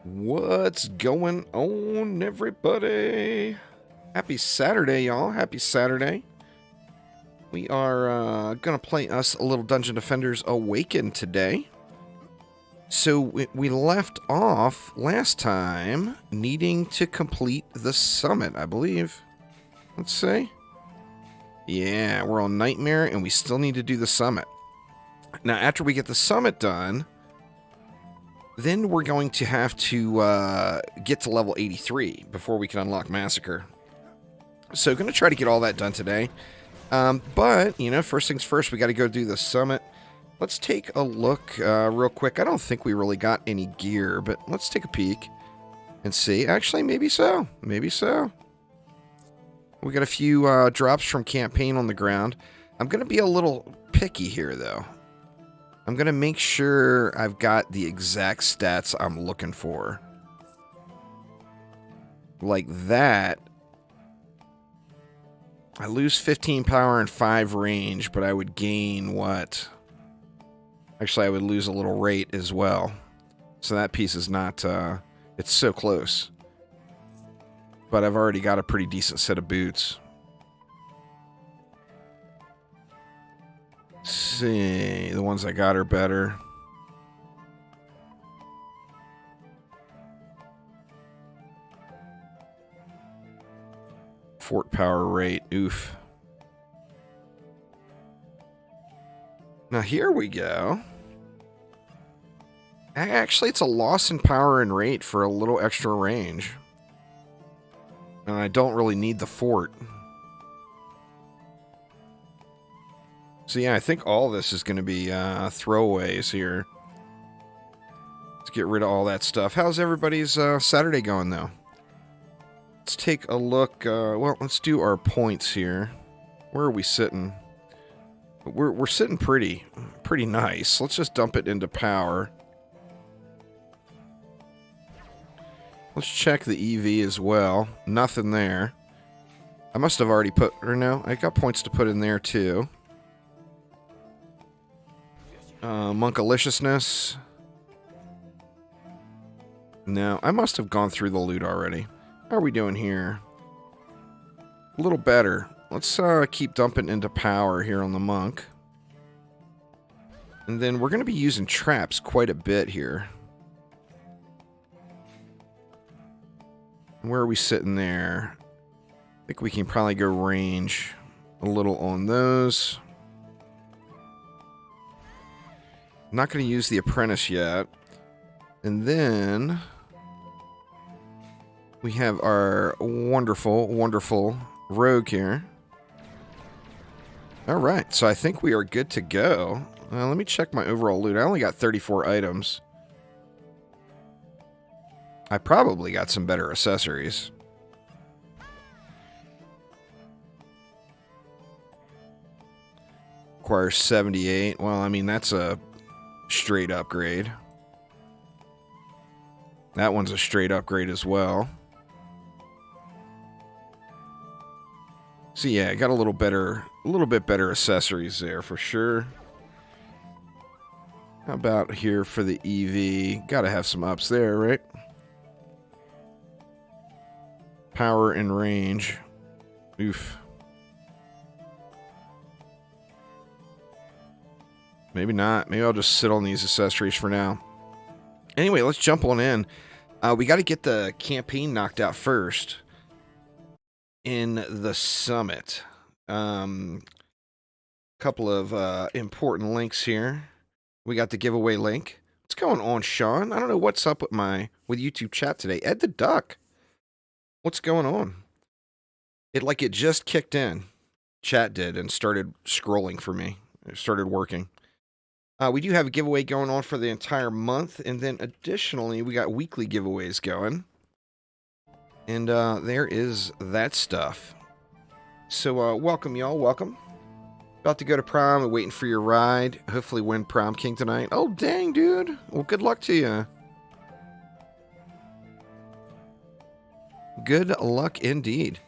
What's going on, everybody? Happy Saturday, y'all. Happy Saturday. We are going to play us a little Dungeon Defenders Awakened today. So we left off last time needing to complete the summit, I believe. Let's see. Yeah, we're on Nightmare, and we still need to do the summit. Now, after we get the summit done, then we're going to have to get to level 83 before we can unlock Massacre. So going to try to get all that done today. But, you know, first things first, we got to go do the summit. Let's take a look real quick. I don't think we really got any gear, but let's take a peek and see. Actually, maybe so. Maybe so. We got a few drops from campaign on the ground. I'm going to be a little picky here, though. I'm going to make sure I've got the exact stats I'm looking for. Like that. I lose 15 power and 5 range, but I would gain what? Actually, I would lose a little rate as well. So that piece is not, it's so close. But I've already got a pretty decent set of boots. Let's see, the ones I got are better. Fort power rate, oof. Now here we go. Actually, it's a loss in power and rate for a little extra range. And I don't really need the fort. So yeah, I think all this is going to be throwaways here. Let's get rid of all that stuff. How's everybody's Saturday going, though? Let's take a look. Well, let's do our points here. Where are we sitting? We're sitting pretty nice. Let's just dump it into power. Let's check the EV as well. Nothing there. I must have already put, or no, I got points to put in there too. Monkaliciousness. No, I must have gone through the loot already. How are we doing here? A little better. Let's keep dumping into power here on the monk. And then we're going to be using traps quite a bit here. Where are we sitting there? I think we can probably go range a little on those. Not going to use the apprentice yet. And then we have our wonderful, wonderful rogue here. Alright, so I think we are good to go. Let me check my overall loot. I only got 34 items. I probably got some better accessories. Requires 78. Well, I mean, that's a straight upgrade. That one's a straight upgrade as well. So yeah, I got a little bit better accessories there for sure. How about here for the EV? Gotta have some ups there, right? Power and range. Oof. Maybe not. Maybe I'll just sit on these accessories for now. Anyway, let's jump on in. We got to get the campaign knocked out first. In the summit. Couple of important links here. We got the giveaway link. What's going on, Sean? I don't know what's up with YouTube chat today. Ed the Duck. What's going on? It just kicked in. Chat did and started scrolling for me. It started working. We do have a giveaway going on for the entire month, and then additionally, we got weekly giveaways going. And there is that stuff. So welcome, y'all. Welcome. About to go to prom and waiting for your ride. Hopefully win prom king tonight. Oh, dang, dude. Well, good luck to you. Good luck indeed.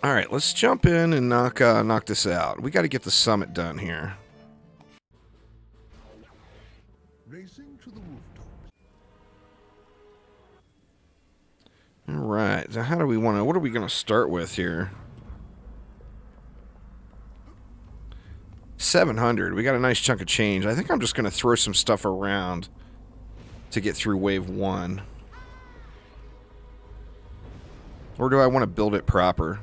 All right, let's jump in and knock this out. We got to get the summit done here. racing to the rooftops. All right. So how do we want to... What are we going to start with here? 700. We got a nice chunk of change. I think I'm just going to throw some stuff around to get through wave 1. Or do I want to build it proper?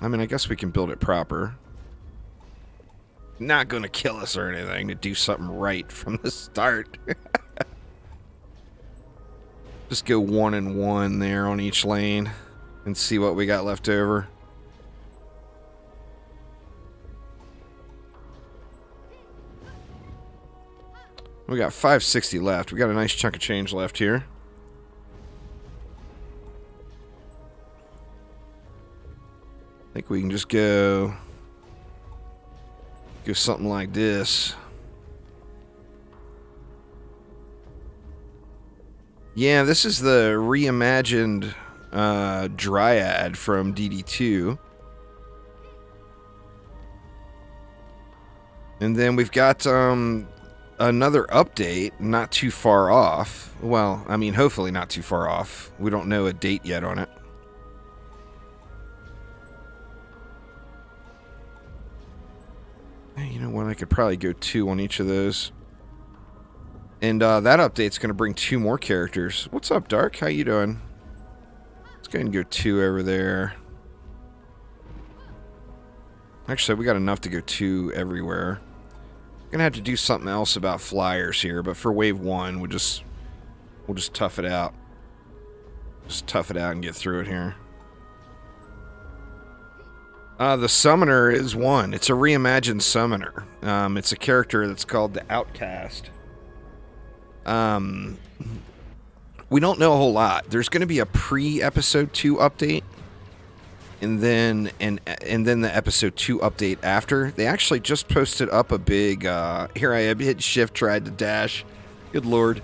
I mean, I guess we can build it proper. Not going to kill us or anything to do something right from the start. Just go 1 and 1 there on each lane and see what we got left over. We got 560 left. We got a nice chunk of change left here. I think we can just go something like this. Yeah, this is the reimagined Dryad from DD2. And then we've got another update not too far off. Well, I mean, hopefully not too far off. We don't know a date yet on it. You know what? I could probably go 2 on each of those. And that update's going to bring 2 more characters. What's up, Dark? How you doing? Let's go ahead and go 2 over there. Actually, we got enough to go 2 everywhere. Gonna have to do something else about flyers here, but for wave 1, we'll just tough it out. Just tough it out and get through it here. The Summoner is 1. It's a reimagined Summoner. It's a character that's called the Outcast. We don't know a whole lot. There's going to be a pre-episode 2 update, and then the episode 2 update after. They actually just posted up a big. Here I am, hit shift, tried to dash. Good lord.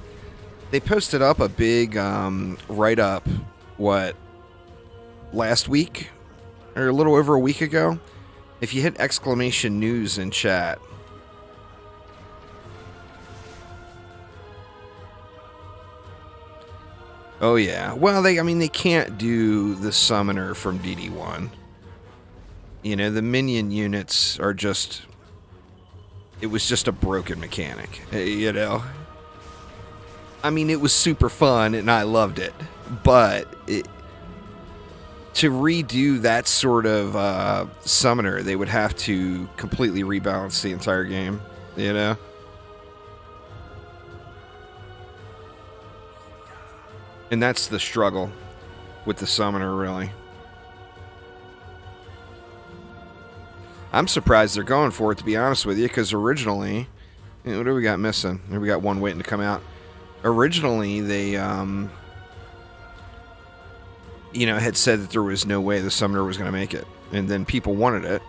They posted up a big write-up. What? Last week, or a little over a week ago. If you hit exclamation news in chat. Oh yeah. Well, they can't do the Summoner from DD1. You know, the minion units are just... It was just a broken mechanic, you know? I mean, it was super fun, and I loved it. But to redo that sort of Summoner, they would have to completely rebalance the entire game, you know? And that's the struggle with the Summoner, really. I'm surprised they're going for it, to be honest with you, because originally... what do we got missing? We got 1 waiting to come out. Originally, they, had said that there was no way the Summoner was going to make it. And then people wanted it,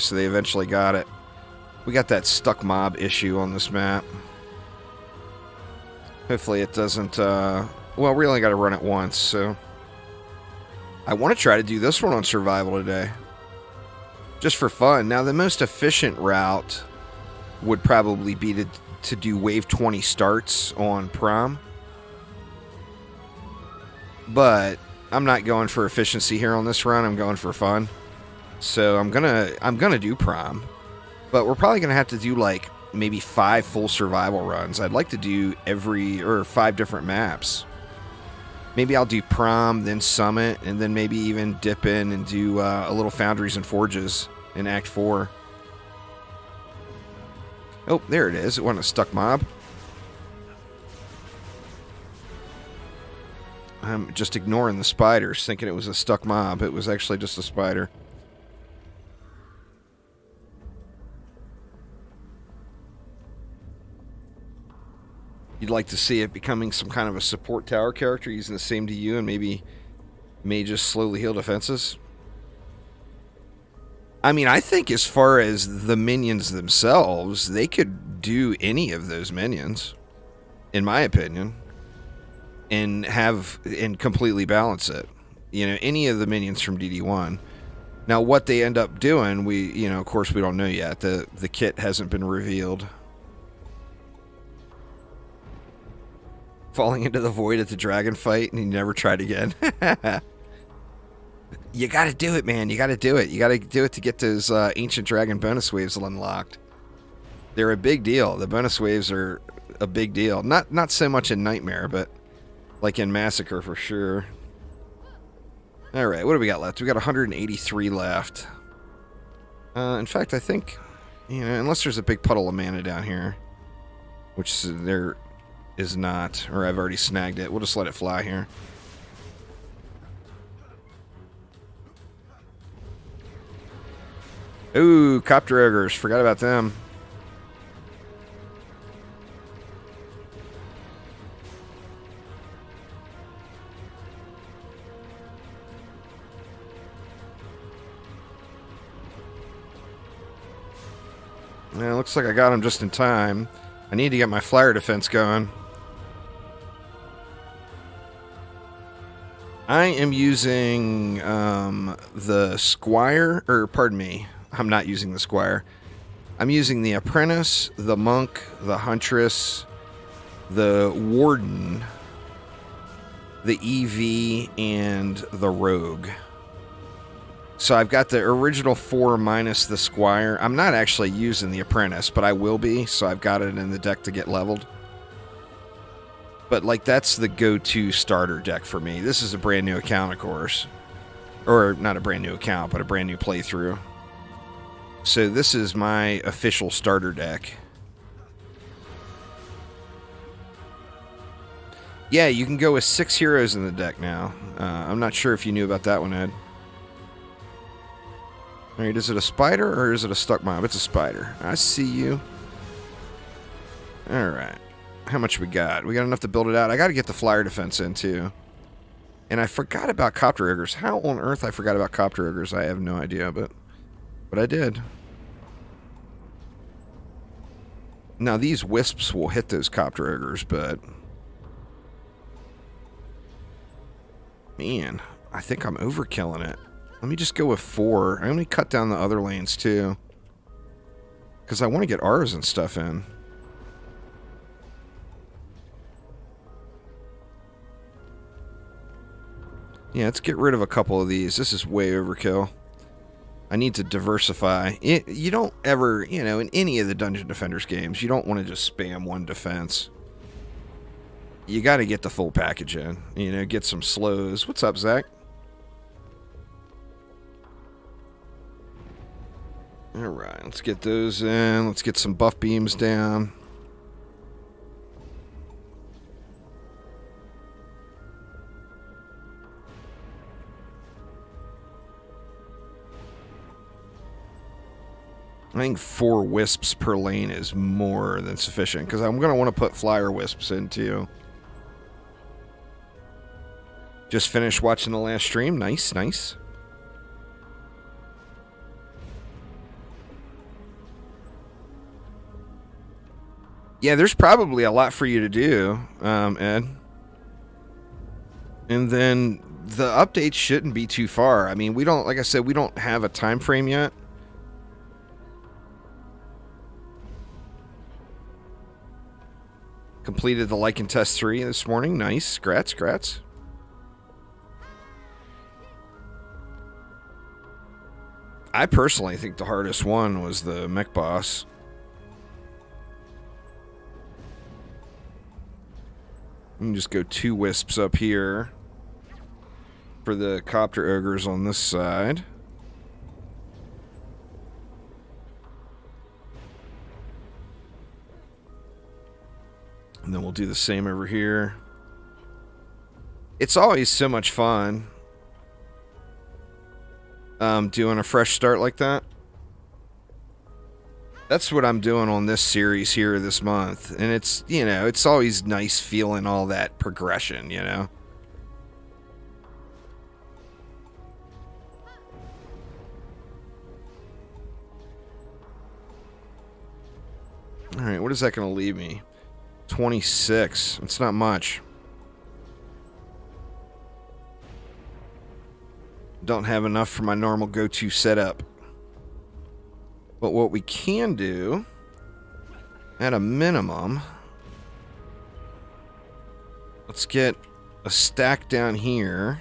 so they eventually got it. We got that stuck mob issue on this map. Hopefully it doesn't... Well, we only got to run it once, so... I want to try to do this one on survival today. Just for fun. Now, the most efficient route would probably be to do wave 20 starts on Prom. But I'm not going for efficiency here on this run. I'm going for fun. So I'm gonna do Prom. But we're probably gonna have to do like maybe 5 full survival runs. I'd like to do 5 different maps. Maybe I'll do Prom, then Summit, and then maybe even dip in and do a little Foundries and Forges in Act 4. Oh, there it is. It wasn't a stuck mob. I'm just ignoring the spiders, thinking it was a stuck mob. It was actually just a spider. You'd like to see it becoming some kind of a support tower character using the same DU and maybe may just slowly heal defenses? I mean, I think as far as the minions themselves, they could do any of those minions, in my opinion, and completely balance it. Any of the minions from DD1. Now, what they end up doing, of course, we don't know yet. The kit hasn't been revealed. Falling into the void at the dragon fight, and he never tried again. You gotta do it, man. You gotta do it. You gotta do it to get those ancient dragon bonus waves unlocked. They're a big deal. The bonus waves are a big deal. Not so much in Nightmare, but like in Massacre for sure. Alright, what do we got left? We got 183 left. In fact, I think, you know, unless there's a big puddle of mana down here, which there is not, or I've already snagged it. We'll just let it fly here. Ooh, Copter Ogres. Forgot about them. Yeah, looks like I got him just in time. I need to get my flyer defense going. I am using the Squire, or pardon me, I'm not using the Squire. I'm using the Apprentice, the Monk, the Huntress, the Warden, the EV, and the Rogue. So I've got the original 4 minus the Squire. I'm not actually using the Apprentice, but I will be, so I've got it in the deck to get leveled. But, like, that's the go-to starter deck for me. This is a brand new account, of course. Or, not a brand new account, but a brand new playthrough. So this is my official starter deck. Yeah, you can go with 6 heroes in the deck now. I'm not sure if you knew about that one, Ed. Alright, is it a spider or is it a stuck mob? It's a spider. I see you. Alright. How much we got? We got enough to build it out. I got to get the flyer defense in, too. And I forgot about Copter Ogres. How on earth I forgot about Copter Ogres, I have no idea, but I did. Now, these wisps will hit those Copter Ogres, but... Man, I think I'm overkilling it. Let me just go with 4. I'm going to cut down the other lanes, too. Because I want to get ours and stuff in. Yeah, let's get rid of a couple of these. This is way overkill. I need to diversify. You don't ever, you know, in any of the Dungeon Defenders games, you don't want to just spam one defense. You got to get the full package in. You know, get some slows. What's up, Zach? Alright, let's get those in. Let's get some buff beams down. I think 4 wisps per lane is more than sufficient, because I'm going to want to put flyer wisps in, too. Just finished watching the last stream. Nice, nice. Yeah, there's probably a lot for you to do, Ed. And then the updates shouldn't be too far. I mean, we don't, like I said, we don't have a time frame yet. Completed the Lycan Test 3 this morning. Nice. Scrats, scrats. I personally think the hardest one was the mech boss. We can just go 2 wisps up here for the Copter Ogres on this side. And then we'll do the same over here. It's always so much fun doing a fresh start like that. That's what I'm doing on this series here this month. And it's, you know, it's always nice feeling all that progression, you know? Alright, what is that going to leave me? 26. It's not much. Don't have enough for my normal go-to setup. But what we can do, at a minimum, Let's get a stack down here.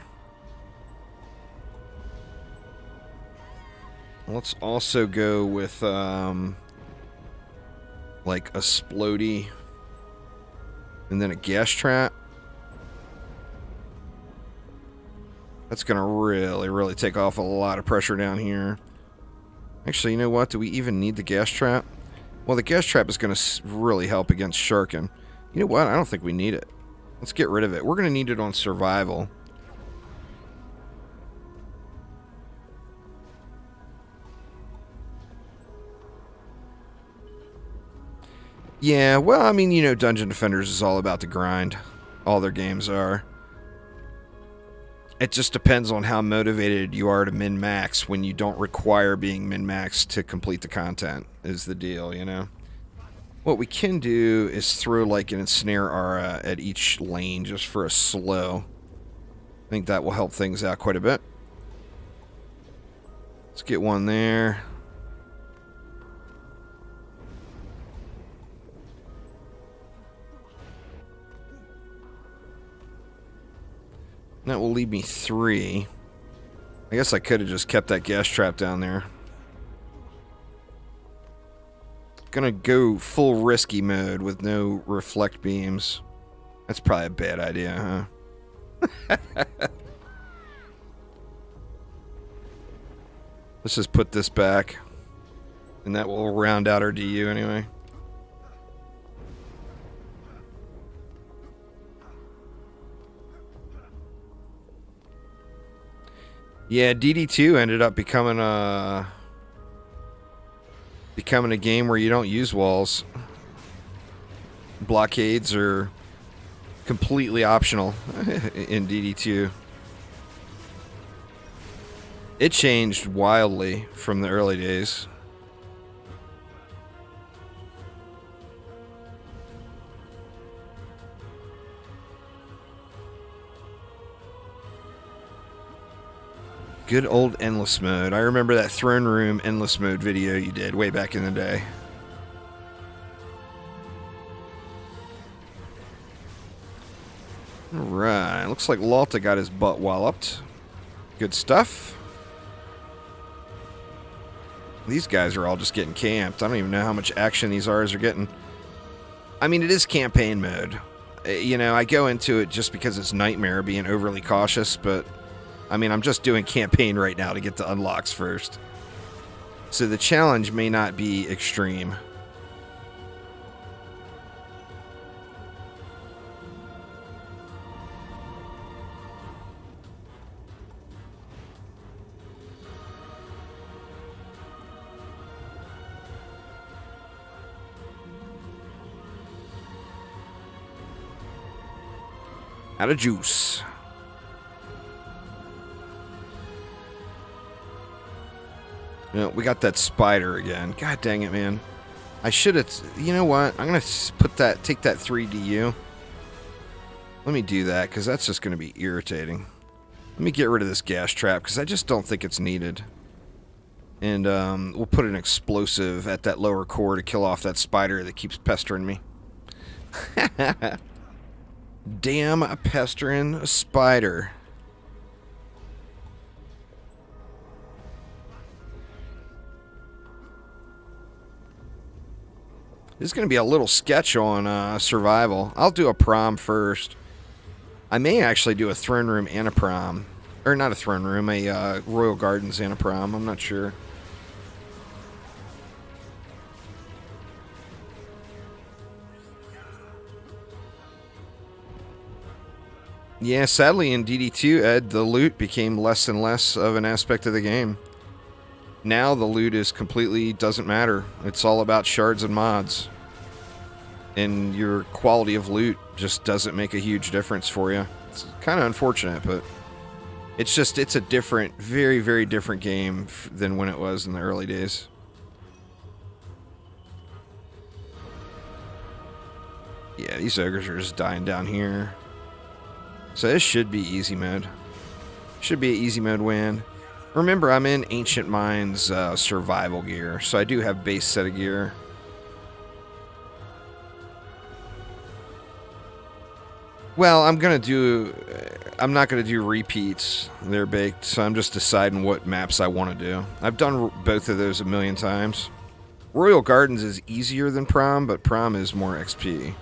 Let's also go with, like a splody. And then a gas trap. That's going to really take off a lot of pressure down here. Actually, you know what? Do we even need the gas trap? Well, the gas trap is going to really help against sharking. You know what? I don't think we need it. Let's get rid of it. We're going to need it on survival. Yeah, well, I mean, you know, Dungeon Defenders is all about the grind. All their games are. It just depends on how motivated you are to min-max when you don't require being min-maxed to complete the content, is the deal, you know? What we can do is throw like an ensnare aura at each lane just for a slow. I think that will help things out quite a bit. Let's get one there. That will leave me 3. I guess I could have just kept that gas trap down there. Gonna go full risky mode with no reflect beams. That's probably a bad idea, huh? Let's just put this back. And that will round out our DU anyway. Yeah, DD2 ended up becoming a game where you don't use walls. Blockades are completely optional in DD2. It changed wildly from the early days. Good old endless mode. I remember that throne room endless mode video you did way back in the day. Alright, looks like Lalta got his butt walloped. Good stuff. These guys are all just getting camped. I don't even know how much action these R's are getting. I mean, it is campaign mode. You know, I go into it just because it's Nightmare being overly cautious, but I mean, I'm just doing campaign right now to get the unlocks first. So the challenge may not be extreme. Out of juice. You know, we got that spider again. God dang it, man. I should have... You know what? I'm going to take that 3DU. Let me do that, because that's just going to be irritating. Let me get rid of this gas trap, because I just don't think it's needed. And we'll put an explosive at that lower core to kill off that spider that keeps pestering me. Damn pestering spider. This is going to be a little sketch on survival. I'll do a prom first. I may actually do a throne room and a prom. Or not a throne room, a Royal Gardens and a prom. I'm not sure. Yeah, sadly in DD2, Ed, the loot became less and less of an aspect of the game. Now the loot is completely doesn't matter. It's all about shards and mods. And your quality of loot just doesn't make a huge difference for you. It's kind of unfortunate, but it's a different, very, very different game than when it was in the early days. Yeah, these ogres are just dying down here. So this should be easy mode. Should be an easy mode win. Remember, I'm in Ancient Minds survival gear, so I do have base set of gear. Well, I'm not gonna do repeats. They're baked, so I'm just deciding what maps I want to do. I've done both of those a million times. Royal Gardens is easier than Prom, but Prom is more XP.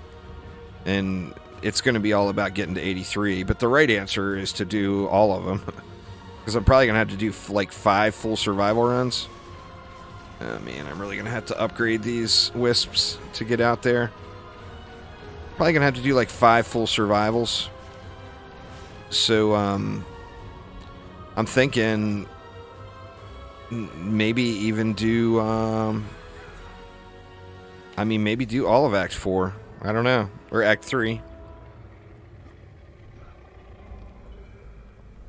And it's going to be all about getting to 83, but the right answer is to do all of them. Because I'm probably going to have to do like 5 full survival runs. Oh man, I'm really going to have to upgrade these wisps to get out there. Probably going to have to do like 5 full survivals. So, I'm thinking maybe even do, maybe do all of Act 4. I don't know. Or Act 3.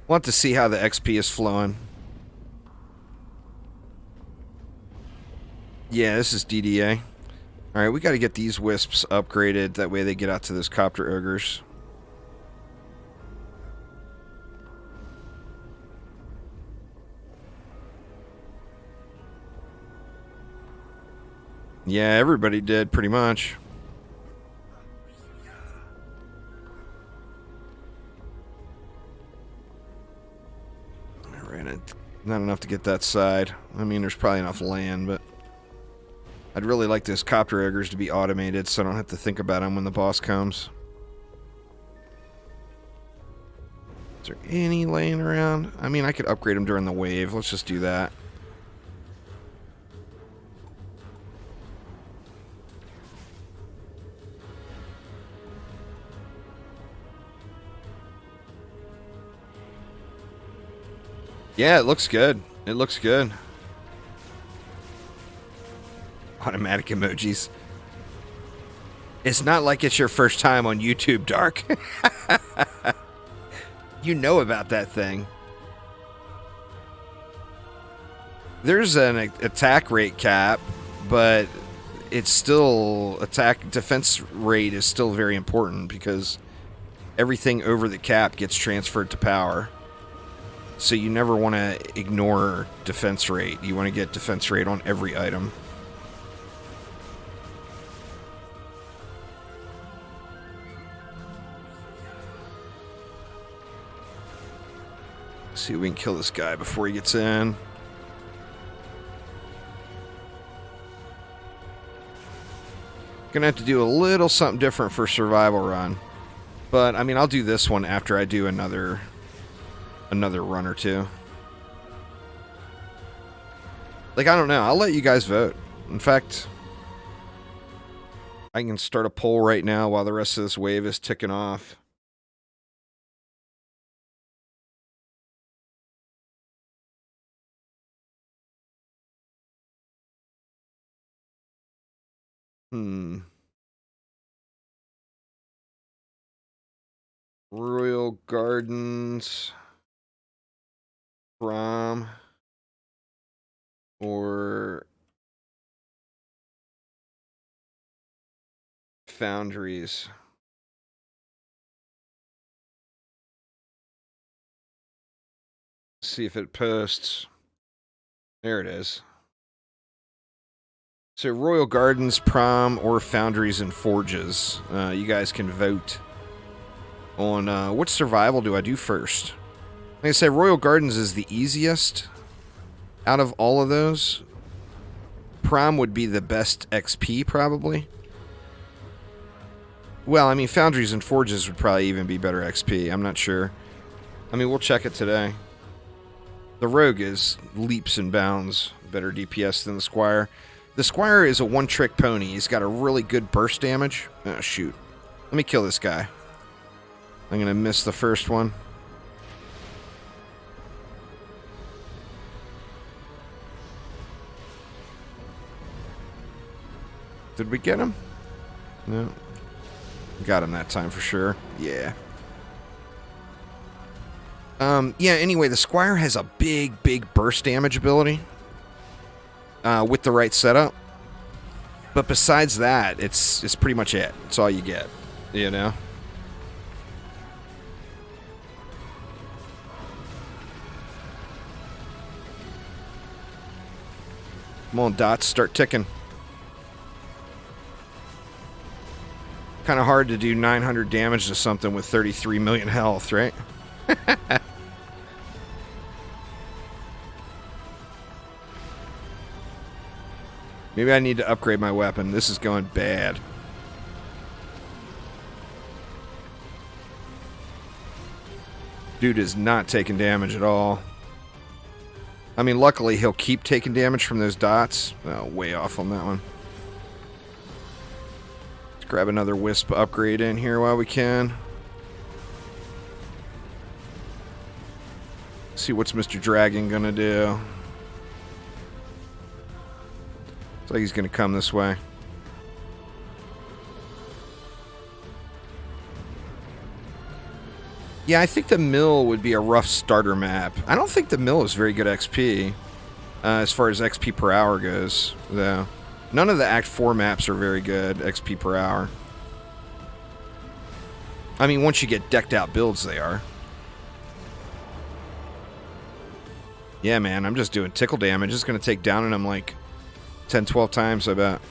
We'll have to see how the XP is flowing. Yeah, this is DDA. Alright, we got to get these wisps upgraded. That way they get out to those copter ogres. Yeah, everybody did, pretty much. Alright, not enough to get that side. I mean, there's probably enough land, but I'd really like those copter ogres to be automated so I don't have to think about them when the boss comes. Is there any laying around? I mean, I could upgrade them during the wave. Let's just do that. Yeah, it looks good. It looks good. Automatic emojis. It's not like it's your first time on YouTube, Dark. You know about that thing. There's an attack rate cap, but it's still defense rate is still very important because everything over the cap gets transferred to power. So you never want to ignore defense rate. You want to get defense rate on every item. See if we can kill this guy before he gets in. Gonna have to do a little something different for survival run. But, I mean, I'll do this one after I do another run or two. Like, I don't know. I'll let you guys vote. In fact, I can start a poll right now while the rest of this wave is ticking off. Royal Gardens, Prom, or Foundries. See if it posts. There it is. So Royal Gardens, Prom, or Foundries and Forges. You guys can vote on what survival do I do first. Like I said, Royal Gardens is the easiest out of all of those. Prom would be the best XP, probably. Well, I mean, Foundries and Forges would probably even be better XP. I'm not sure. I mean, we'll check it today. The Rogue is leaps and bounds better DPS than the Squire. The Squire is a one-trick pony. He's got a really good burst damage. Oh, shoot. Let me kill this guy. I'm going to miss the first one. Did we get him? No. Got him that time for sure. Yeah. Yeah, anyway, the Squire has a big burst damage ability. With the right setup. But besides that, it's pretty much it. It's all you get. You know? Come on, dots, start ticking. Kind of hard to do 900 damage to something with 33 million health, right? Maybe I need to upgrade my weapon. This is going bad. Dude is not taking damage at all. I mean, luckily he'll keep taking damage from those dots. Oh, way off on that one. Let's grab another Wisp upgrade in here while we can. See what's Mr. Dragon gonna do. Looks like he's gonna come this way. Yeah, I think the mill would be a rough starter map. I don't think the mill is very good XP as far as XP per hour goes, though. None of the Act 4 maps are very good XP per hour. I mean, once you get decked out builds, they are. Yeah, man, I'm just doing tickle damage. It's going to take down him like 10, 12 times, I bet.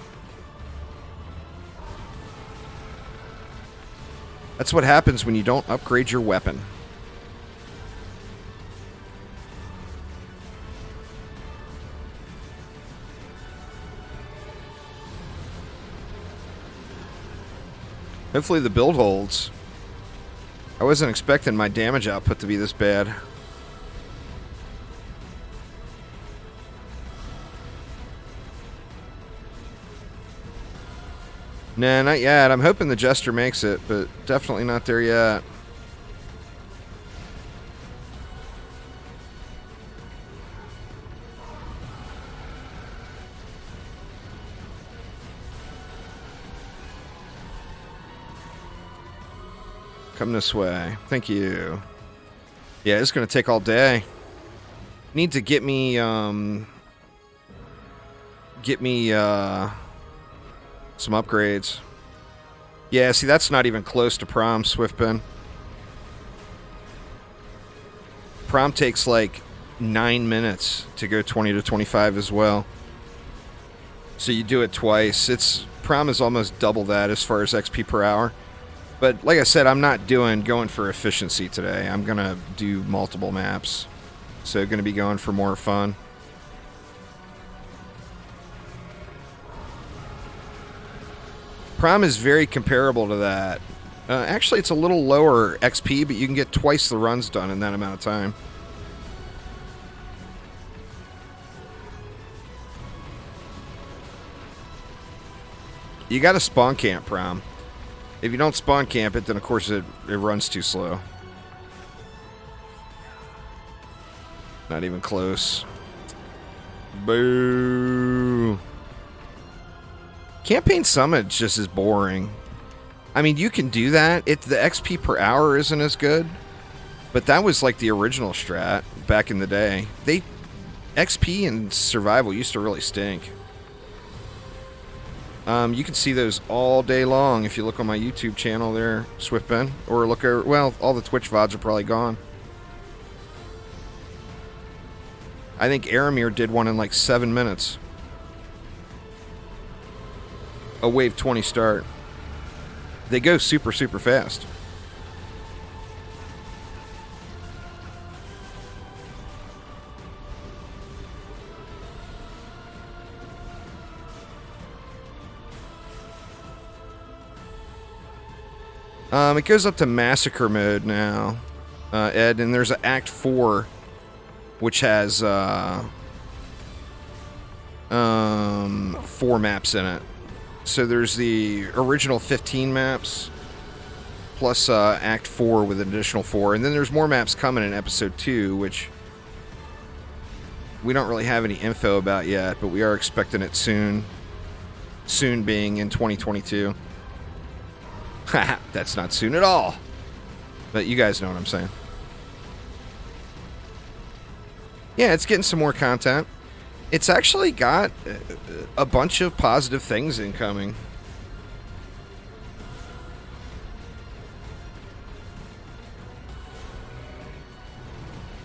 That's what happens when you don't upgrade your weapon. Hopefully the build holds. I wasn't expecting my damage output to be this bad. Nah, not yet. I'm hoping the Jester makes it, but definitely not there yet. Come this way. Thank you. Yeah, it's going to take all day. Need to get me, some upgrades. Yeah, see, that's not even close to Prom, Swiftbin. Prom takes like 9 minutes to go 20 to 25 as well. So you do it twice. Prom is almost double that as far as XP per hour. But like I said, I'm not going for efficiency today. I'm going to do multiple maps. So going to be going for more fun. Prom is very comparable to that. Actually, it's a little lower XP, but you can get twice the runs done in that amount of time. You got to spawn camp Prom. If you don't spawn camp it, then of course it runs too slow. Not even close. Boo. Campaign Summit just is boring. I mean, you can do that. The XP per hour isn't as good, but that was like the original strat back in the day. XP and survival used to really stink. You can see those all day long if you look on my YouTube channel there, Swiftben, or look over. Well, all the Twitch VODs are probably gone. I think Aramir did one in like 7 minutes. A wave 20 start. They go super, super fast. It goes up to Massacre mode now, Ed, and there's an Act 4, which has 4 maps in it. So there's the original 15 maps, plus Act 4 with an additional 4, and then there's more maps coming in Episode 2, which we don't really have any info about yet, but we are expecting it soon. Soon being in 2022. Haha, that's not soon at all. But you guys know what I'm saying. Yeah, it's getting some more content. It's actually got a bunch of positive things incoming.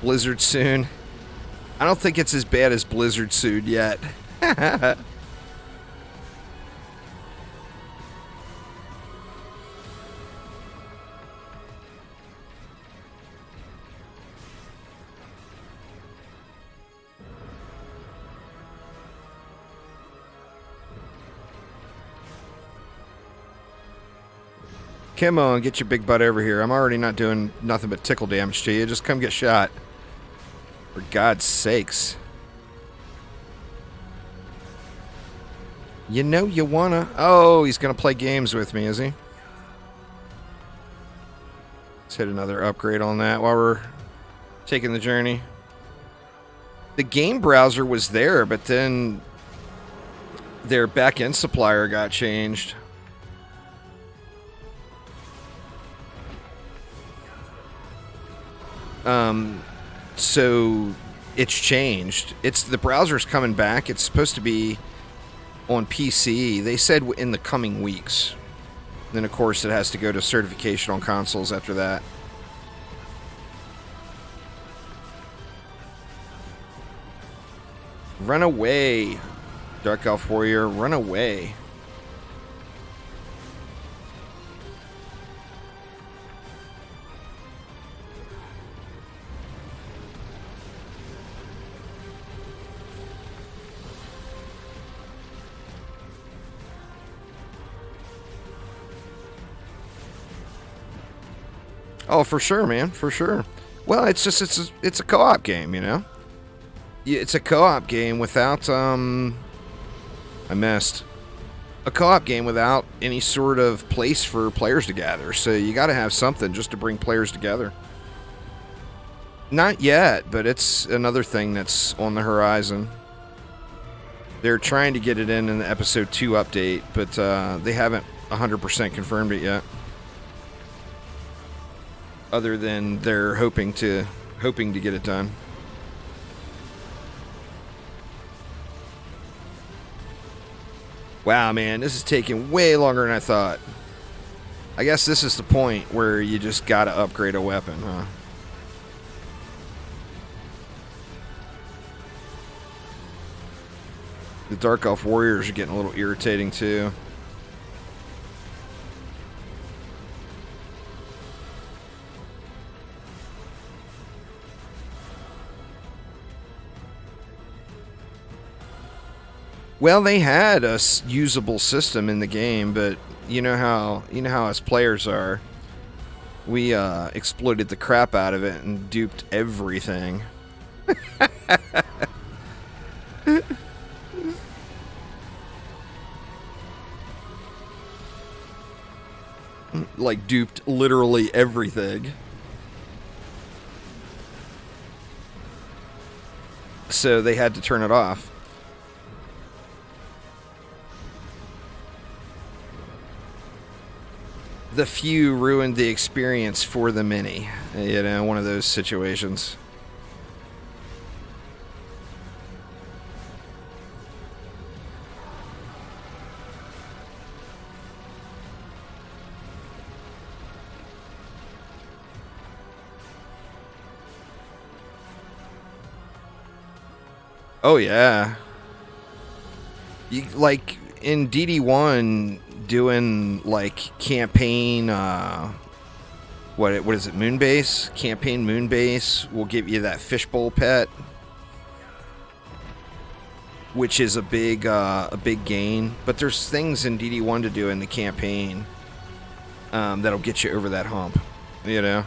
Blizzard soon. I don't think it's as bad as Blizzard soon yet. Come on, get your big butt over here. I'm already not doing nothing but tickle damage to you. Just come get shot. For God's sakes. You know you wanna... Oh, he's gonna play games with me, is he? Let's hit another upgrade on that while we're taking the journey. The game browser was there, but then their back-end supplier got changed. So it's changed. The browser's coming back. It's supposed to be on PC. They said in the coming weeks. Then, of course, it has to go to certification on consoles after that. Run away, Dark Elf Warrior. Run away. Oh, for sure, man. For sure. Well, it's a co-op game, you know? It's a co-op game without, I missed. A co-op game without any sort of place for players to gather. So you got to have something just to bring players together. Not yet, but it's another thing that's on the horizon. They're trying to get it in the episode 2 update, but they haven't 100% confirmed it yet. Other than they're hoping to get it done. Wow, man, this is taking way longer than I thought. I guess this is the point where you just gotta upgrade a weapon, huh? The Dark Elf Warriors are getting a little irritating too. Well, they had a usable system in the game, but you know how us players are. We exploited the crap out of it and duped everything. Like duped literally everything. So they had to turn it off. The few ruined the experience for the many. You know, one of those situations. Oh, yeah. Like, in DD1... doing like campaign what is it, Moonbase? Campaign Moonbase will give you that fishbowl pet, which is a big gain, but there's things in DD1 to do in the campaign that'll get you over that hump, you know.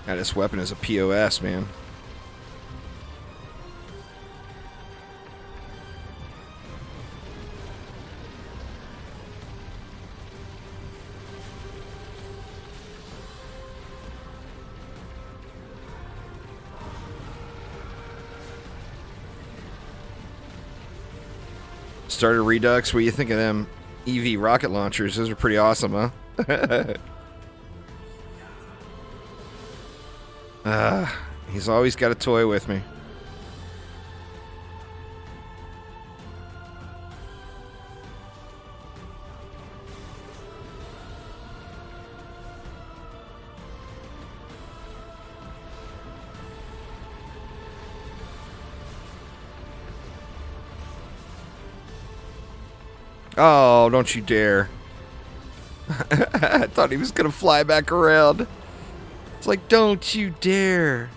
God, this weapon is a POS, man. Starter Redux, what do you think of them EV rocket launchers? Those are pretty awesome, huh? He's always got a toy with me. Oh, don't you dare. I thought he was going to fly back around. It's like, don't you dare.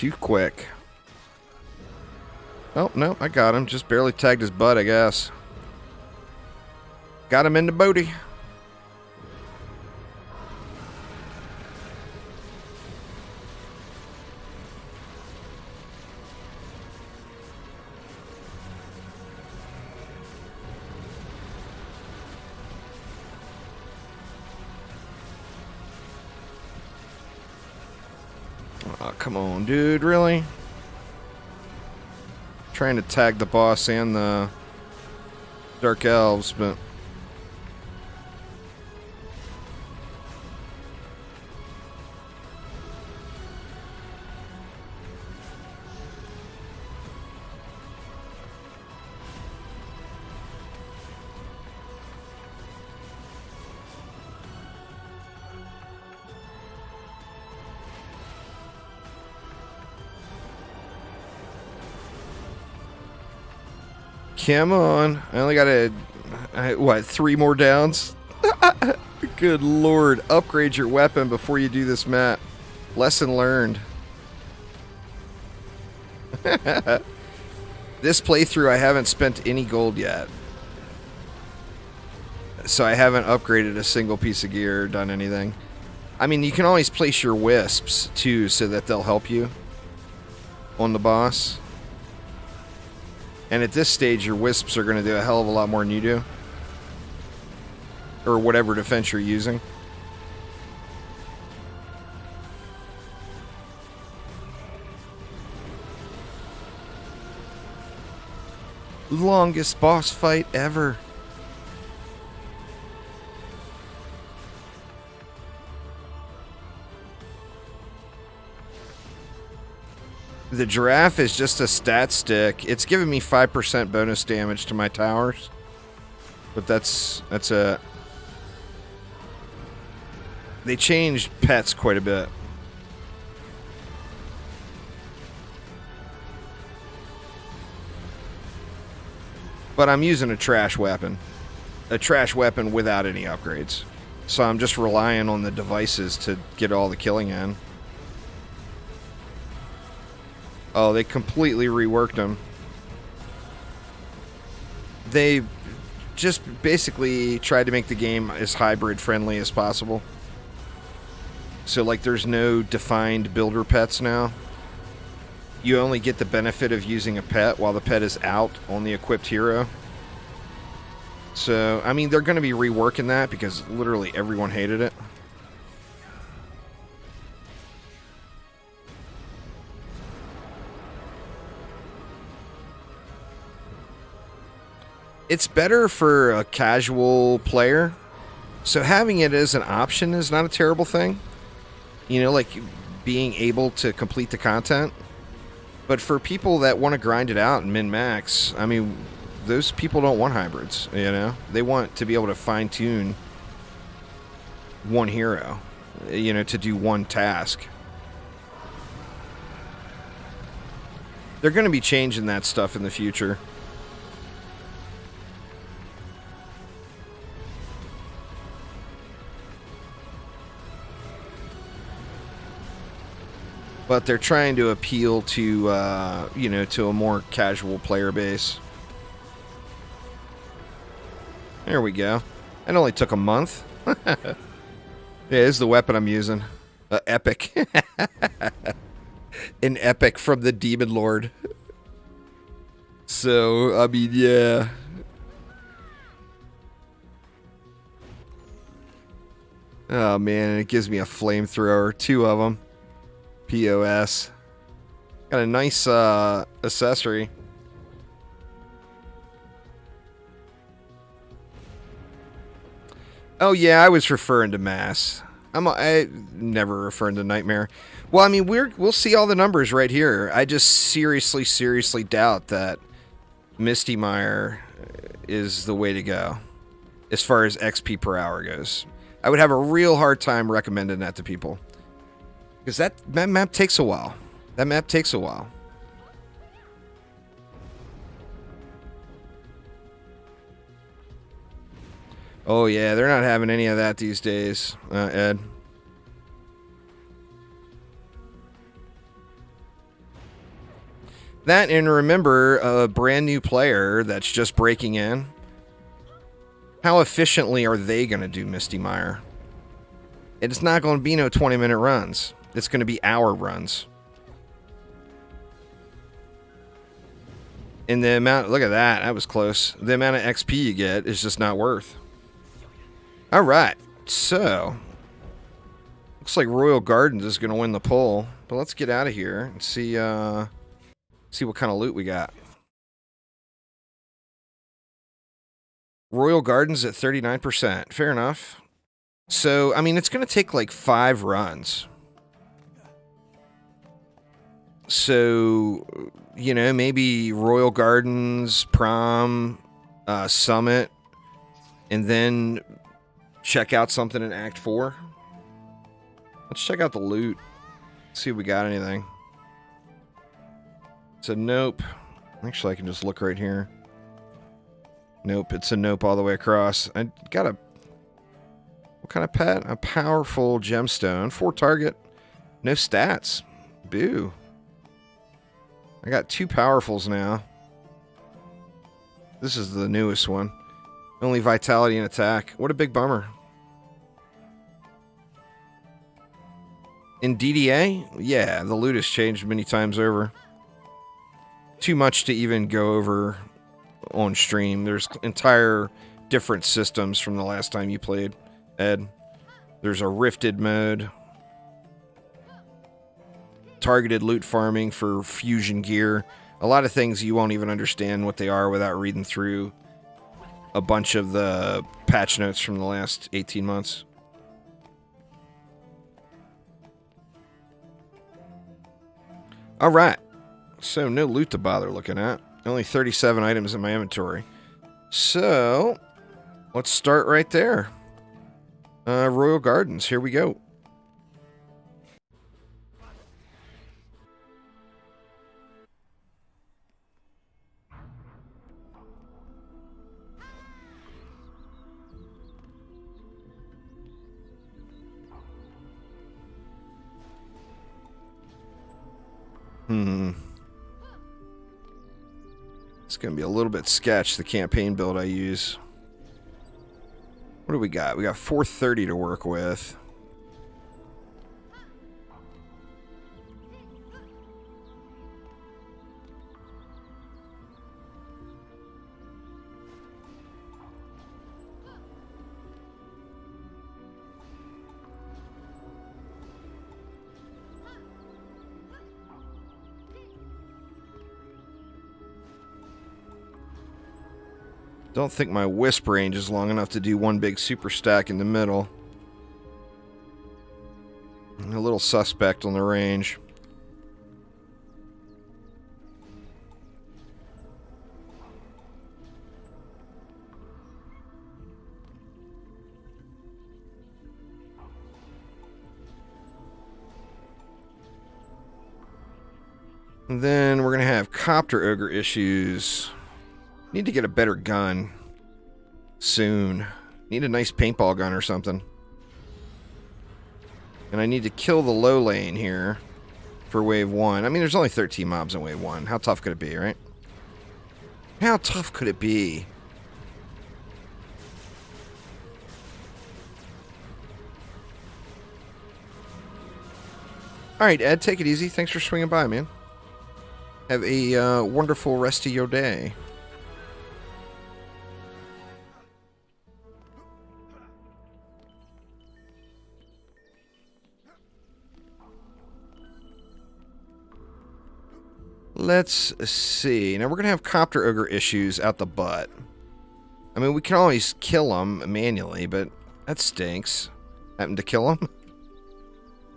too quick. Oh, no, I got him. Just barely tagged his butt, I guess. Got him in the booty. Oh, come on, dude, really? Trying to tag the boss and the Dark Elves, but... Come on. I only got what, 3 more downs? Good lord. Upgrade your weapon before you do this map. Lesson learned. This playthrough, I haven't spent any gold yet. So I haven't upgraded a single piece of gear or done anything. I mean, you can always place your wisps, too, so that they'll help you on the boss. And at this stage, your wisps are going to do a hell of a lot more than you do. Or whatever defense you're using. Longest boss fight ever. The giraffe is just a stat stick. It's giving me 5% bonus damage to my towers. But that's a... They changed pets quite a bit. But I'm using a trash weapon. A trash weapon without any upgrades. So I'm just relying on the devices to get all the killing in. Oh, they completely reworked them. They just basically tried to make the game as hybrid friendly as possible. So, like, there's no defined builder pets now. You only get the benefit of using a pet while the pet is out on the equipped hero. So, I mean, they're going to be reworking that because literally everyone hated it. It's better for a casual player, so having it as an option is not a terrible thing. You know, like being able to complete the content. But for people that want to grind it out and min-max, I mean, those people don't want hybrids, you know? They want to be able to fine-tune one hero, you know, to do one task. They're going to be changing that stuff in the future. But they're trying to appeal to, you know, to a more casual player base. There we go. It only took a month. Yeah, this is the weapon I'm using. Epic. An epic from the Demon Lord. So, I mean, yeah. Oh, man, it gives me a flamethrower. 2 of them. POS. Got a nice accessory. Oh yeah, I was referring to Mass. I never referring to Nightmare. Well, I mean, we'll see all the numbers right here. I just seriously doubt that Misty Mire is the way to go as far as XP per hour goes. I would have a real hard time recommending that to people. Because that map takes a while. That map takes a while. Oh, yeah, they're not having any of that these days, Ed. That, and remember, a brand new player that's just breaking in. How efficiently are they going to do Misty Mire? It's not going to be no 20-minute runs. It's going to be hour runs. And the amount, look at that, that was close. The amount of XP you get is just not worth. All right, so looks like Royal Gardens is going to win the poll, but let's get out of here and see what kind of loot we got. Royal Gardens at 39%. Fair enough. So, I mean, it's going to take like 5 runs. So, you know, maybe Royal Gardens, Prom, Summit, and then check out something in Act 4. Let's check out the loot. See if we got anything. It's a nope. Actually, I can just look right here. Nope, it's a nope all the way across. I got a... What kind of pet? A powerful gemstone. 4 target. No stats. Boo. I got 2 powerfuls now. This is the newest one. Only vitality and attack. What a big bummer. In DDA? Yeah, the loot has changed many times over. Too much to even go over on stream. There's entire different systems from the last time you played, Ed. There's a rifted mode. Targeted loot farming for fusion gear. A lot of things you won't even understand what they are without reading through a bunch of the patch notes from the last 18 months. Alright. So, no loot to bother looking at. Only 37 items in my inventory. So, let's start right there. Royal Gardens. Here we go. It's going to be a little bit sketch, the campaign build I use. What do we got? We got 430 to work with. Don't think my wisp range is long enough to do one big super stack in the middle. A little suspect on the range. And then we're going to have Copter Ogre issues. Need to get a better gun. Soon. Need a nice paintball gun or something. And I need to kill the low lane here for wave 1. I mean, there's only 13 mobs in wave 1. How tough could it be, right? How tough could it be? Alright, Ed, take it easy. Thanks for swinging by, man. Have a wonderful rest of your day. Let's see. Now, we're going to have Copter Ogre issues out the butt. I mean, we can always kill them manually, but that stinks. Happen to kill them?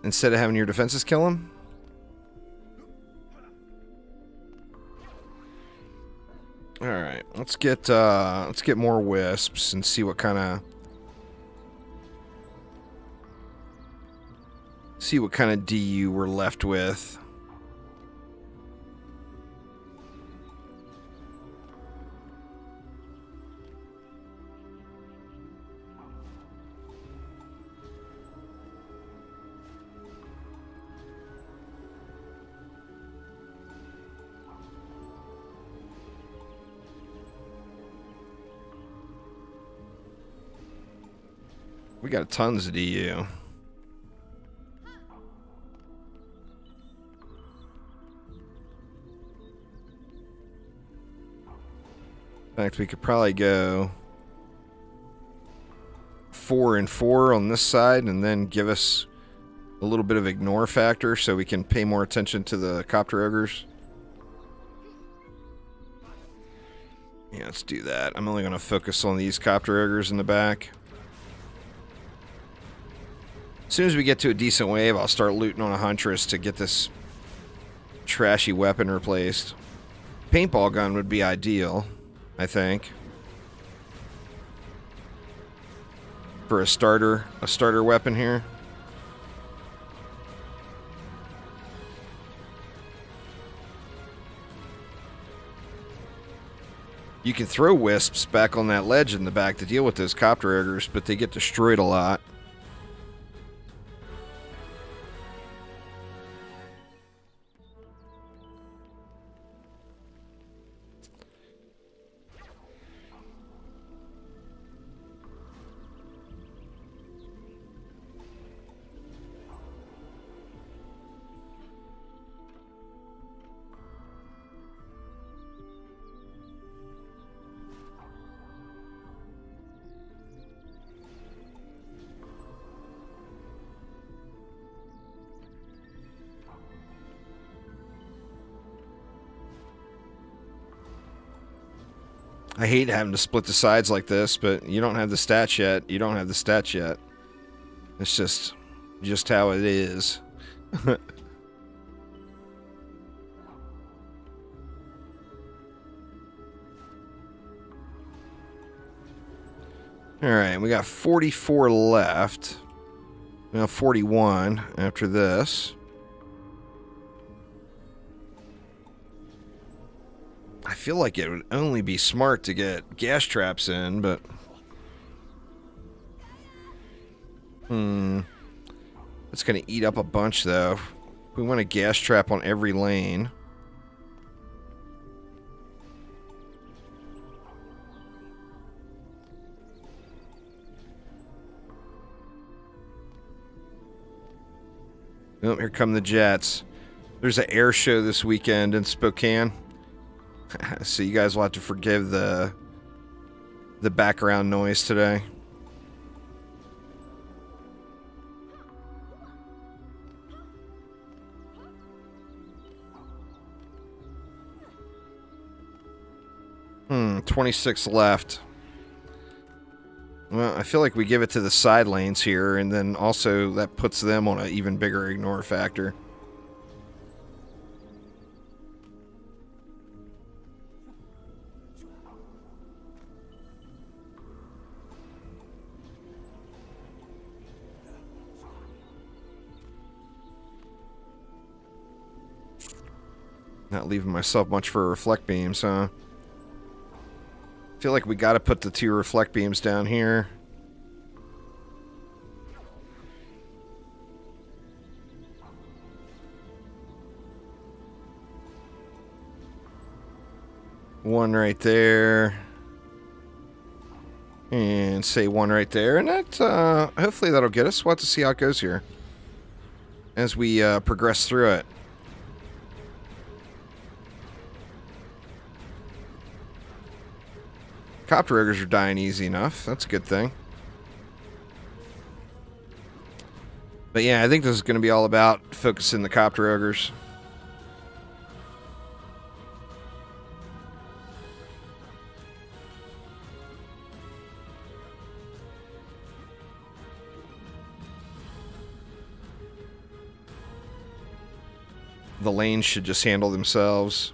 Instead of having your defenses kill them? Alright, let's get more wisps and see what kind of DU we're left with. We got tons of DU. In fact, we could probably go 4 and 4 on this side and then give us a little bit of ignore factor so we can pay more attention to the copter ogres. Yeah, let's do that. I'm only going to focus on these copter ogres in the back. As soon as we get to a decent wave, I'll start looting on a Huntress to get this trashy weapon replaced. Paintball gun would be ideal, I think, for a starter weapon here. You can throw wisps back on that ledge in the back to deal with those copter ogres, but they get destroyed a lot. I hate having to split the sides like this, but you don't have the stats yet. You don't have the stats yet. It's just how it is. Alright, we got 44 left. Well, 41 after this. I feel like it would only be smart to get gas traps in, but... It's going to eat up a bunch, though. We want a gas trap on every lane. Oh, here come the jets. There's an air show this weekend in Spokane. So you guys will have to forgive the background noise today. Hmm, 26 left. Well, I feel like we give it to the side lanes here, and then also that puts them on an even bigger ignore factor. Not leaving myself much for reflect beams, huh? I feel like we gotta put the 2 reflect beams down here. One right there. And say 1 right there. And that, hopefully that'll get us. We'll have to see how it goes here as we progress through it. Copter ogres are dying easy enough. That's a good thing. But yeah, I think this is going to be all about focusing the copter ogres. The lanes should just handle themselves.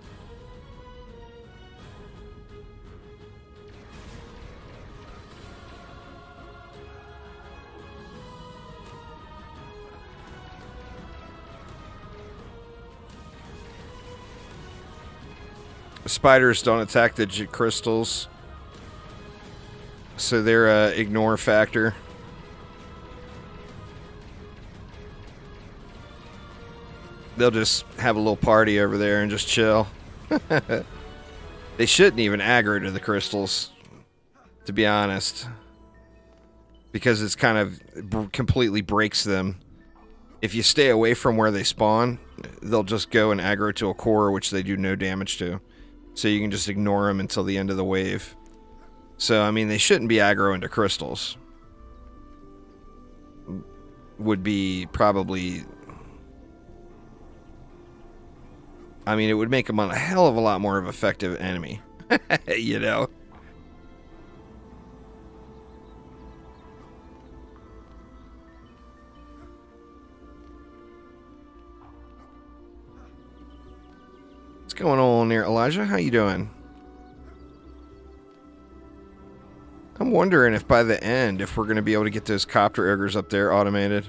Spiders don't attack the crystals, so they're a ignore factor. They'll just have a little party over there and just chill. They shouldn't even aggro to the crystals, to be honest. because it's kind of completely breaks them. If you stay away from where they spawn, they'll just go and aggro to a core, which they do no damage to. So you can just ignore them until the end of the wave. So, I mean, they shouldn't be aggro into crystals. Would be probably... I mean, it would make them a hell of a lot more of an effective enemy. You know? What's going on there, Elijah? How you doing? I'm wondering if by the end, if we're going to be able to get those copter ogres up there automated.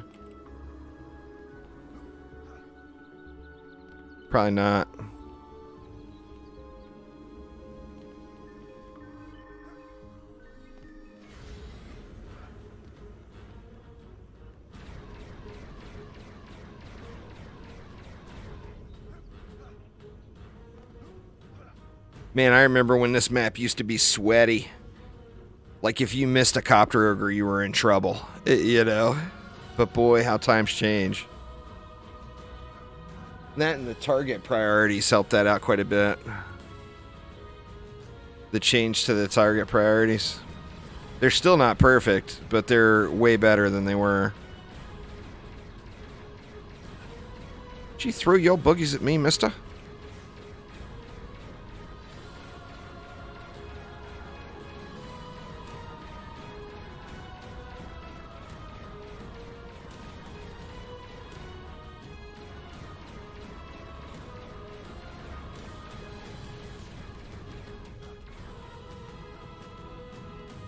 Probably not. Man, I remember when this map used to be sweaty. Like, if you missed a copter ogre, you were in trouble. You know? But boy, how times change. That and the target priorities helped that out quite a bit. The change to the target priorities. They're still not perfect, but they're way better than they were. Did you throw your boogies at me, mister?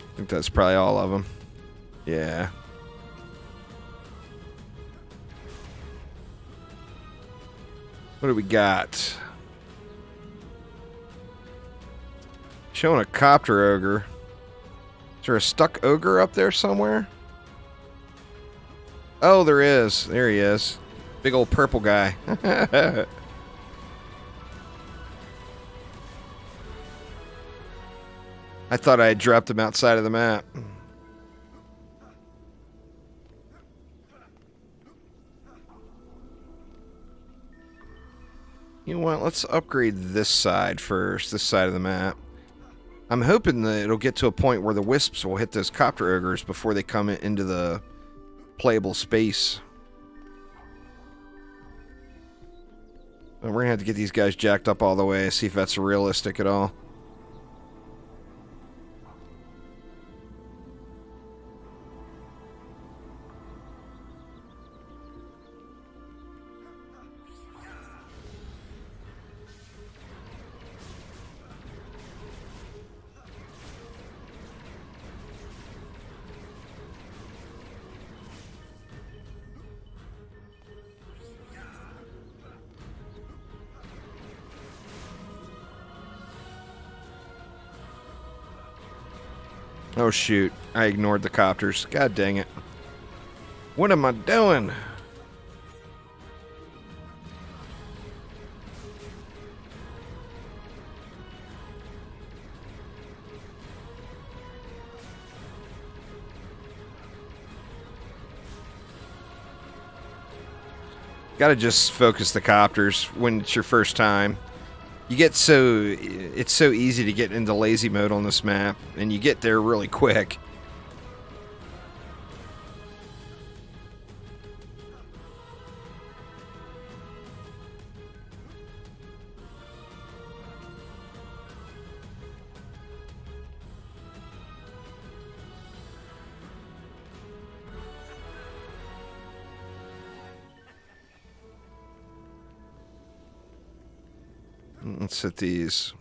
I think that's probably all of them. Yeah. What do we got? Showing a copter ogre. Is there a stuck ogre up there somewhere? Oh, there is. There he is. Big old purple guy. I thought I had dropped him outside of the map. You know what? Let's upgrade this side first, this side of the map. I'm hoping that it'll get to a point where the wisps will hit those copter ogres before they come into the playable space. And we're going to have to get these guys jacked up all the way, see if that's realistic at all. Oh shoot, I ignored the copters. God dang it. What am I doing? Gotta just focus the copters when it's your first time. You get it's so easy to get into lazy mode on this map, and you get there really quick. Let's hit these.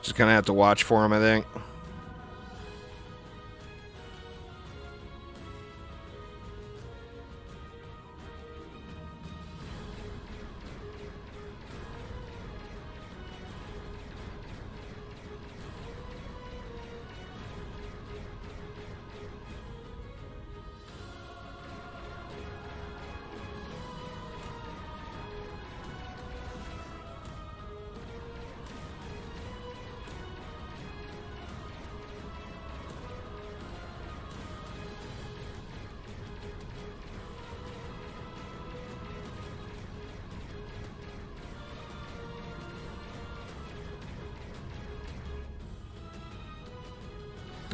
Just gonna have to watch for him, I think.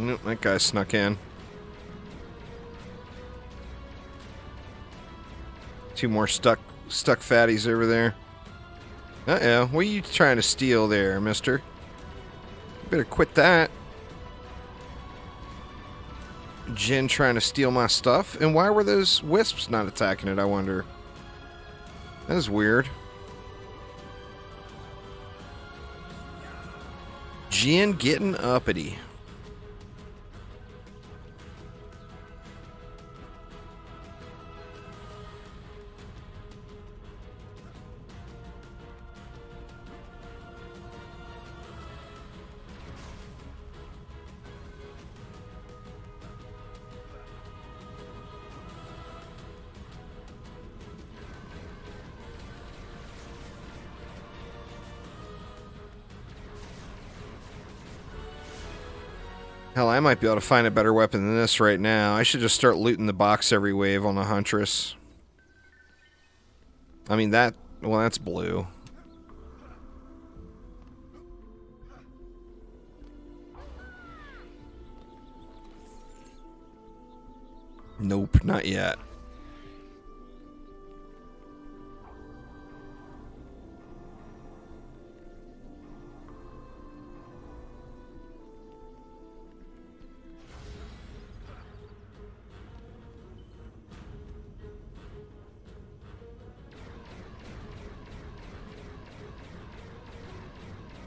Nope, that guy snuck in. Two more stuck fatties over there. Uh-oh. What are you trying to steal there, mister? You better quit that. Jin trying to steal my stuff? And why were those wisps not attacking it, I wonder? That is weird. Jin getting uppity. Hell, I might be able to find a better weapon than this right now. I should just start looting the box every wave on the Huntress. I mean, that... Well, that's blue. Nope, not yet.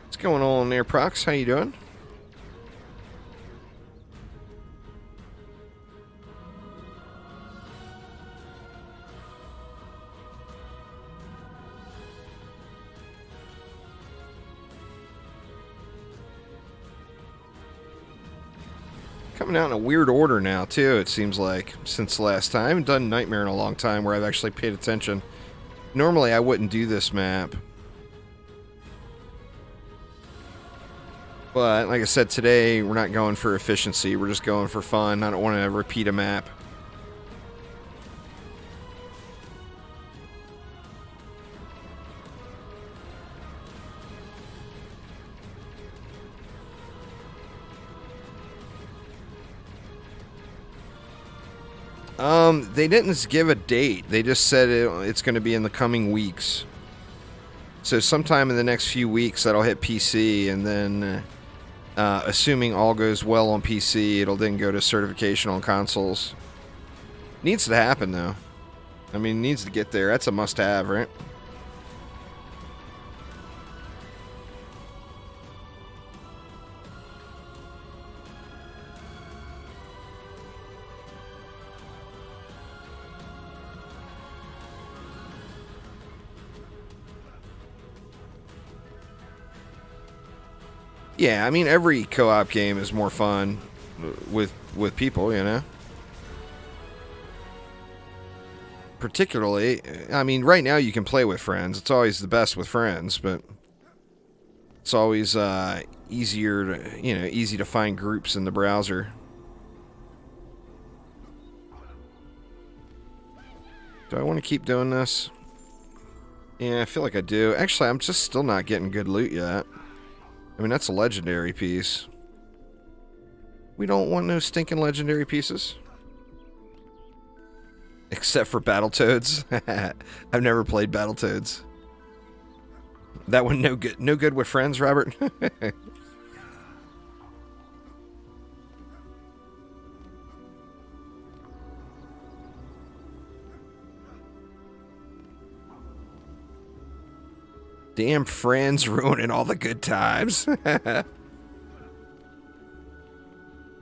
What's going on there, Prox? How you doing? Coming out in a weird order now, too, it seems like, since last time. I haven't done Nightmare in a long time where I've actually paid attention. Normally, I wouldn't do this map. But, like I said, today, we're not going for efficiency. We're just going for fun. I don't want to repeat a map. They didn't give a date. They just said it's going to be in the coming weeks. So sometime in the next few weeks, that'll hit PC, and then... assuming all goes well on PC, it'll then go to certification on consoles. Needs to happen, though. I mean, it needs to get there. That's a must-have, right? Yeah, I mean, every co-op game is more fun with people, you know? Particularly, I mean, right now you can play with friends. It's always the best with friends, but it's always easier to, easy to find groups in the browser. Do I want to keep doing this? Yeah, I feel like I do. Actually, I'm just still not getting good loot yet. I mean, that's a legendary piece. We don't want no stinking legendary pieces. Except for Battletoads. I've never played Battletoads. That one no good. No good with friends, Robert? Damn friends ruining all the good times.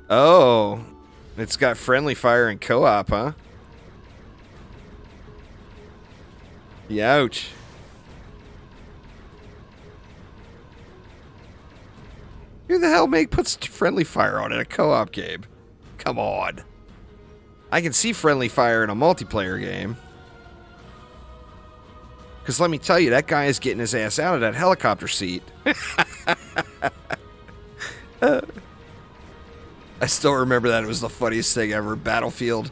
Oh, it's got friendly fire and co-op, huh? Youch. Who the hell puts friendly fire on in a co-op game? Come on. I can see friendly fire in a multiplayer game. Because let me tell you, that guy is getting his ass out of that helicopter seat. I still remember that. It was the funniest thing ever. Battlefield.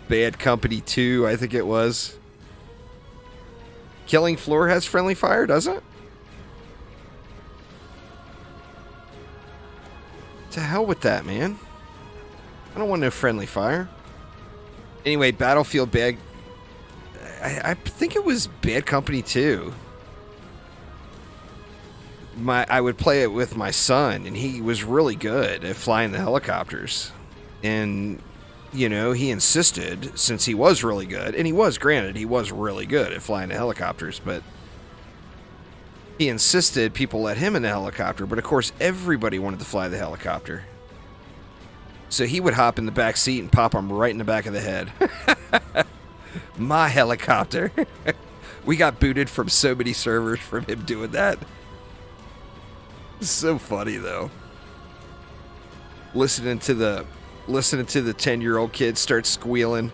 Bad Company 2, I think it was. Killing Floor has friendly fire, does it? To hell with that, man. I don't want no friendly fire. Anyway, Battlefield Bad... I think it was Bad Company 2. I would play it with my son, and he was really good at flying the helicopters. And, you know, he insisted, since he was really good, and he was, granted, he was really good at flying the helicopters, but he insisted people let him in the helicopter, but of course everybody wanted to fly the helicopter. So he would hop in the back seat and pop him right in the back of the head. My helicopter. We got booted from so many servers from him doing that. So funny though. Listening to the 10-year-old kid start squealing.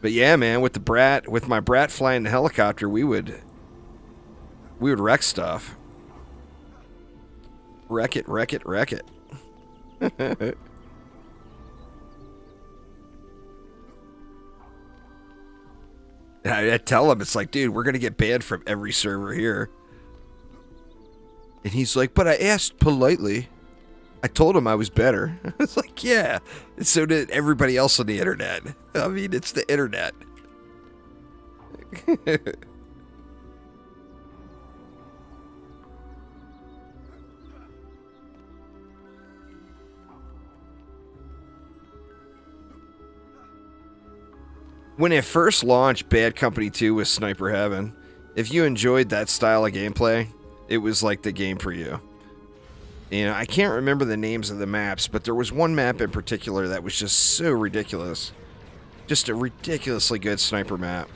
But yeah, man, with my brat flying the helicopter, we would wreck stuff. Wreck it. I tell him, it's like, dude, we're going to get banned from every server here. And he's like, but I asked politely. I told him I was better. It's like, yeah. And so did everybody else on the internet. I mean, it's the internet. When it first launched, Bad Company 2 was sniper heaven. If you enjoyed that style of gameplay, it was like the game for you. You know, I can't remember the names of the maps, but there was one map in particular that was just so ridiculous. Just a ridiculously good sniper map.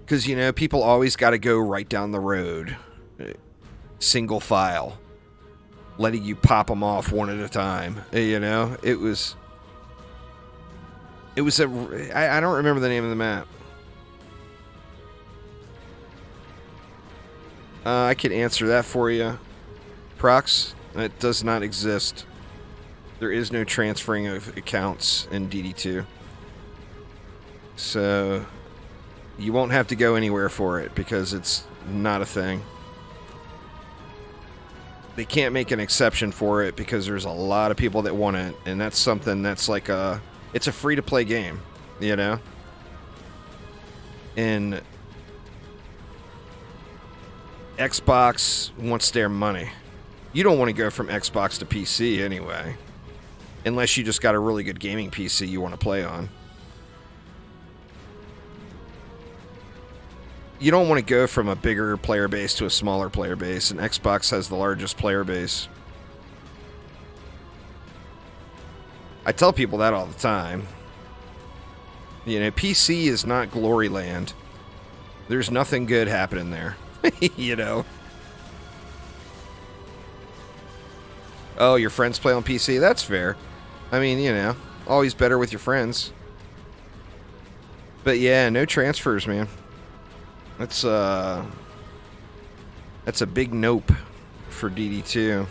Because, you know, people always got to go right down the road. Single file. Letting you pop them off one at a time. You know, it was I don't remember the name of the map. I could answer that for you. Prox, it does not exist. There is no transferring of accounts in DD2. So, you won't have to go anywhere for it because it's not a thing. They can't make an exception for it because there's a lot of people that want it, and that's something that's like it's a free-to-play game, you know? And Xbox wants their money. You don't want to go from Xbox to PC anyway. Unless you just got a really good gaming PC you want to play on. You don't want to go from a bigger player base to a smaller player base, and Xbox has the largest player base. I tell people that all the time. You know, PC is not glory land. There's nothing good happening there. You know. Oh, your friends play on PC? That's fair. I mean, you know, always better with your friends. But yeah, no transfers, man. That's a big nope for DD2.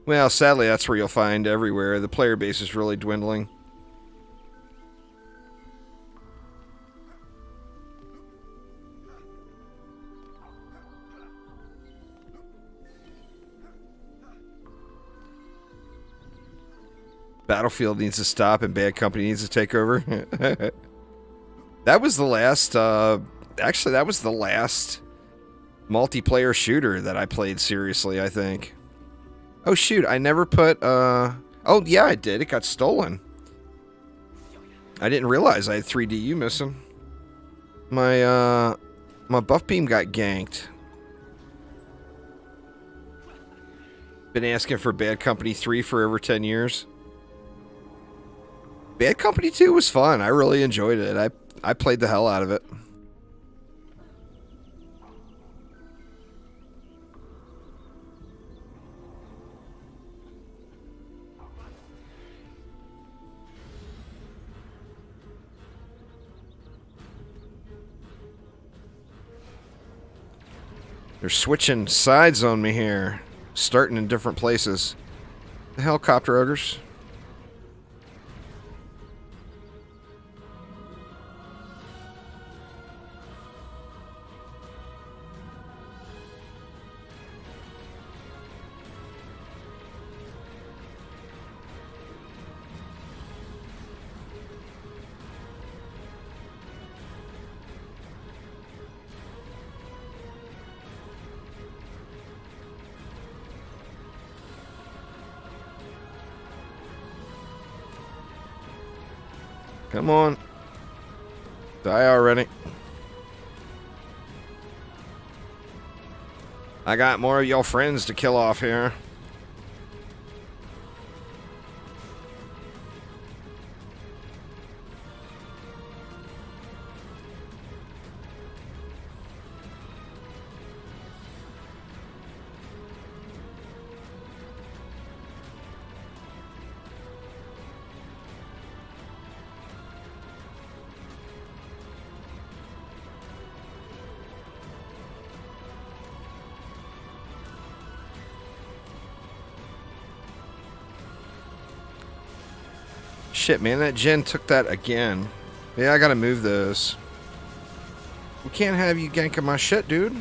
Well, sadly, that's where you'll find everywhere. The player base is really dwindling. Battlefield needs to stop and Bad Company needs to take over. That was the last, actually, that was the last multiplayer shooter that I played seriously, I think. Oh, shoot, I never put, oh, yeah, I did. It got stolen. I didn't realize I had 3DU missing. My buff beam got ganked. Been asking for Bad Company 3 for over 10 years. Bad Company 2 was fun. I really enjoyed it. I played the hell out of it. They're switching sides on me here. Starting in different places. The helicopter ogres. Come on. Die already. I got more of y'all friends to kill off here. Shit, man, that gen took that again. Yeah, I gotta move those. We can't have you ganking my shit, dude.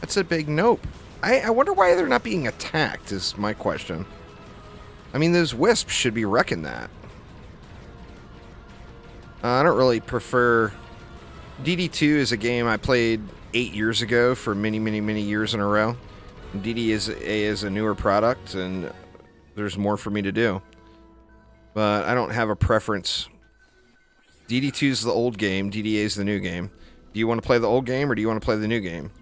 That's a big nope. I wonder why they're not being attacked, is my question. I mean, those wisps should be wrecking that. I don't really prefer... DD2 is a game I played 8 years ago for many, many, many years in a row. DD is a newer product, and there's more for me to do. But I don't have a preference. DD2 is the old game, DDA is the new game. Do you want to play the old game, or do you want to play the new game?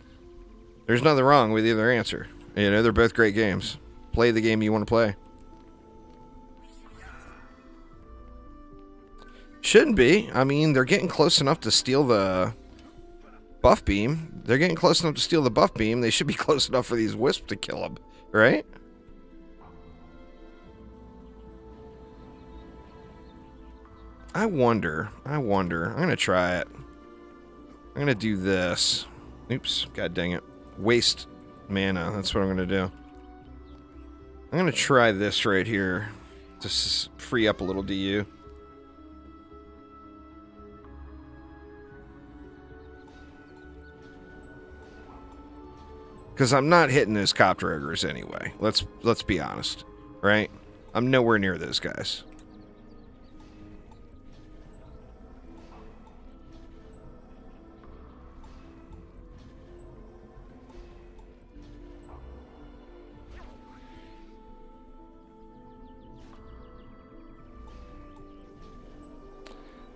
There's nothing wrong with either answer. You know, they're both great games. Play the game you want to play. Shouldn't be. I mean, they're getting close enough to steal the buff beam. They're getting close enough to steal the buff beam. They should be close enough for these wisps to kill them, right? I wonder. I'm going to try it. I'm going to do this. Oops. God dang it. Waste mana. That's what I'm going to do. I'm going to try this right here. Just free up a little DU. Because I'm not hitting those copter ogres anyway. Let's be honest. Right? I'm nowhere near those guys.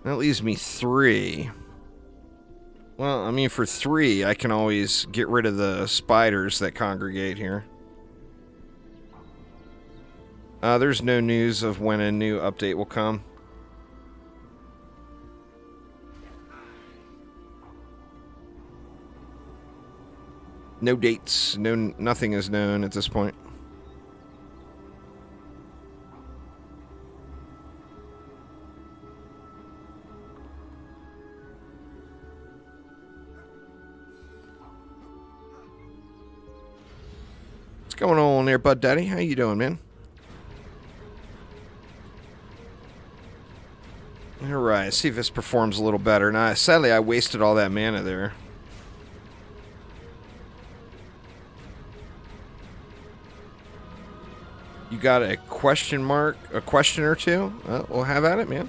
That leaves me 3. Well, I mean, for 3, I can always get rid of the spiders that congregate here. There's no news of when a new update will come. No dates. Nothing is known at this point. What's going on there, Bud Daddy? How you doing, man? Alright, see if this performs a little better. Now, sadly, I wasted all that mana there. You got a question mark? A question or two? We'll have at it, man.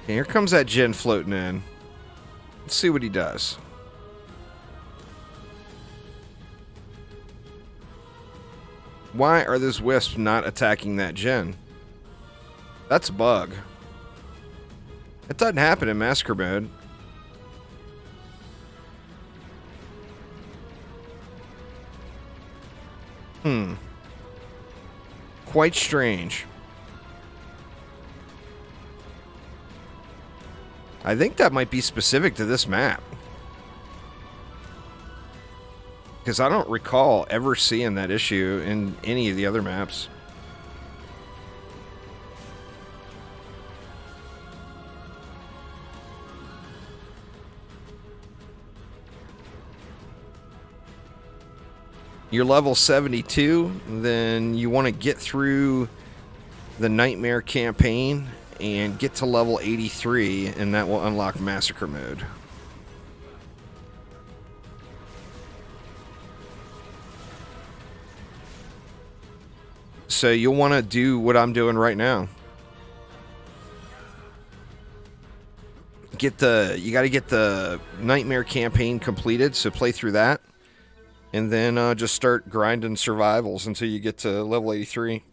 Okay, here comes that Jin floating in. Let's see what he does. Why are those wisps not attacking that Jin? That's a bug. It doesn't happen in Massacre mode. Quite strange. I think that might be specific to this map. Because I don't recall ever seeing that issue in any of the other maps. You're level 72, then you want to get through the Nightmare campaign and get to level 83, and that will unlock Massacre mode. So you'll want to do what I'm doing right now. You got to get the Nightmare campaign completed, so play through that. And then just start grinding survivals until you get to level 83.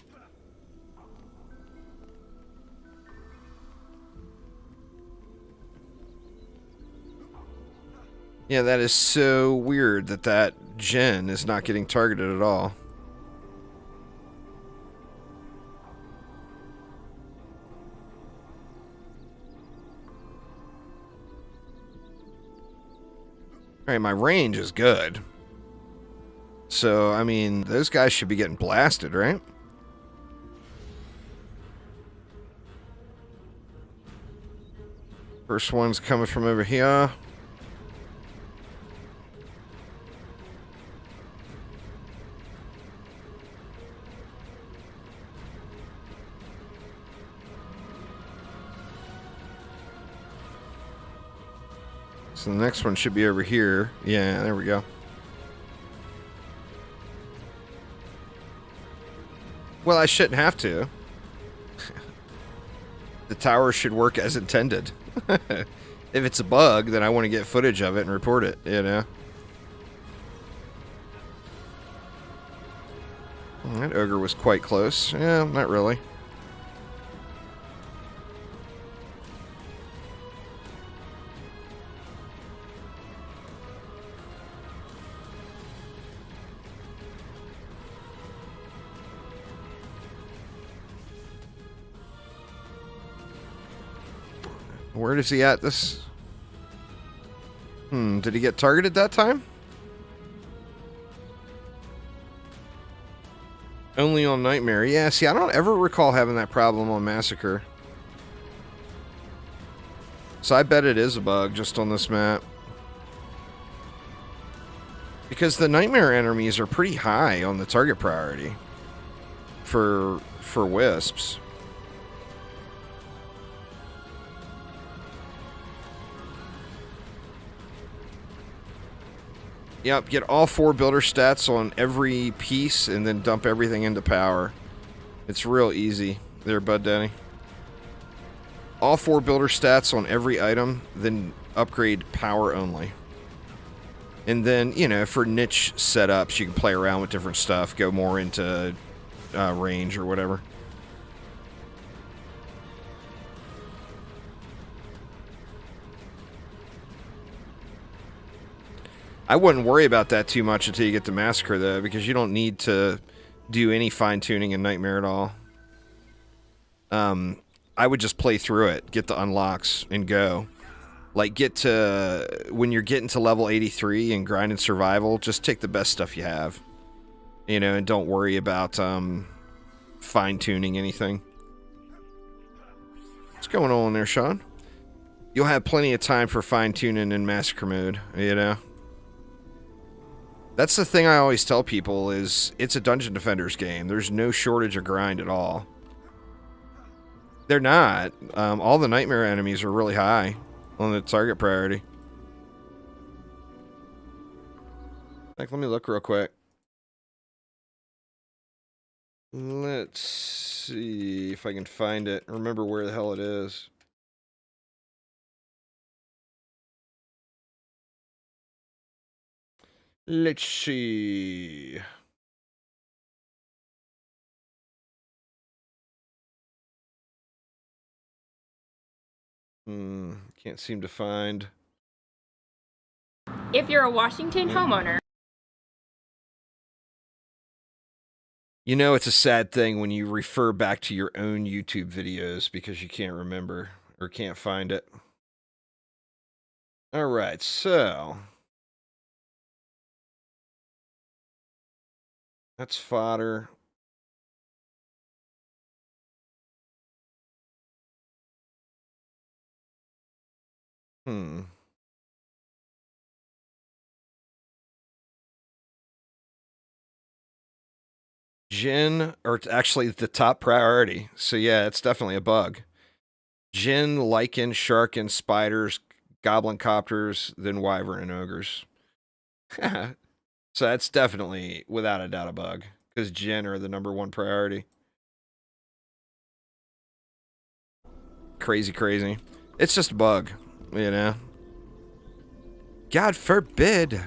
Yeah, that is so weird that gen is not getting targeted at all. Alright, my range is good. So, I mean, those guys should be getting blasted, right? First one's coming from over here. So the next one should be over here. Yeah, there we go. Well, I shouldn't have to. The tower should work as intended. If it's a bug, then I want to get footage of it and report it, you know? Well, that ogre was quite close. Yeah, not really. Where is he at this? Did he get targeted that time? Only on Nightmare. Yeah, see, I don't ever recall having that problem on Massacre. So I bet it is a bug just on this map. Because the Nightmare enemies are pretty high on the target priority for Wisps. Yep, get all 4 builder stats on every piece and then dump everything into power. It's real easy there, Bud Daddy. All 4 builder stats on every item, then upgrade power only. And then, you know, for niche setups, you can play around with different stuff, go more into range or whatever. I wouldn't worry about that too much until you get to Massacre, though, because you don't need to do any fine-tuning in Nightmare at all. I would just play through it, get the unlocks, and go. Like, get to... When you're getting to level 83 and grinding survival, just take the best stuff you have. You know, and don't worry about fine-tuning anything. What's going on there, Sean? You'll have plenty of time for fine-tuning in Massacre mode, you know? That's the thing I always tell people is it's a Dungeon Defenders game. There's no shortage of grind at all. They're not. All the Nightmare enemies are really high on the target priority. Like, let me look real quick. Let's see if I can find it. Remember where the hell it is. Let's see. Can't seem to find. If you're a Washington homeowner. You know, it's a sad thing when you refer back to your own YouTube videos because you can't remember or can't find it. All right, so that's fodder. Hmm. Gin, or it's actually the top priority. So yeah, it's definitely a bug. Gin, lichen, sharkin, spiders, goblin copters, then wyvern and ogres. So that's definitely, without a doubt, a bug. Because gin are the #1 priority. Crazy, crazy. It's just a bug, you know? God forbid.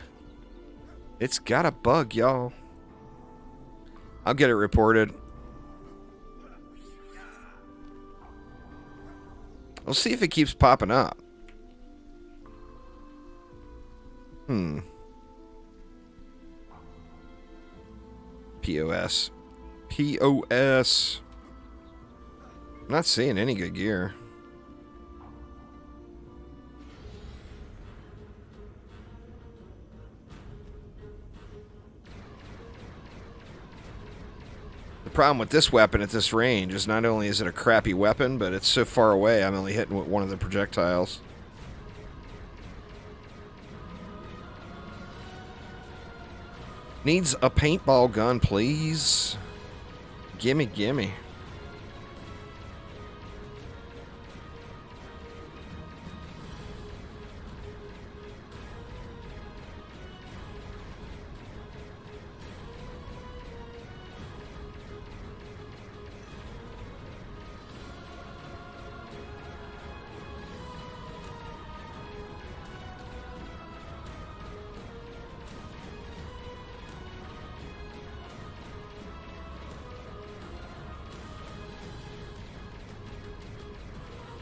It's got a bug, y'all. I'll get it reported. We'll see if it keeps popping up. POS. POS. I'm not seeing any good gear. The problem with this weapon at this range is not only is it a crappy weapon, but it's so far away I'm only hitting with one of the projectiles. Needs a paintball gun, please. Gimme, gimme.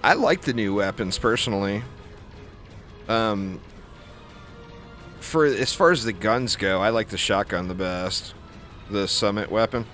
I like the new weapons personally. For as far as the guns go, I like the shotgun the best. The summit weapon.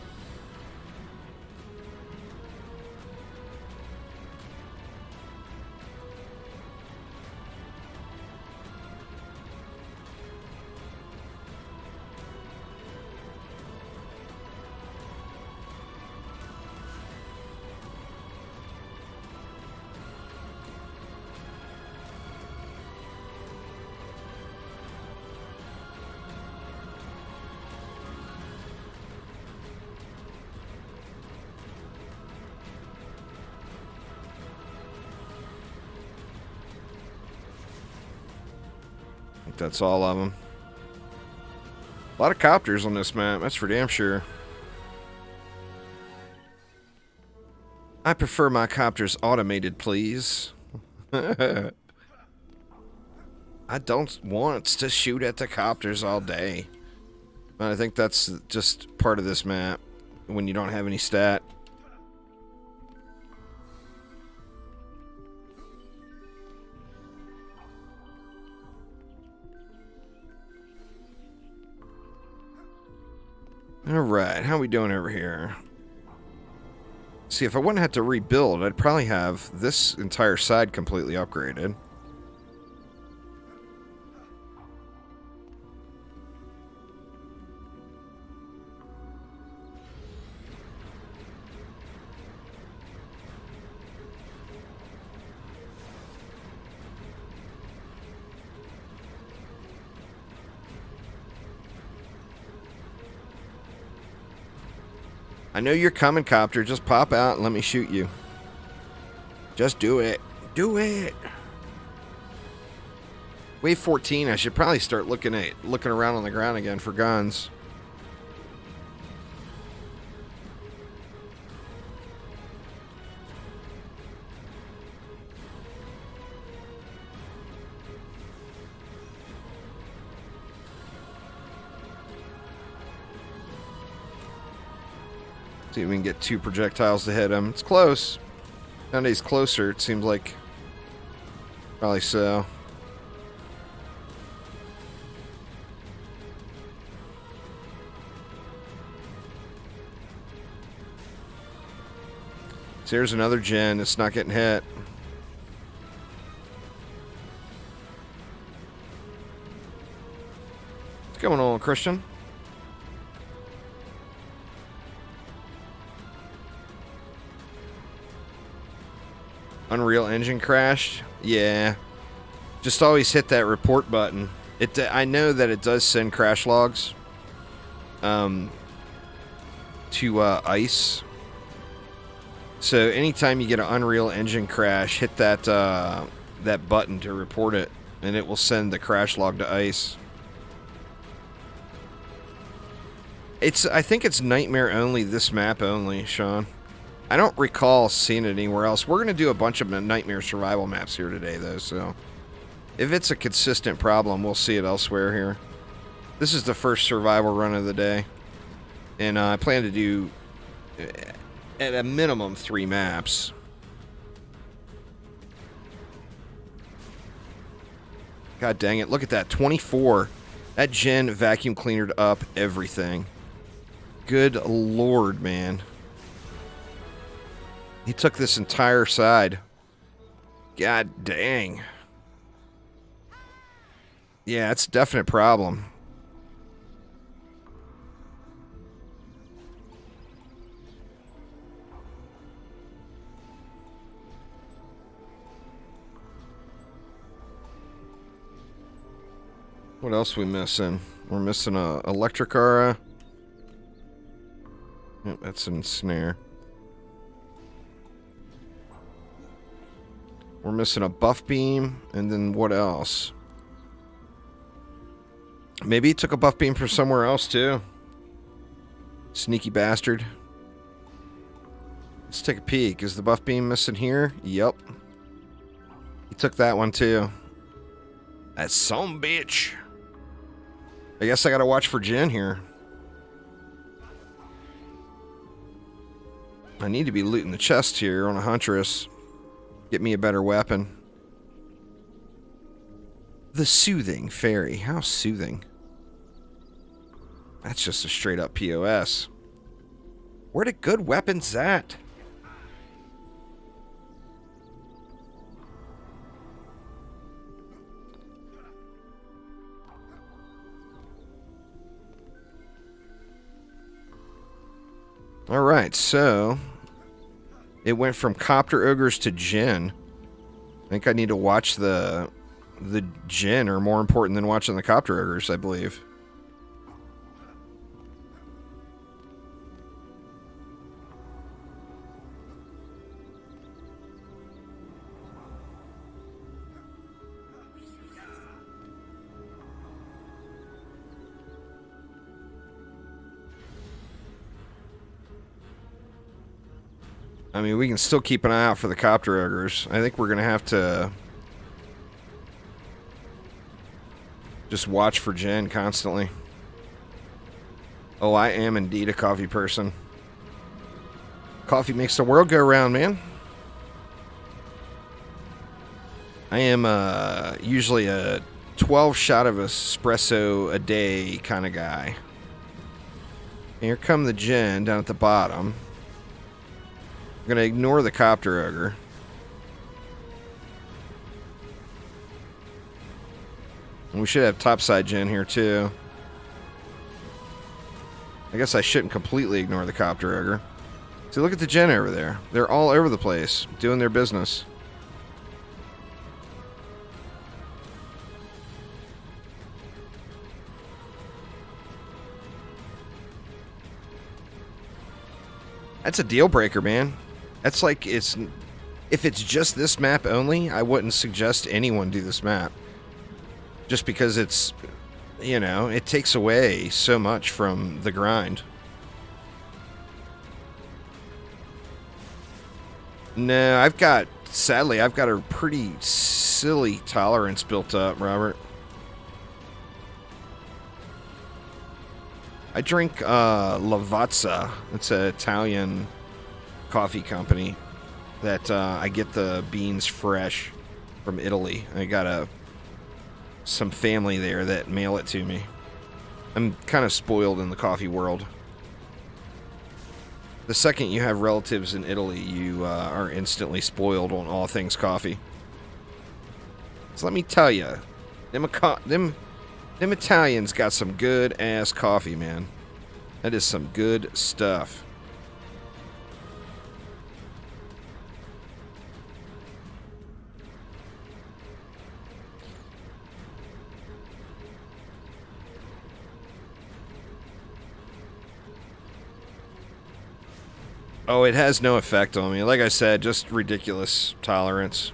I think that's all of them. A lot of copters on this map, that's for damn sure. I prefer my copters automated, please. I don't want to shoot at the copters all day. I think that's just part of this map when you don't have any stat. Alright, how we doing over here? See, if I wouldn't have to rebuild, I'd probably have this entire side completely upgraded. I know you're coming, copter. Just pop out and let me shoot you. Just do it. Do it. Wave 14, I should probably start looking around on the ground again for guns. See if we can get 2 projectiles to hit him. It's close. Nowadays closer, it seems like. Probably so. There's another gen that's not getting hit. What's going on, Christian? Unreal Engine crashed? Yeah. Just always hit that report button. I know that it does send crash logs to ICE. So anytime you get an Unreal Engine crash, hit that that button to report it, and it will send the crash log to ICE. I think it's Nightmare only, this map only, Sean. I don't recall seeing it anywhere else. We're going to do a bunch of Nightmare survival maps here today, though, so if it's a consistent problem, we'll see it elsewhere here. This is the first survival run of the day, and I plan to do, at a minimum, 3 maps. God dang it, look at that, 24. That gen vacuum cleanered up everything. Good lord, man. He took this entire side. God dang. Yeah, it's a definite problem. What else we missing? We're missing a electric aura. Yep, that's an snare. We're missing a buff beam, and then what else? Maybe he took a buff beam from somewhere else, too. Sneaky bastard. Let's take a peek. Is the buff beam missing here? Yep. He took that one, too. That son bitch. I guess I gotta watch for Jen here. I need to be looting the chest here on a Huntress. Get me a better weapon. The Soothing Fairy. How soothing. That's just a straight up POS. Where the good weapons at? Alright, so it went from Copter Ogres to Djinn. I think I need to watch the Djinn are more important than watching the Copter Ogres, I believe. I mean, we can still keep an eye out for the Copter Ogres. I think we're going to have to just watch for Jen constantly. Oh, I am indeed a coffee person. Coffee makes the world go round, man. I am usually a 12 shot of espresso a day kind of guy. Here come the Jen down at the bottom. I'm going to ignore the Copter Ogre. And we should have topside Jen here too. I guess I shouldn't completely ignore the Copter Ogre. See, look at the Jen over there. They're all over the place, doing their business. That's a deal breaker, man. That's like, if it's just this map only, I wouldn't suggest anyone do this map. Just because it's, you know, it takes away so much from the grind. No, sadly, I've got a pretty silly tolerance built up, Robert. I drink Lavazza. It's an Italian coffee company that I get the beans fresh from Italy. I got some family there that mail it to me. I'm kind of spoiled in the coffee world. The second you have relatives in Italy, you are instantly spoiled on all things coffee. So let me tell you, them Italians got some good ass coffee, man. That is some good stuff. Oh, it has no effect on me. Like I said, just ridiculous tolerance.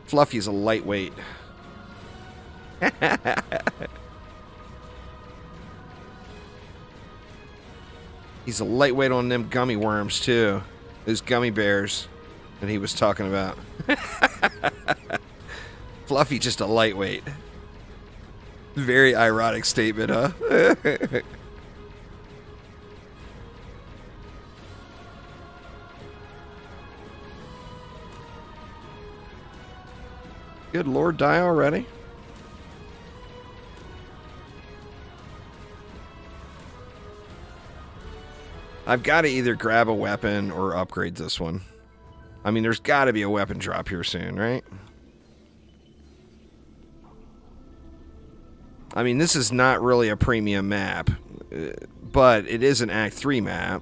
Fluffy's a lightweight. He's a lightweight on them gummy worms, too. Those gummy bears that he was talking about. Fluffy just a lightweight. Very ironic statement, huh? Good Lord, die already? I've got to either grab a weapon or upgrade this one. I mean, there's got to be a weapon drop here soon, right? I mean, this is not really a premium map, but it is an Act 3 map.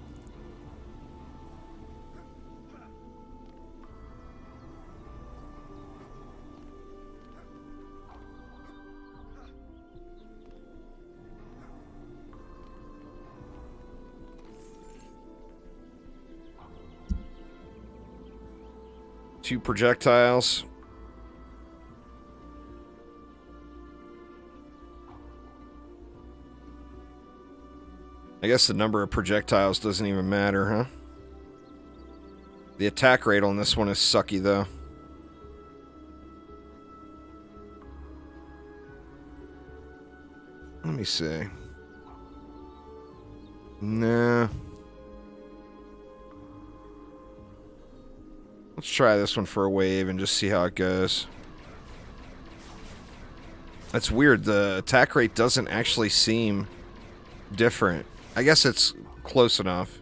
Two projectiles. I guess the number of projectiles doesn't even matter, huh? The attack rate on this one is sucky, though. Let me see. Nah. Let's try this one for a wave and just see how it goes. That's weird. The attack rate doesn't actually seem different. I guess it's close enough.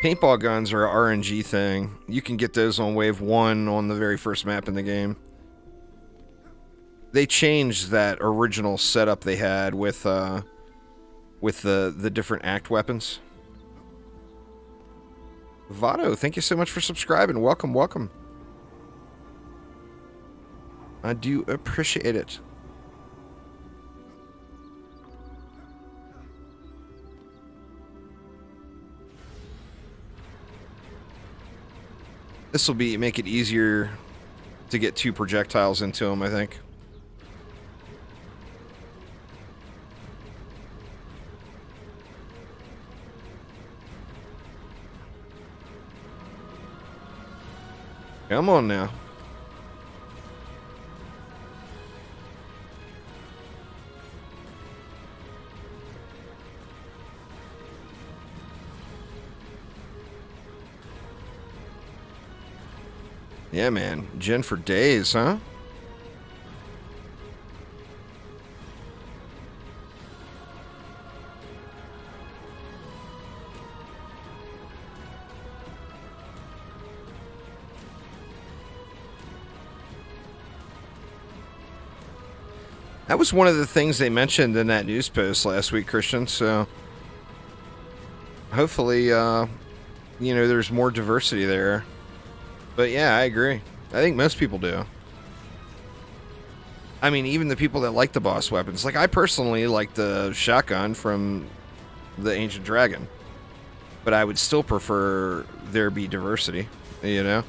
Paintball guns are an RNG thing. You can get those on wave 1 on the very first map in the game. They changed that original setup they had with the different act weapons. Vado, thank you so much for subscribing. Welcome, welcome. I do appreciate it. This will make it easier to get two projectiles into him, I think. Come on now. Yeah, man. Gen for days, huh? That was one of the things they mentioned in that news post last week, Christian, so hopefully, you know, there's more diversity there. But yeah, I agree. I think most people do. I mean, even the people that like the boss weapons. Like, I personally like the shotgun from the Ancient Dragon. But I would still prefer there be diversity, you know?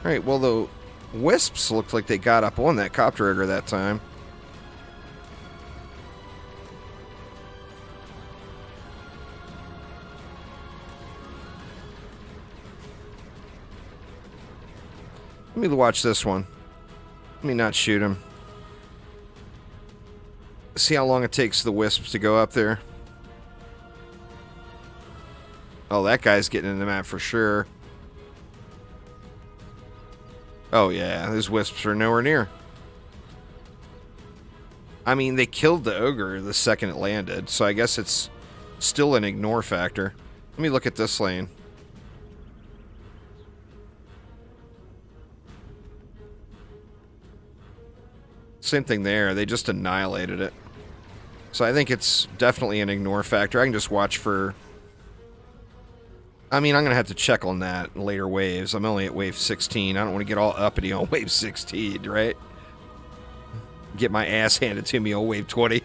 Alright, well, the Wisps looked like they got up on that copter rigger that time. Let me watch this one. Let me not shoot him. See how long it takes the Wisps to go up there. Oh, that guy's getting in the map for sure. Oh, yeah. Those Wisps are nowhere near. I mean, they killed the ogre the second it landed, so I guess it's still an ignore factor. Let me look at this lane. Same thing there. They just annihilated it. So I think it's definitely an ignore factor. I can just watch for... I mean, I'm going to have to check on that in later waves. I'm only at wave 16. I don't want to get all uppity on wave 16, right? Get my ass handed to me on wave 20.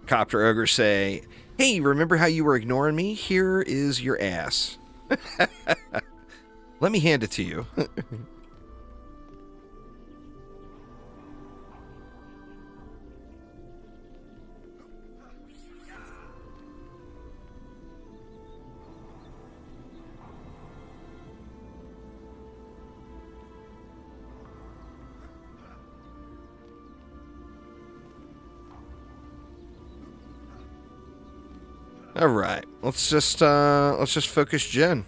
Copter ogres say, "Hey, remember how you were ignoring me? Here is your ass." Let me hand it to you. All right, let's just focus Jen.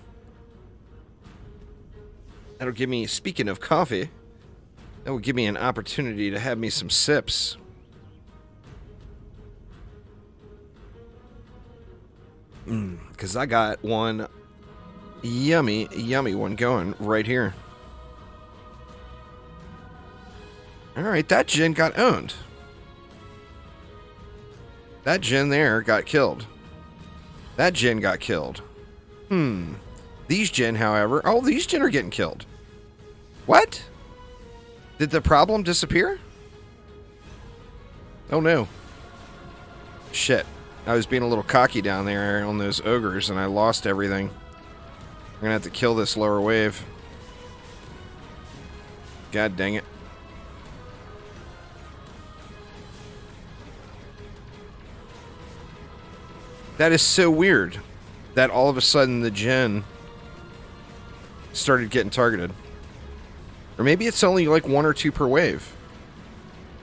That'll give me, speaking of coffee, that will give me an opportunity to have me some sips. Because I got one yummy one going right here. All right, that Jen got owned. That Jen there got killed. That Jen got killed. These Jen, however... Oh, these Jen are getting killed. What? Did the problem disappear? Oh, no. Shit. I was being a little cocky down there on those ogres, and I lost everything. I'm gonna have to kill this lower wave. God dang it. That is so weird that all of a sudden the Jen started getting targeted. Or maybe it's only like 1 or 2 per wave.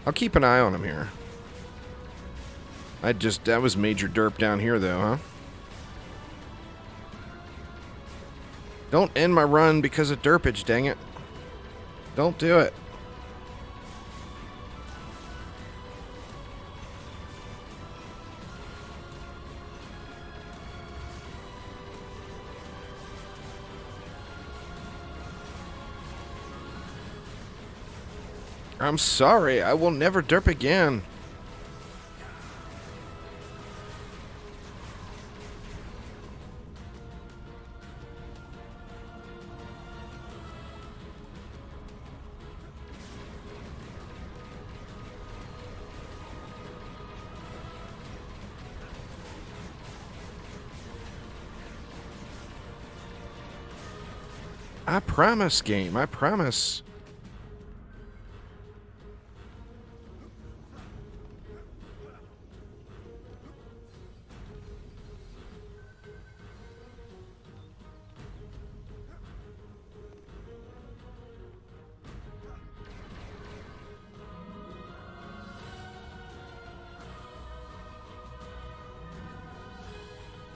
I'll keep an eye on him here. That was major derp down here though, huh? Don't end my run because of derpage, dang it. Don't do it. I'm sorry, I will never derp again. I promise, game, I promise.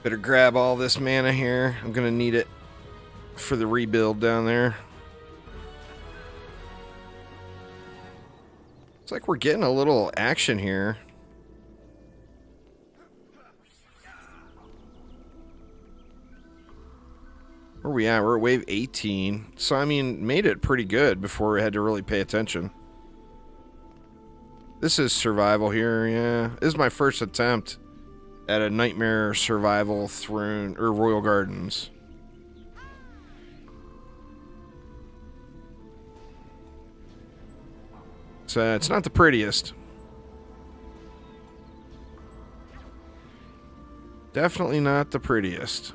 Better grab all this mana here. I'm gonna need it for the rebuild down there. It's like we're getting a little action here. Where are we at? We're at wave 18. So, I mean, made it pretty good before we had to really pay attention. This is survival here, yeah. This is my first attempt at a Nightmare Survival Throne, or Royal Gardens. So, it's not the prettiest. Definitely not the prettiest.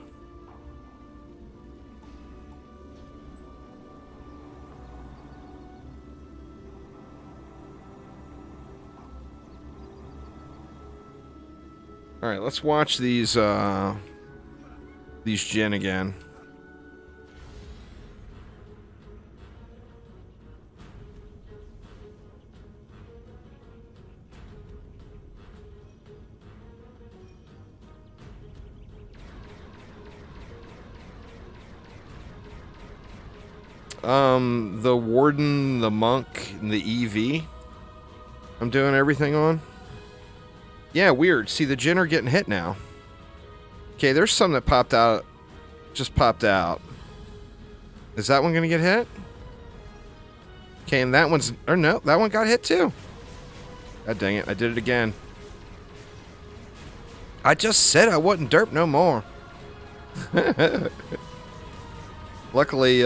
All right, let's watch these Jinn again. The Warden, the Monk, and the EV. I'm doing everything on. Yeah, weird. See, the Jinn are getting hit now. Okay, there's some that popped out. Just popped out. Is that one going to get hit? Okay, and that one's... Or no, that one got hit too. God dang it, I did it again. I just said I wouldn't derp no more. Luckily,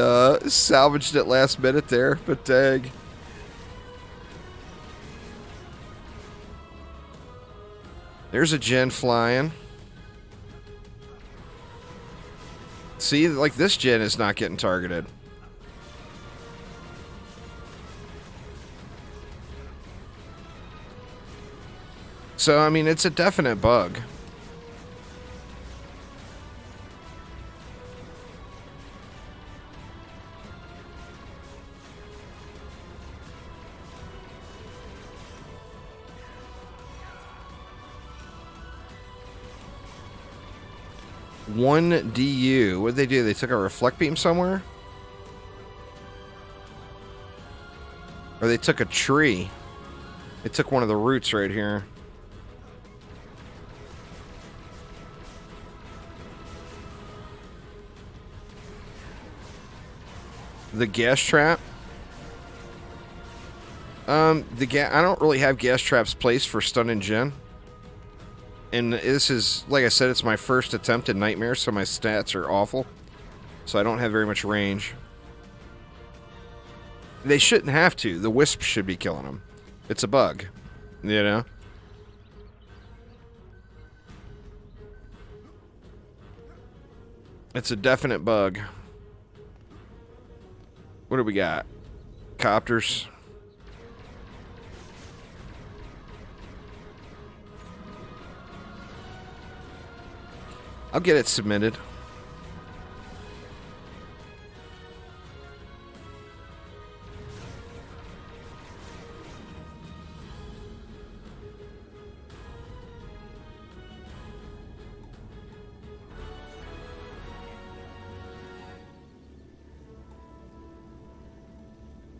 salvaged it last minute there, but dang. There's a Jinn flying. See, like this Jinn is not getting targeted. So, I mean, it's a definite bug. One DU. What did they do? They took a reflect beam somewhere? Or they took a tree. They took one of the roots right here. The gas trap. I don't really have gas traps placed for stun and Jinn. And this is, like I said, it's my first attempt at Nightmare, so my stats are awful. So I don't have very much range. They shouldn't have to. The Wisp should be killing them. It's a bug. You know? It's a definite bug. What do we got? Copters. I'll get it submitted.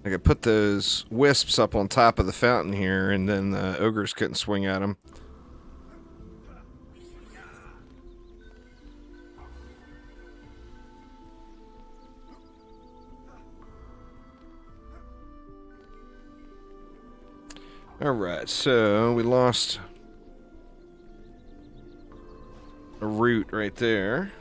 I could put those wisps up on top of the fountain here, and then the ogres couldn't swing at them. Alright, so we lost a root right there.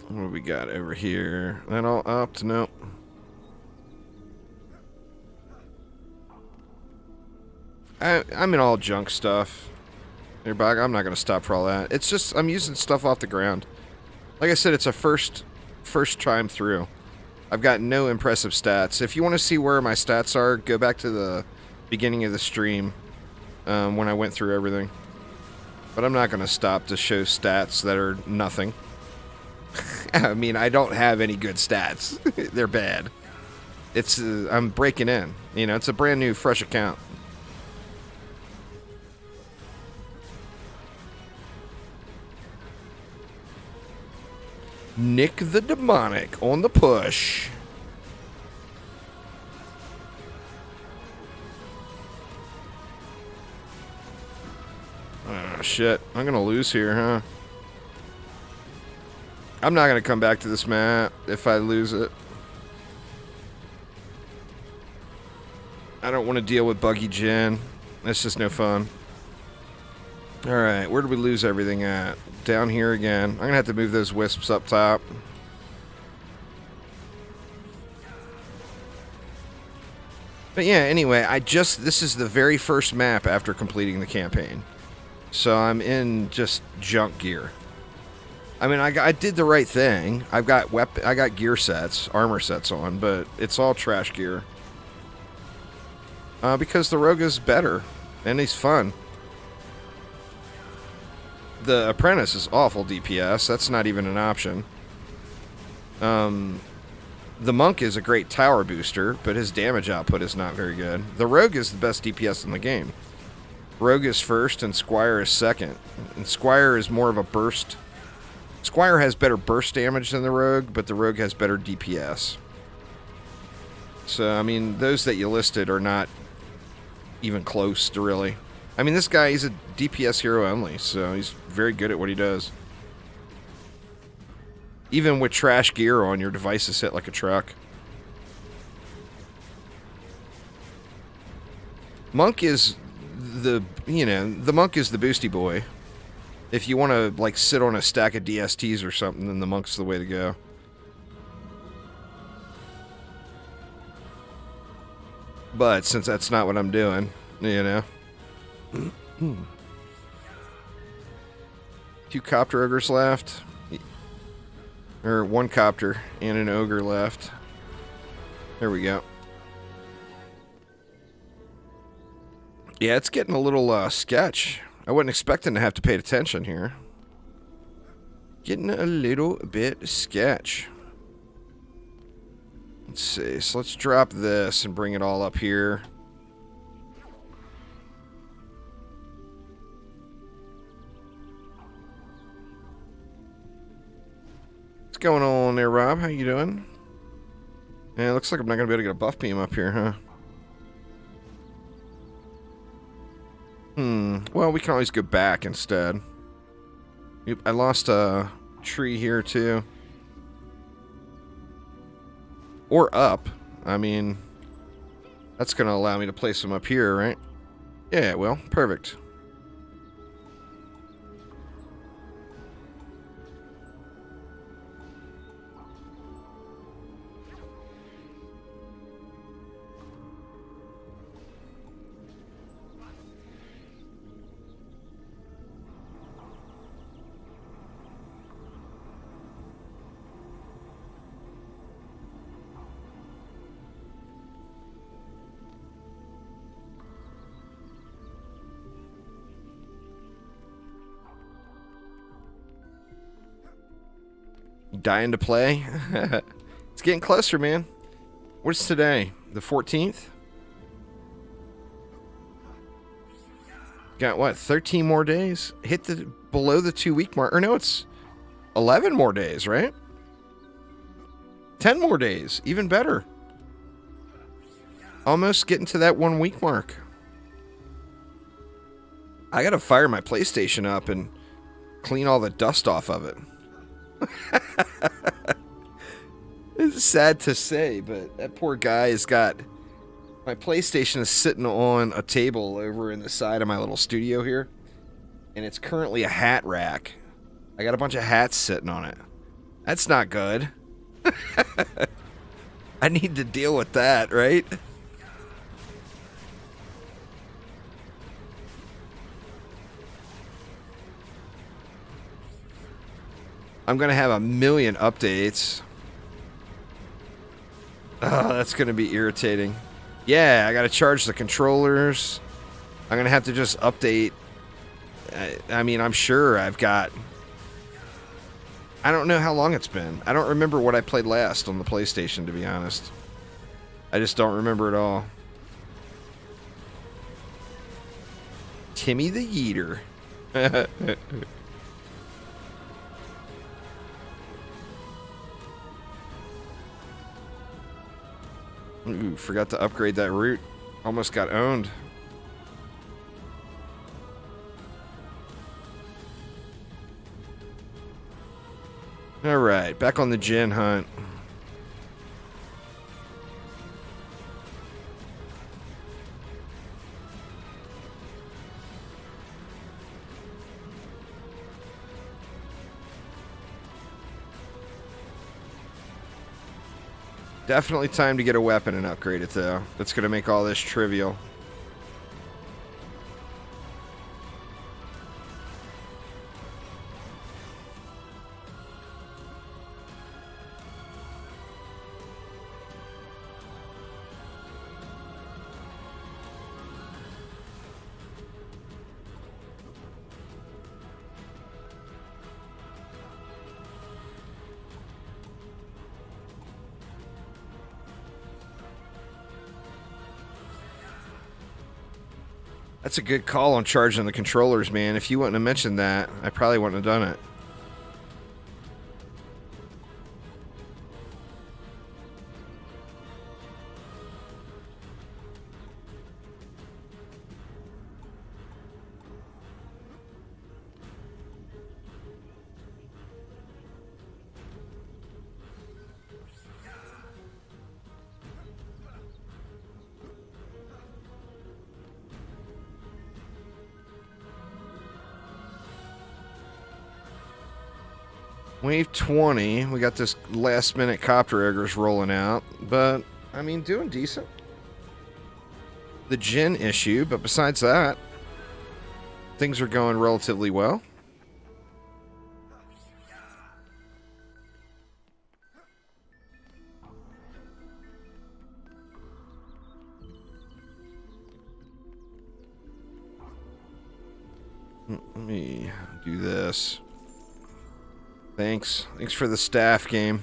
What do we got over here? That all upped? Nope. I'm in all junk stuff. Here, Bog, I'm not going to stop for all that. It's just, I'm using stuff off the ground. Like I said, it's a first time through. I've got no impressive stats. If you want to see where my stats are, go back to the beginning of the stream when I went through everything. But I'm not going to stop to show stats that are nothing. I mean, I don't have any good stats. They're bad. It's I'm breaking in. You know, it's a brand new, fresh account. Nick the Demonic on the push. Oh, shit. I'm going to lose here, huh? I'm not going to come back to this map if I lose it. I don't want to deal with buggy Jinn. That's just no fun. Alright, where did we lose everything at? Down here again. I'm going to have to move those wisps up top. But yeah, anyway, this is the very first map after completing the campaign. So I'm in just junk gear. I mean, I did the right thing. I got gear sets, armor sets on, but it's all trash gear. Because the rogue is better, and he's fun. The apprentice is awful DPS. That's not even an option. The monk is a great tower booster, but his damage output is not very good. The rogue is the best DPS in the game. Rogue is first, and Squire is second. And Squire is more of a burst. Squire has better burst damage than the rogue, but the rogue has better DPS. So, I mean, those that you listed are not even close to really. I mean, this guy, he's a DPS hero only, so he's very good at what he does. Even with trash gear on, your device is hit like a truck. Monk is the monk is the boosty boy. If you want to, like, sit on a stack of DSTs or something, then the monk's the way to go. But since that's not what I'm doing, you know. 2 copter ogres left. Or 1 copter and an ogre left. There we go. Yeah, it's getting a little sketch. I wasn't expecting to have to pay attention here. Getting a little bit sketch. Let's see. So let's drop this and bring it all up here. What's going on there, Rob? How you doing? Yeah, it looks like I'm not going to be able to get a buff beam up here, huh? Well, we can always go back instead. Yep, I lost a tree here, too. Or up. I mean, that's going to allow me to place them up here, right? Yeah, well, perfect. Dying to play. It's getting closer, man. What's today? The 14th? Got what? 13 more days? Hit the below the 2-week mark. Or no, it's 11 more days, right? 10 more days. Even better. Almost getting to that 1-week mark. I gotta fire my PlayStation up and clean all the dust off of it. It's sad to say, but that poor guy has got... My PlayStation is sitting on a table over in the side of my little studio here. And it's currently a hat rack. I got a bunch of hats sitting on it. That's not good. I need to deal with that, right? I'm going to have a million updates. Oh, that's going to be irritating. Yeah, I got to charge the controllers. I'm going to have to just update. I mean, I'm sure I've got... I don't know how long it's been. I don't remember what I played last on the PlayStation, to be honest. I just don't remember it all. Timmy the Yeeter. Ooh, forgot to upgrade that route. Almost got owned. Alright, back on the gin hunt. Definitely time to get a weapon and upgrade it, though. That's going to make all this trivial. That's a good call on charging the controllers, man. If you wouldn't have mentioned that, I probably wouldn't have done it. Wave 20, we got this last minute copter eggers rolling out, but I mean, doing decent. The gen issue, but besides that, things are going relatively well. Let me do this. Thanks for the staff game.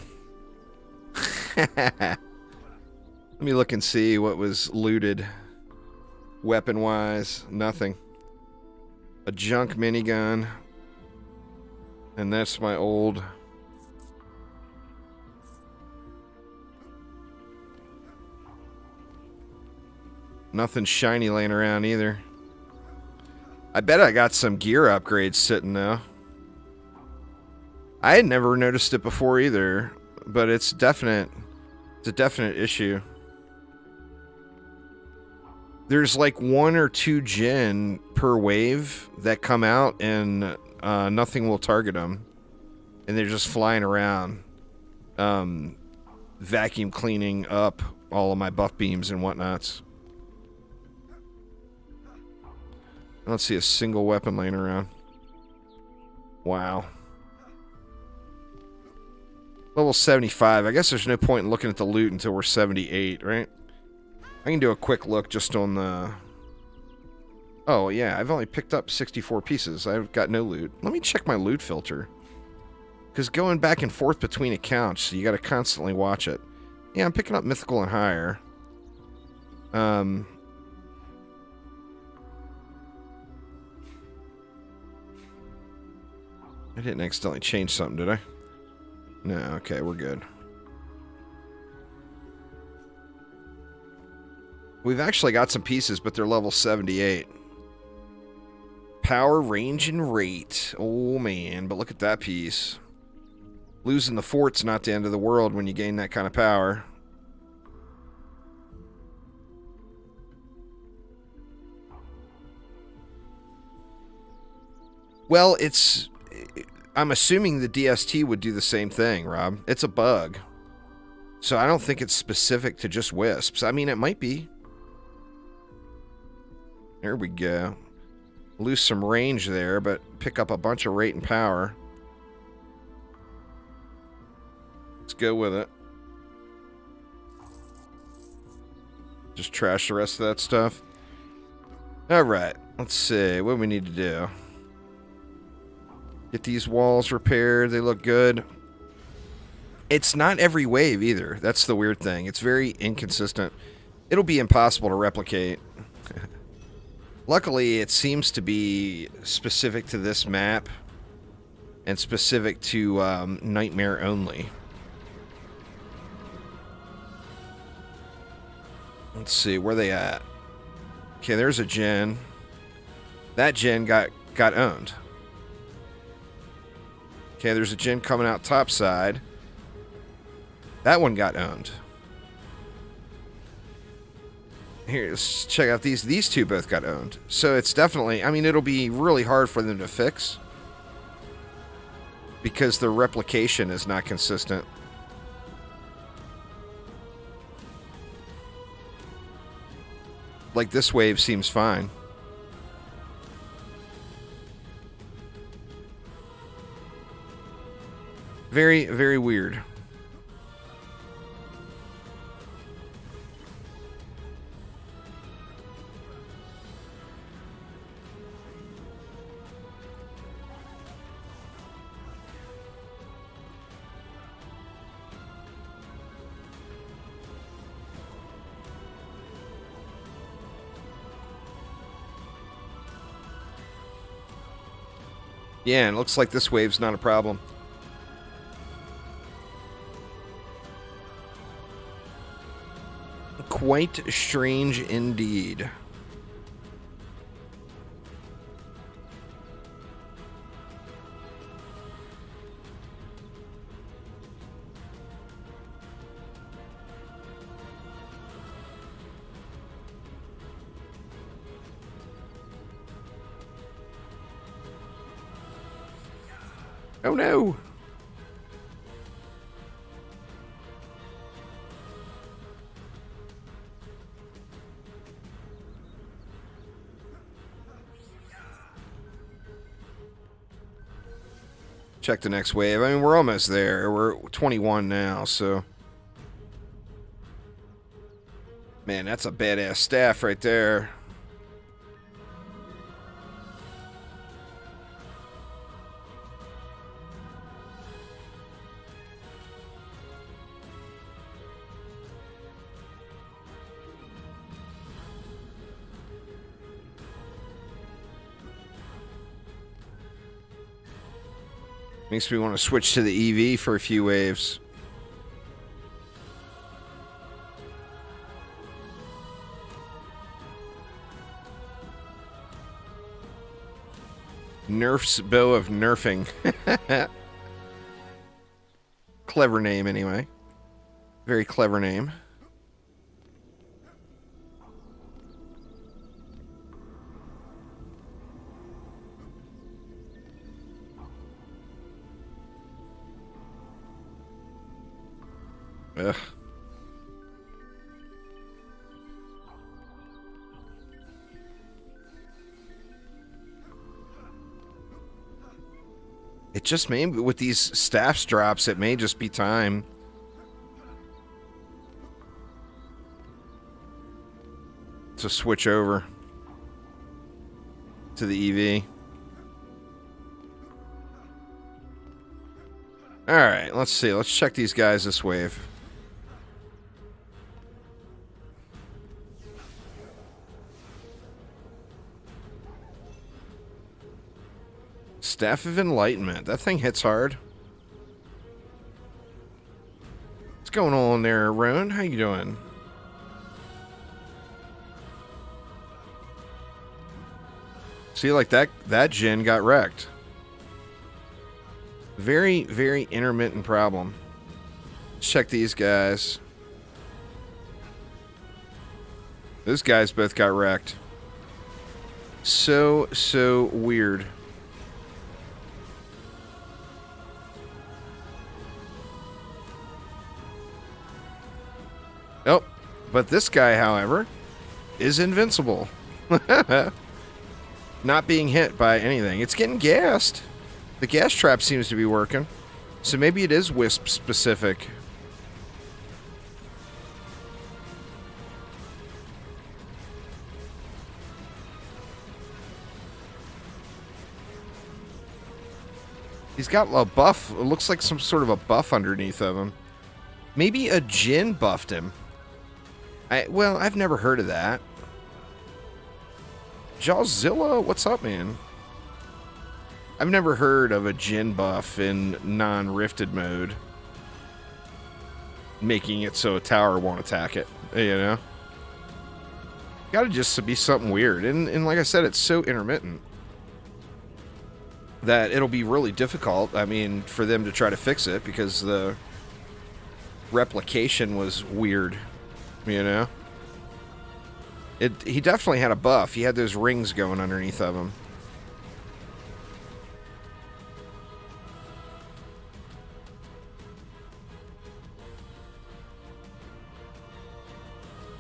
Let me look and see what was looted. Weapon-wise, nothing. A junk minigun. And that's my old... Nothing shiny laying around either. I bet I got some gear upgrades sitting though. I had never noticed it before either, but it's definite. It's a definite issue. There's like 1 or 2 gen per wave that come out and nothing will target them. And they're just flying around, vacuum cleaning up all of my buff beams and whatnots. I don't see a single weapon laying around. Wow. Level 75. I guess there's no point in looking at the loot until we're 78, right? I can do a quick look just on the... Oh, yeah. I've only picked up 64 pieces. I've got no loot. Let me check my loot filter. Because going back and forth between accounts, so you got to constantly watch it. Yeah, I'm picking up mythical and higher. I didn't accidentally change something, did I? No, okay, we're good. We've actually got some pieces, but they're level 78. Power, range, and rate. Oh, man, but look at that piece. Losing the fort's not the end of the world when you gain that kind of power. Well, it's... I'm assuming the DST would do the same thing, Rob. It's a bug. So I don't think it's specific to just wisps. I mean, it might be. There we go. Lose some range there, but pick up a bunch of rate and power. Let's go with it. Just trash the rest of that stuff. Alright, let's see. What do we need to do? Get these walls repaired. They look good. It's not every wave either. That's the weird thing. It's very inconsistent. It'll be impossible to replicate. Luckily, it seems to be specific to this map and specific to Nightmare only. Let's see, where they at? Okay, there's a gen. That gen got owned. Okay, there's a gen coming out top side. That one got owned. Here, let's check out these. These two both got owned. So it's definitely... I mean, it'll be really hard for them to fix. Because the replication is not consistent. Like, this wave seems fine. Very, very weird. Yeah, and it looks like this wave's not a problem. Quite strange indeed. Oh no! Check the next wave. I mean, we're almost there. We're 21 now, so... Man, that's a badass staff right there. Makes me want to switch to the EV for a few waves. Nerf's bow of nerfing. Clever name, anyway. Very clever name. Ugh. It just may, with these staffs drops, it may just be time. To switch over to the EV. Alright, let's see. Let's check these guys this wave. Staff of Enlightenment. That thing hits hard. What's going on there, Roan? How you doing? See, like that Jin got wrecked. Very, very intermittent problem. Let's check these guys. Those guys both got wrecked. So weird. Oh, but this guy, however, is invincible. Not being hit by anything. It's getting gassed. The gas trap seems to be working. So maybe it is Wisp specific. He's got a buff. It looks like some sort of a buff underneath of him. Maybe a Jin buffed him. Well, I've never heard of that. Jawzilla, what's up, man? I've never heard of a Jin buff in non-rifted mode, making it so a tower won't attack it, you know? Gotta just be something weird. And like I said, it's so intermittent that it'll be really difficult, I mean, for them to try to fix it, because the replication was weird, you know? He definitely had a buff. He had those rings going underneath of him.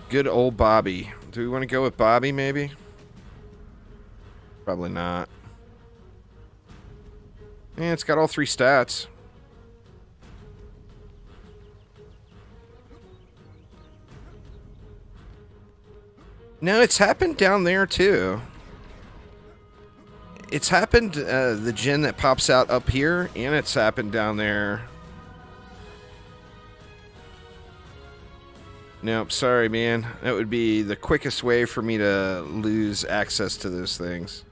Good old Bobby. Do we want to go with Bobby, maybe? Probably not. Yeah, it's got all 3 stats. No, it's happened down there, too. It's happened, the Jin that pops out up here, and it's happened down there. Nope, sorry, man. That would be the quickest way for me to lose access to those things.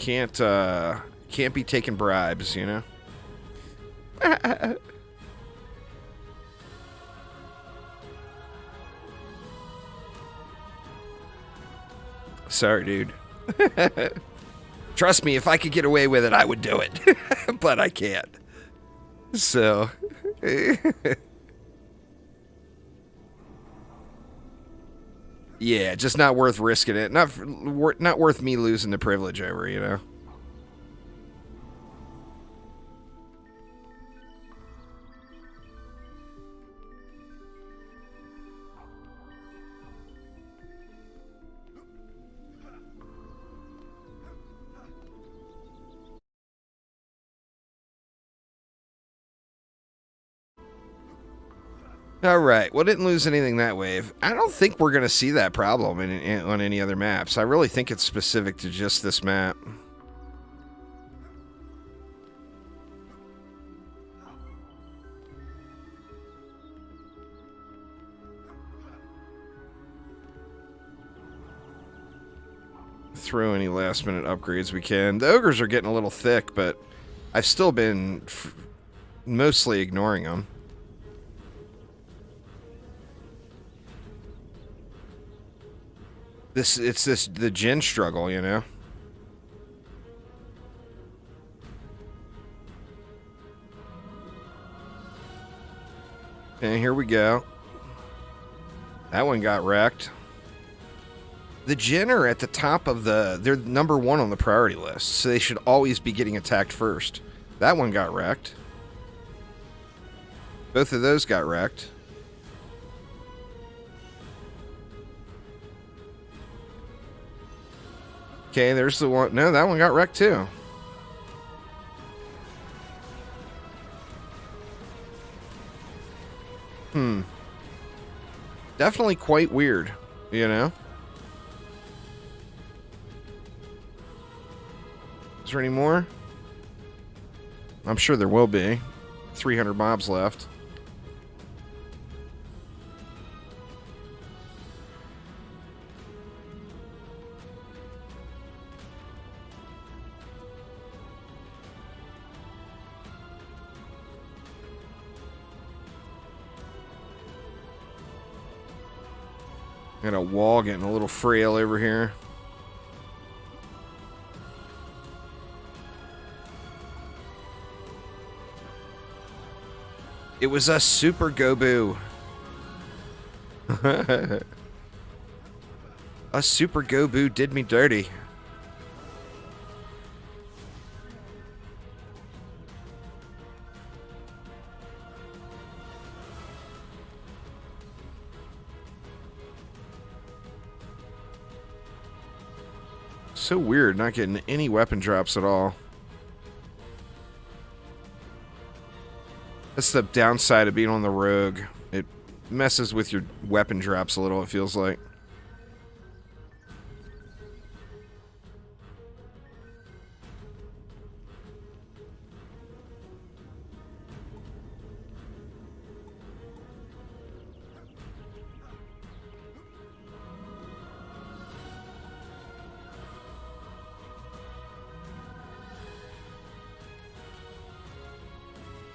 Can't be taking bribes, you know? Sorry, dude. Trust me, if I could get away with it, I would do it. But I can't. So... yeah, just not worth risking it. Not worth me losing the privilege over, you know? Alright, well, didn't lose anything that wave. I don't think we're going to see that problem on any other maps. I really think it's specific to just this map. Throw any last minute upgrades we can. The ogres are getting a little thick, but I've still been mostly ignoring them. It's the gen struggle, you know? And here we go. That one got wrecked. The gen are at the top of they're number 1 on the priority list, so they should always be getting attacked first. That one got wrecked. Both of those got wrecked. Okay, there's the one. No, that one got wrecked too. Definitely quite weird, you know? Is there any more? I'm sure there will be. 300 mobs left. Got a wall getting a little frail over here. It was a super Gobu. A super Gobu did me dirty. So weird, not getting any weapon drops at all. That's the downside of being on the rogue. It messes with your weapon drops a little, it feels like.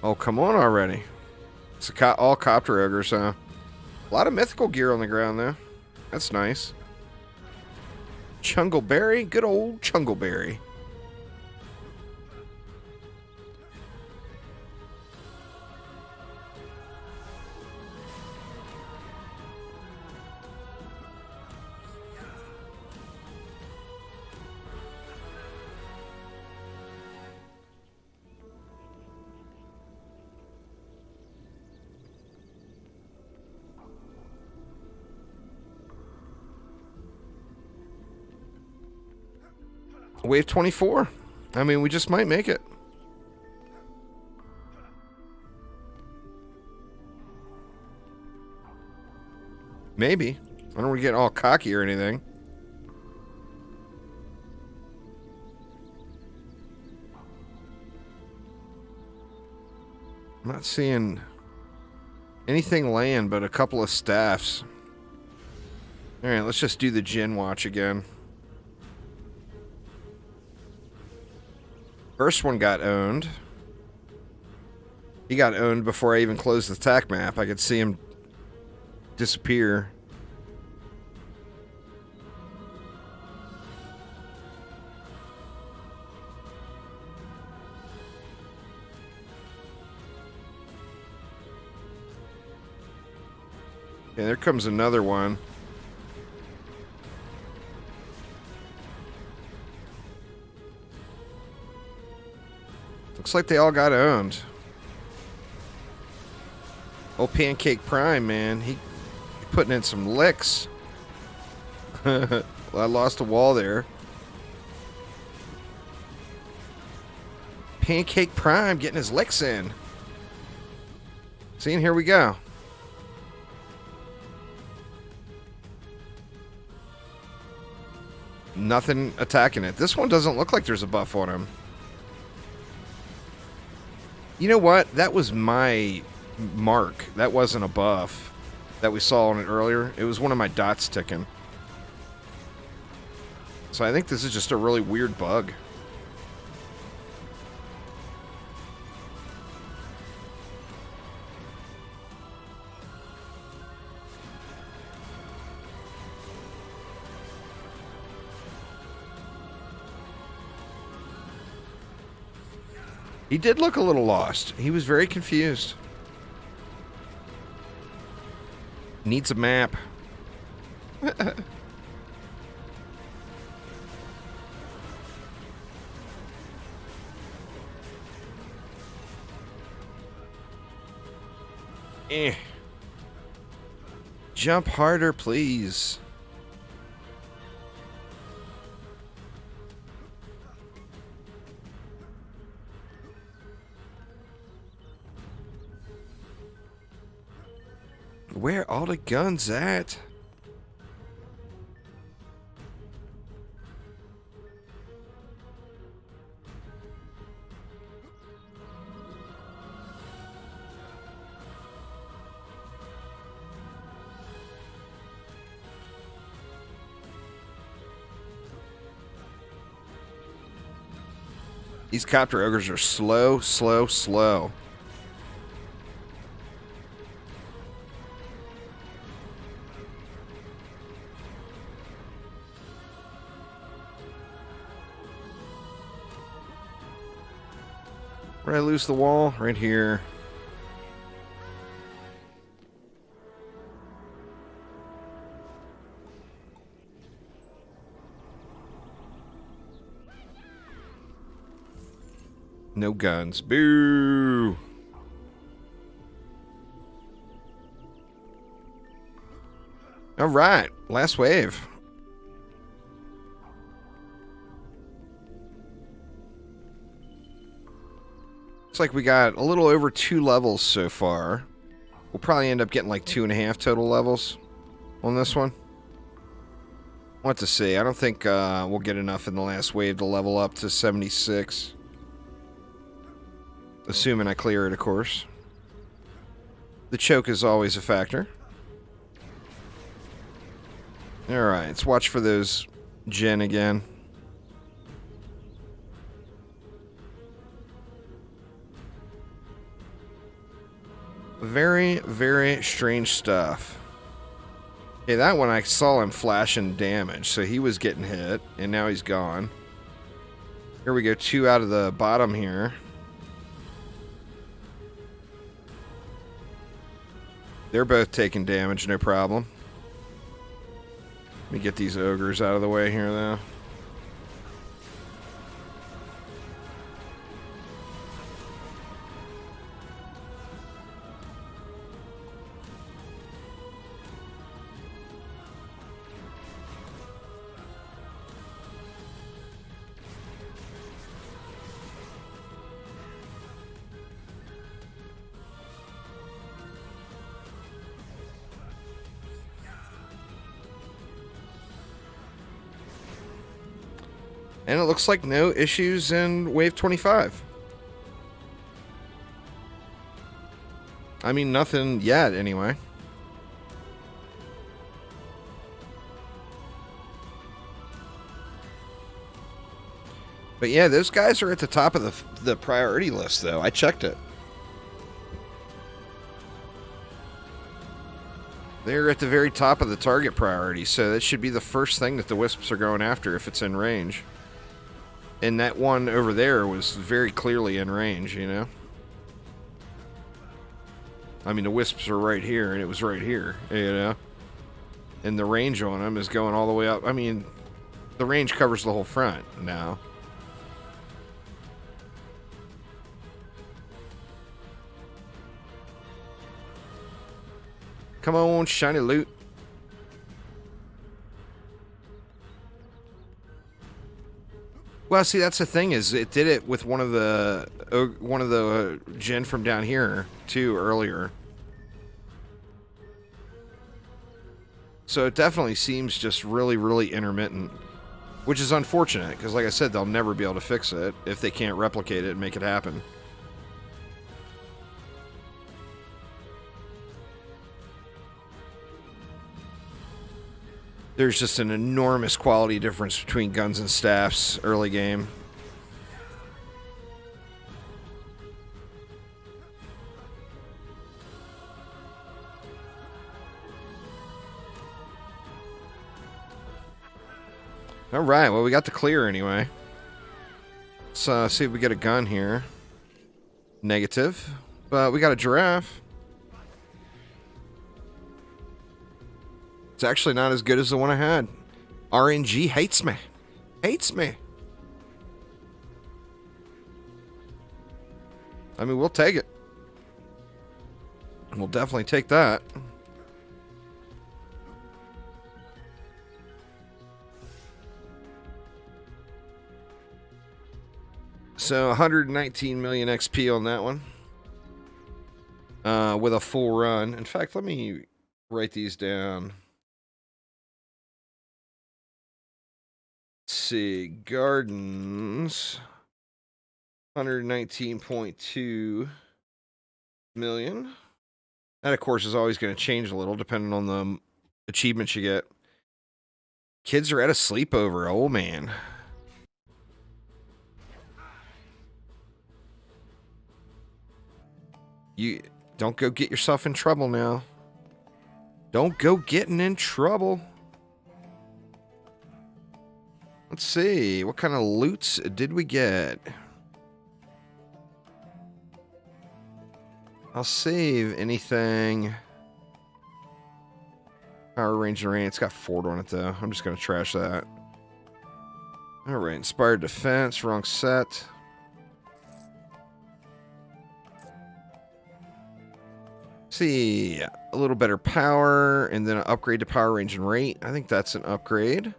Oh, come on already. It's all copter ogres, huh? A lot of mythical gear on the ground, though. That's nice. Chungleberry? Good old Chungleberry. Wave 24. I mean, we just might make it. Maybe. I don't want to get all cocky or anything. I'm not seeing anything land but a couple of staffs. Alright, let's just do the Jin watch again. First one got owned. He got owned before I even closed the attack map. I could see him disappear. Yeah, there comes another one. Looks like they all got owned. Oh, Pancake Prime, man. He putting in some licks. Well, I lost a wall there. Pancake Prime getting his licks in. See, and here we go. Nothing attacking it. This one doesn't look like there's a buff on him. You know what? That was my mark. That wasn't a buff that we saw on it earlier. It was one of my dots ticking. So I think this is just a really weird bug. He did look a little lost. He was very confused. Needs a map. Jump harder, please. Where all the guns at? These copter ogres are slow, slow, slow. Where did I lose the wall? Right here. No guns. Boo! All right, last wave. Looks like we got a little over 2 levels so far. We'll probably end up getting like 2.5 total levels on this one. Want to see. I don't think we'll get enough in the last wave to level up to 76. Assuming I clear it, of course. The choke is always a factor. Alright, let's watch for those gen again. Very, very strange stuff. Okay, that one I saw him flashing damage, so he was getting hit, and now he's gone. Here we go, 2 out of the bottom here. They're both taking damage, no problem. Let me get these ogres out of the way here, though. And it looks like no issues in Wave 25. I mean, nothing yet, anyway. But yeah, those guys are at the top of the priority list, though. I checked it. They're at the very top of the target priority, so that should be the first thing that the Wisps are going after if it's in range. And that one over there was very clearly in range, you know? I mean, the Wisps are right here, and it was right here, you know? And the range on them is going all the way up. I mean, the range covers the whole front now. Come on, shiny loot. Well, see, that's the thing is it did it with one of the gen from down here too earlier. So it definitely seems just really, really intermittent, which is unfortunate because, like I said, they'll never be able to fix it if they can't replicate it and make it happen. There's just an enormous quality difference between guns and staffs early game. All right, well, we got the clear anyway. Let's see if we get a gun here. Negative, but we got a giraffe. It's actually not as good as the one I had. RNG hates me. Hates me. I mean, we'll take it. We'll definitely take that. So 119 million XP on that one. With a full run. In fact, let me write these down. Let's see, Gardens, 119.2 million. That, of course, is always going to change a little depending on the achievements you get. Kids are at a sleepover. Oh, man. You don't go get yourself in trouble now. Don't go getting in trouble. Let's see. What kind of loots did we get? I'll save anything. Power Ranger Rain. It's got Ford on it, though. I'm just going to trash that. All right. Inspired Defense. Wrong set. See. A little better power. And then an upgrade to Power Range and Rate. I think that's an upgrade.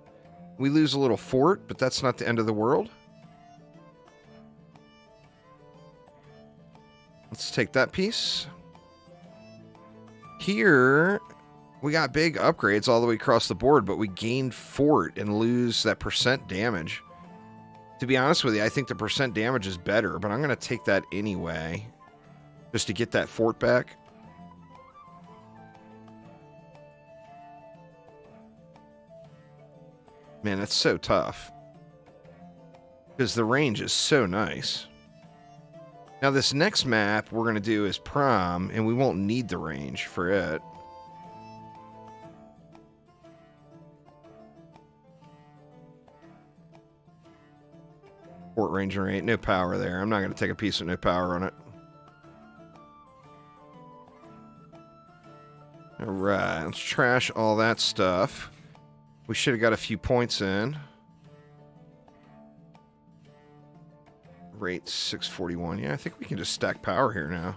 We lose a little fort, but that's not the end of the world. Let's take that piece. Here, we got big upgrades all the way across the board, but we gained fort and lose that percent damage. To be honest with you, I think the percent damage is better, but I'm going to take that anyway, just to get that fort back. Man, that's so tough. Because the range is so nice. Now, this next map we're going to do is Prom, and we won't need the range for it. Fort Ranger ain't no power there. I'm not going to take a piece with no power on it. Alright, let's trash all that stuff. We should have got a few points in. Rate 641. Yeah, I think we can just stack power here now.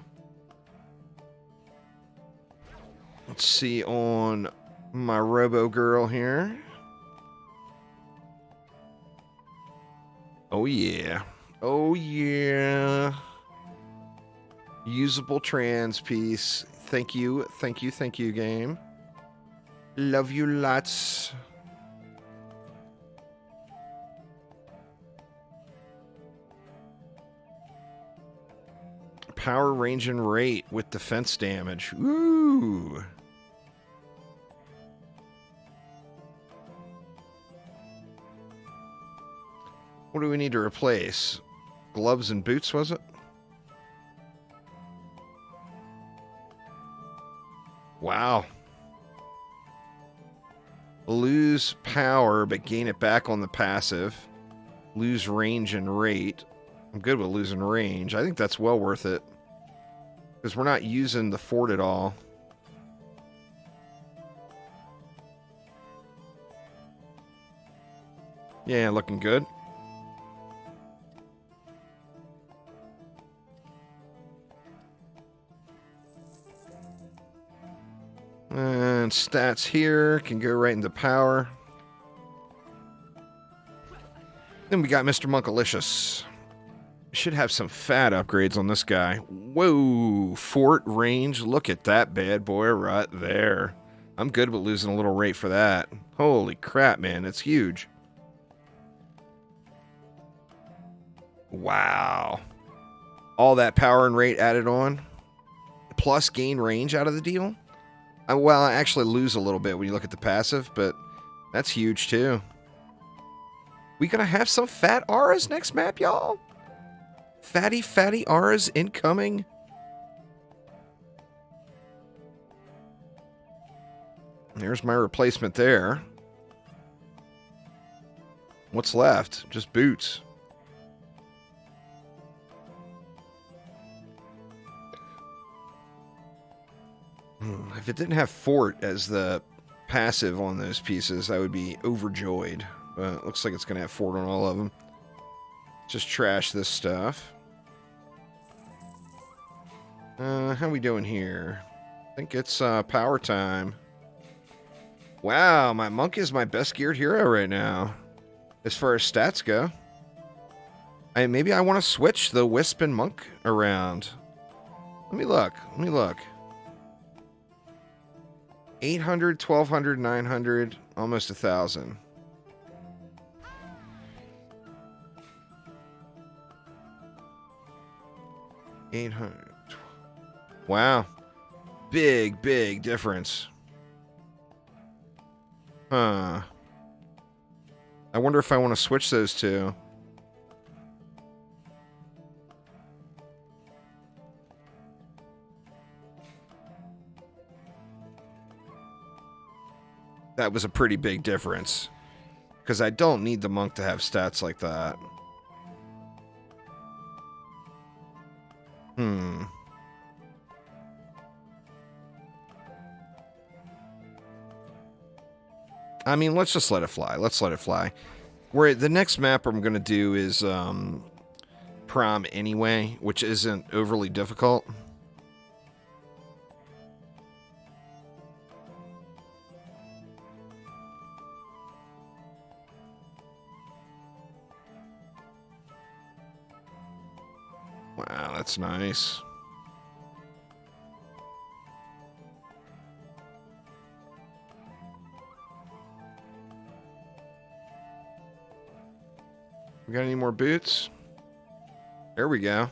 Let's see on my Robo Girl here. Oh, yeah. Oh, yeah. Usable trans piece. Thank you. Thank you. Thank you, game. Love you lots. Power, range, and rate with defense damage. Ooh. What do we need to replace? Gloves and boots, was it? Wow. Lose power, but gain it back on the passive. Lose range and rate. I'm good with losing range. I think that's well worth it. Because we're not using the fort at all. Yeah, looking good. And stats here can go right into power. Then we got Mr. Monkalicious. Should have some fat upgrades on this guy. Whoa, fort range. Look at that bad boy right there. I'm good with losing a little rate for that. Holy crap, man. It's huge. Wow. All that power and rate added on. Plus gain range out of the deal. Well, I actually lose a little bit when you look at the passive, but that's huge too. We gonna have some fat auras next map, y'all? Fatty auras incoming. There's my replacement there. What's left? Just boots. If it didn't have fort as the passive on those pieces, I would be overjoyed. But it looks like it's going to have fort on all of them. Just trash this stuff. How we doing here? I think it's power time. Wow, my monk is my best geared hero right now. As far as stats go. Maybe I want to switch the Wisp and Monk around. Let me look. 800, 1200, 900, almost 1,000. $800. Wow. Big difference. Huh. I wonder if I want to switch those two. That was a pretty big difference. Because I don't need the monk to have stats like that. I mean, let's just let it fly. Let's let it fly. The next map I'm going to do is Prom anyway, which isn't overly difficult. Wow, that's nice. We got any more boots? There we go.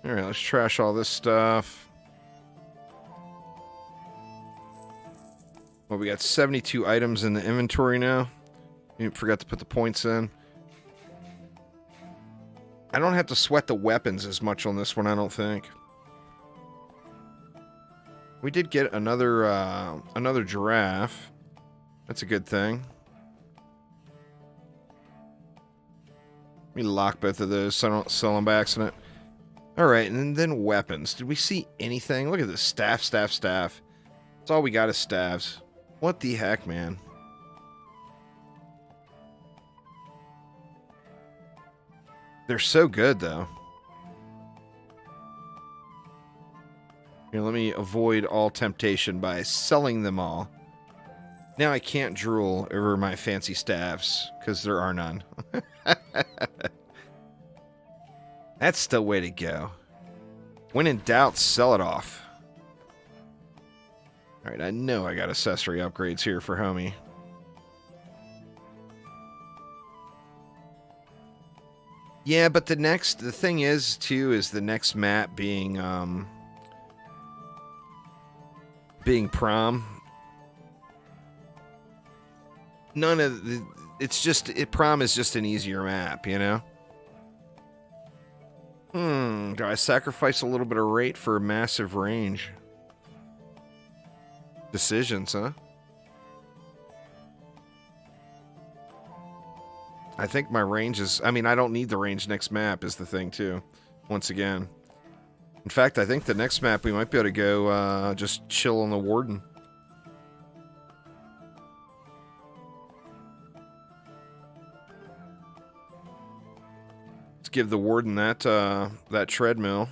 Alright, let's trash all this stuff. Well, we got 72 items in the inventory now. You forgot to put the points in. I don't have to sweat the weapons as much on this one, I don't think. We did get another giraffe. That's a good thing. Let me lock both of those so I don't sell them by accident. Alright, and then weapons. Did we see anything? Look at this. Staff. That's all we got is staves. What the heck, man? They're so good, though. Here, let me avoid all temptation by selling them all. Now I can't drool over my fancy staffs, because there are none. That's the way to go. When in doubt, sell it off. Alright, I know I got accessory upgrades here for homie. Yeah, but the thing is, too, is the next map being Prom. none of the, it's just, Prom is just an easier map, you know? Do I sacrifice a little bit of rate for a massive range? Decisions, huh? I think my range is... I mean, I don't need the range next map is the thing, too. Once again. In fact, I think the next map we might be able to go just chill on the Warden. Let's give the Warden that, that treadmill.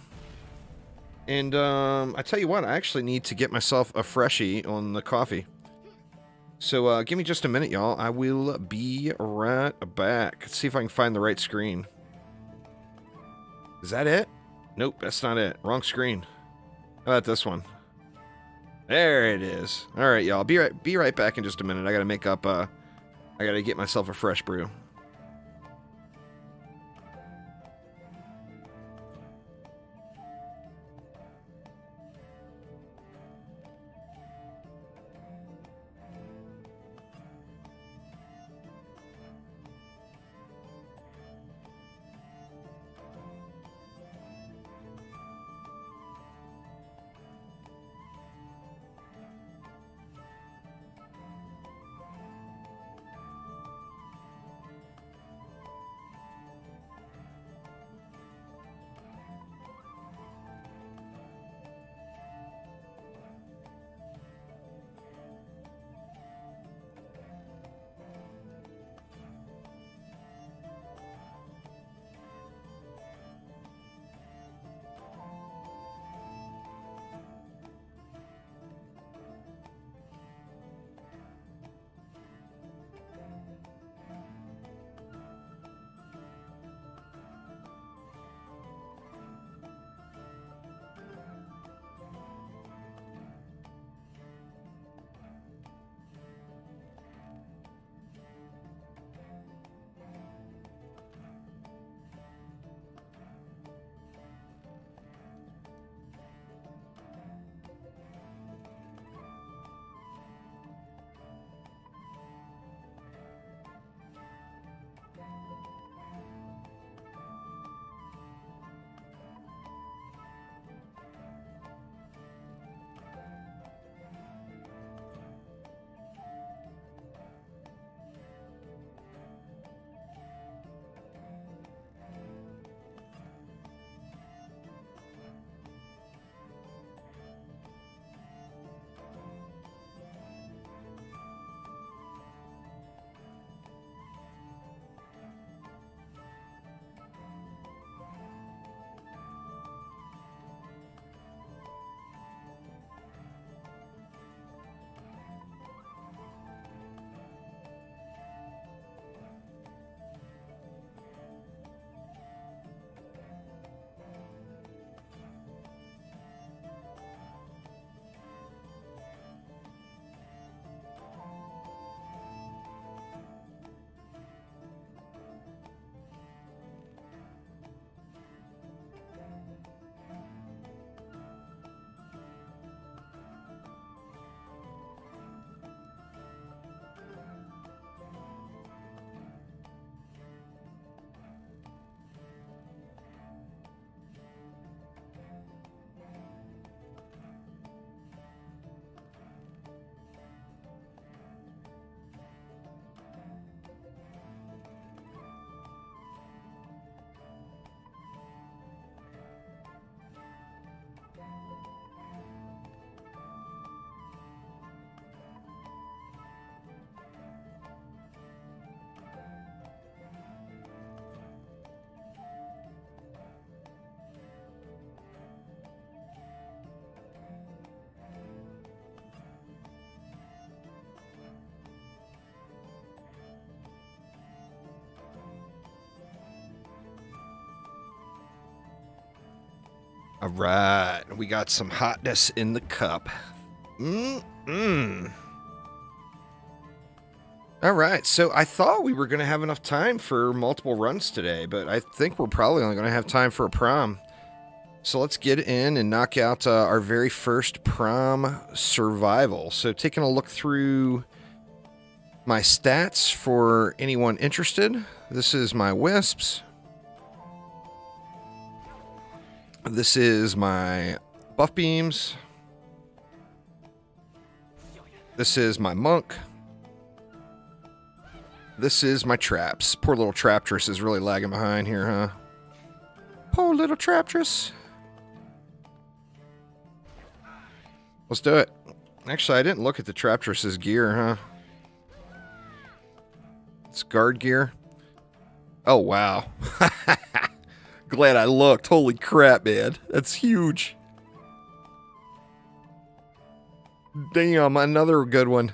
And I tell you what, I actually need to get myself a freshie on the coffee. So give me just a minute, y'all. I will be right back. Let's see if I can find the right screen. Is that it? Nope, that's not it. Wrong screen. How about this one? There it is. All right, y'all. Be right back in just a minute. I gotta make up. I gotta get myself a fresh brew. All right, we got some hotness in the cup. All right, so I thought we were going to have enough time for multiple runs today, but I think we're probably only going to have time for a prom. So let's get in and knock out our very first prom survival. So taking a look through My stats for anyone interested. This is my wisps. This is my buff beams. This is my monk. This is my traps. Poor little Traptress is really lagging behind here, huh? Poor little Traptress. Let's do it. Actually, I didn't look at the Traptress's gear, huh? It's guard gear. Oh, wow. Glad I looked. Holy crap, man. That's huge. Damn, another good one.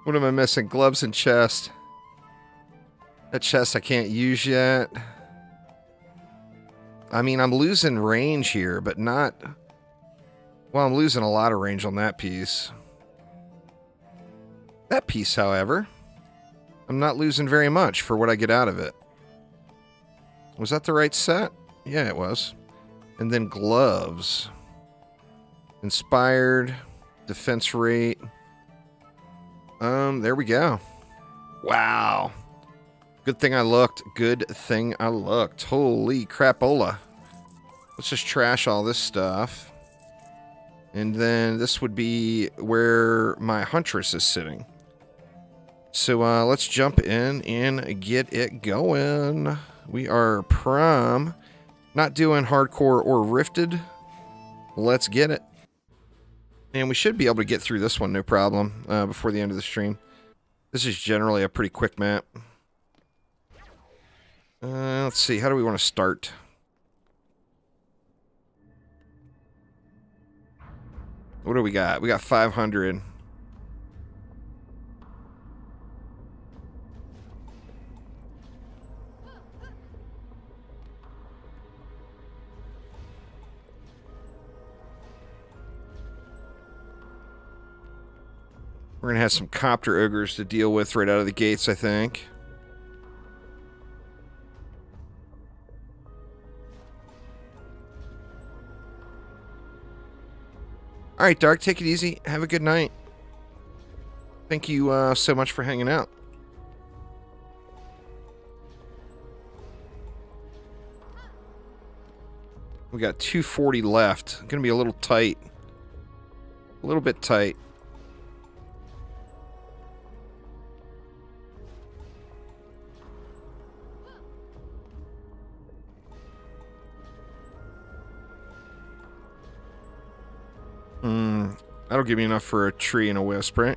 What am I missing? Gloves and chest. That chest I can't use yet. I mean, I'm losing range here, but not... Well, I'm losing a lot of range on that piece. That piece, however, I'm not losing very much for what I get out of it. Was that the right set? Yeah, it was. And then gloves. Inspired. Defense rate. There we go. Wow. Good thing I looked. Good thing I looked. Holy crapola. Let's just trash all this stuff. And then this would be where my Huntress is sitting. So let's jump in and get it going. We are Prom. Not doing hardcore or rifted. Let's get it. And we should be able to get through this one, no problem, before the end of the stream. This is generally a pretty quick map. Let's see, how do we want to start? What do we got? We got 500. We're going to have some copter ogres to deal with right out of the gates, I think. All right, Dark, take it easy. Have a good night. Thank you so much for hanging out. We got 240 left. Going to be a little tight. A little bit tight. That'll give me enough for a tree and a wisp, right?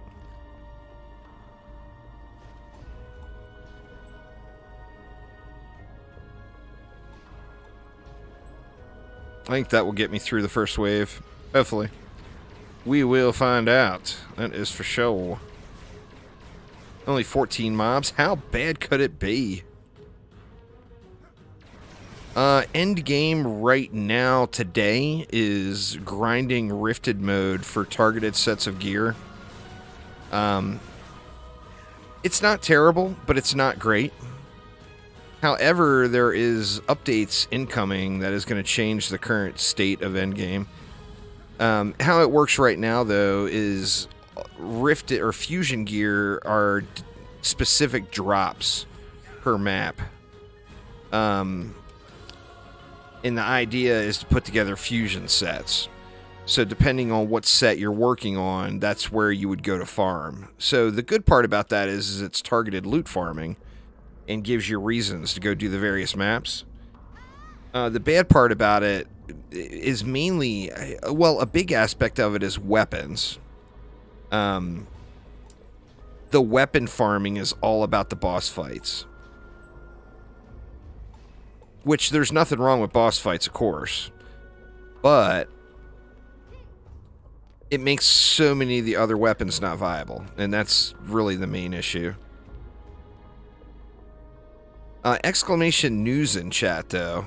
I think that will get me through the first wave. Hopefully. We will find out. That is for sure. Only 14 mobs. How bad could it be? End game right now today is grinding rifted mode for targeted sets of gear. It's not terrible, but it's not great. However, there is updates incoming that is going to change the current state of endgame. How it works right now, though, is rifted or fusion gear are specific drops per map. And the idea is to put together fusion sets. So depending on what set you're working on, that's where you would go to farm. So the good part about that is it's targeted loot farming and gives you reasons to go do the various maps. The bad part about it is mainly, well, a big aspect of it is weapons. The weapon farming is all about the boss fights. Which, there's nothing wrong with boss fights, of course. But it makes so many of the other weapons not viable. And that's really the main issue. Exclamation news in chat, though.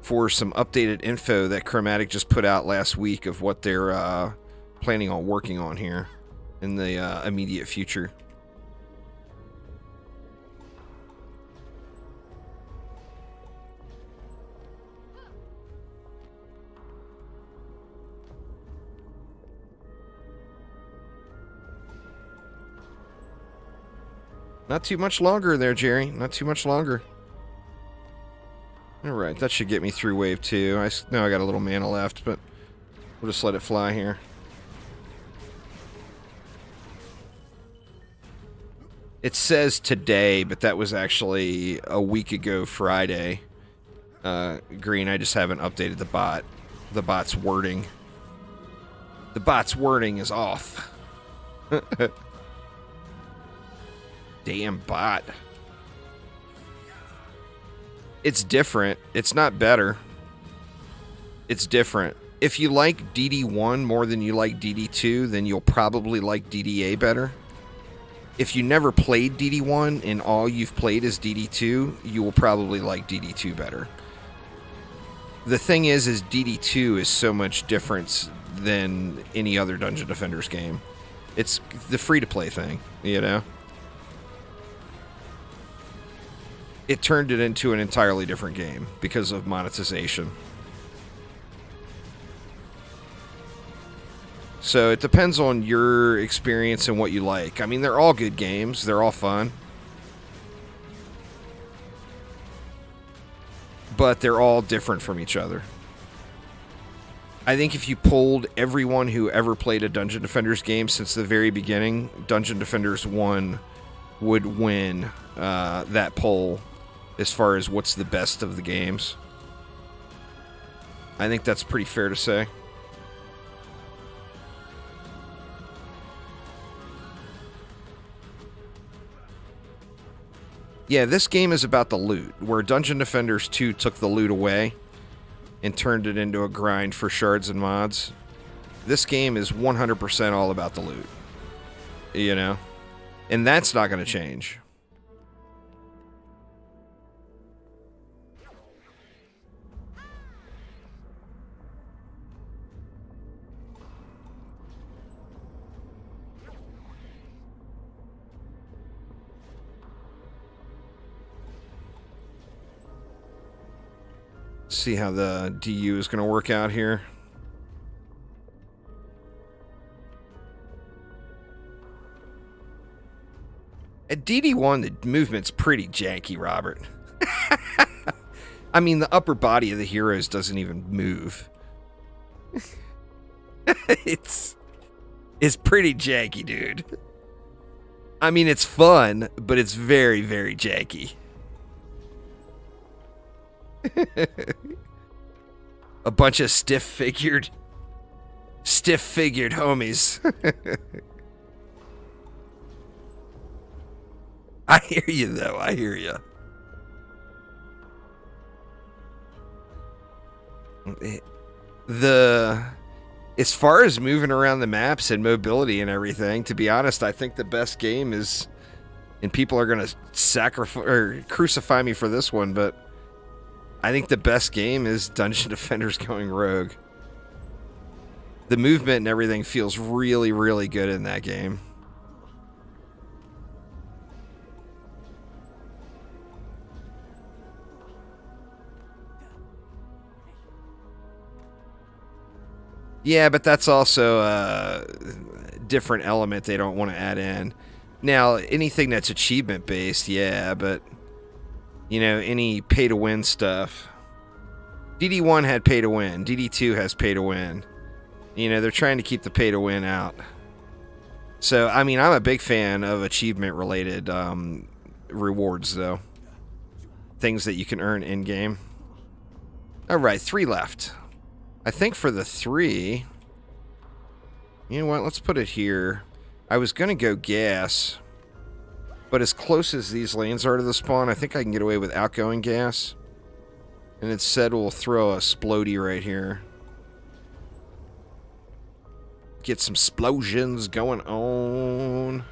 For some updated info that Chromatic just put out last week of what they're planning on working on here in the immediate future. Not too much longer there, Jerry. Not too much longer. All right, that should get me through wave 2. I know I got a little mana left, but we'll just let it fly here. It says today, but that was actually a week ago Friday. Green, I just haven't updated the bot. The bot's wording. The bot's wording is off. Damn bot. It's different. It's not better. It's different. If you like DD1 more than you like DD2, then you'll probably like DDA better. If you never played DD1 and all you've played is DD2, you will probably like DD2 better. The thing is DD2 is so much different than any other Dungeon Defenders game. It's the free-to-play thing, you know? It turned it into an entirely different game because of monetization. So it depends on your experience and what you like. I mean, they're all good games. They're all fun. But they're all different from each other. I think if you polled everyone who ever played a Dungeon Defenders game since the very beginning, Dungeon Defenders 1 would win that poll as far as what's the best of the games. I think that's pretty fair to say. Yeah, this game is about the loot, where Dungeon Defenders 2 took the loot away and turned it into a grind for shards and mods. This game is 100% all about the loot, you know? And that's not going to change. See how the DU is going to work out here. At DD1, the movement's pretty janky, Robert. I mean, the upper body of the heroes doesn't even move. It's pretty janky, dude. I mean, it's fun, but it's very, very janky. A bunch of stiff-figured homies. I hear you, though. I hear you. As far as moving around the maps and mobility and everything, to be honest, I think the best game is, and people are going to sacrifice or crucify me for this one, but I think the best game is Dungeon Defenders going rogue. The movement and everything feels really, really good in that game. Yeah, but that's also a different element they don't want to add in. Now, anything that's achievement-based, yeah, but you know, any pay-to-win stuff. DD1 had pay-to-win. DD2 has pay-to-win. You know, they're trying to keep the pay-to-win out. So, I mean, I'm a big fan of achievement-related rewards, though. Things that you can earn in-game. All right, 3 left. I think for the 3... You know what? Let's put it here. I was going to go gas... But as close as these lanes are to the spawn, I think I can get away with outgoing gas. And instead we'll throw a splody right here. Get some splosions going on.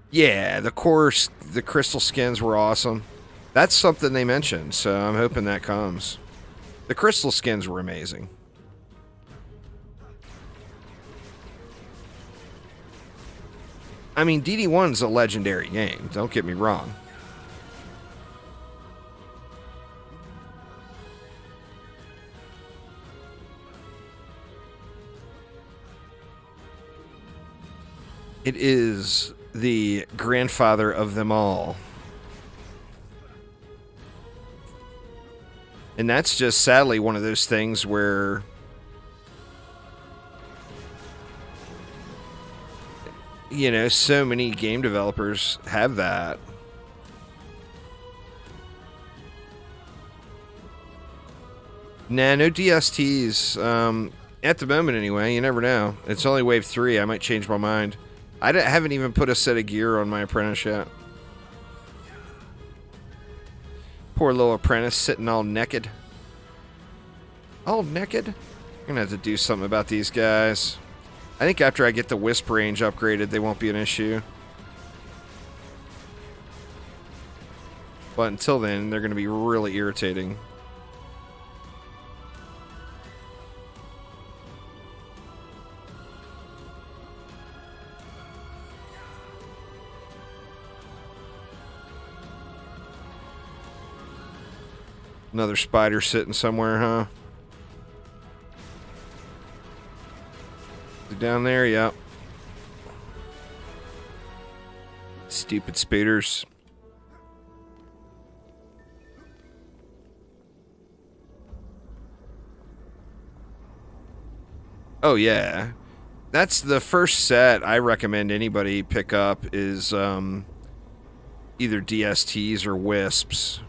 Yeah, the crystal skins were awesome. That's something they mentioned, so I'm hoping that comes. The crystal skins were amazing. I mean, DD1's a legendary game, don't get me wrong. It is the grandfather of them all. And that's just sadly one of those things where you know, so many game developers have that. Nah, no DSTs. At the moment, anyway. You never know. It's only wave 3. I might change my mind. I haven't even put a set of gear on my apprentice yet. Poor little apprentice sitting all naked. All naked? I'm gonna have to do something about these guys. I think after I get the Wisp range upgraded, they won't be an issue. But until then, they're gonna be really irritating. Another spider sitting somewhere, huh? Is it down there? Yep. Stupid speeders. Oh, yeah. That's the first set I recommend anybody pick up is either DSTs or Wisps.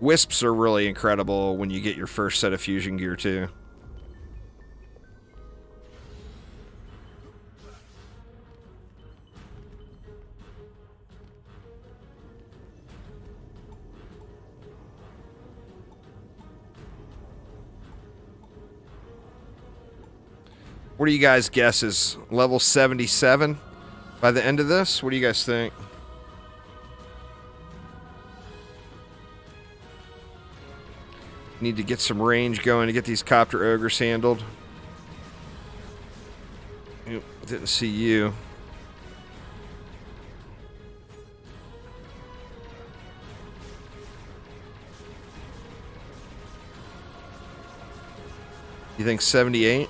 Wisps are really incredible when you get your first set of fusion gear, too. What do you guys guess is level 77 by the end of this? What do you guys think? Need to get some range going to get these copter ogres handled. Oop, didn't see you. You think 78?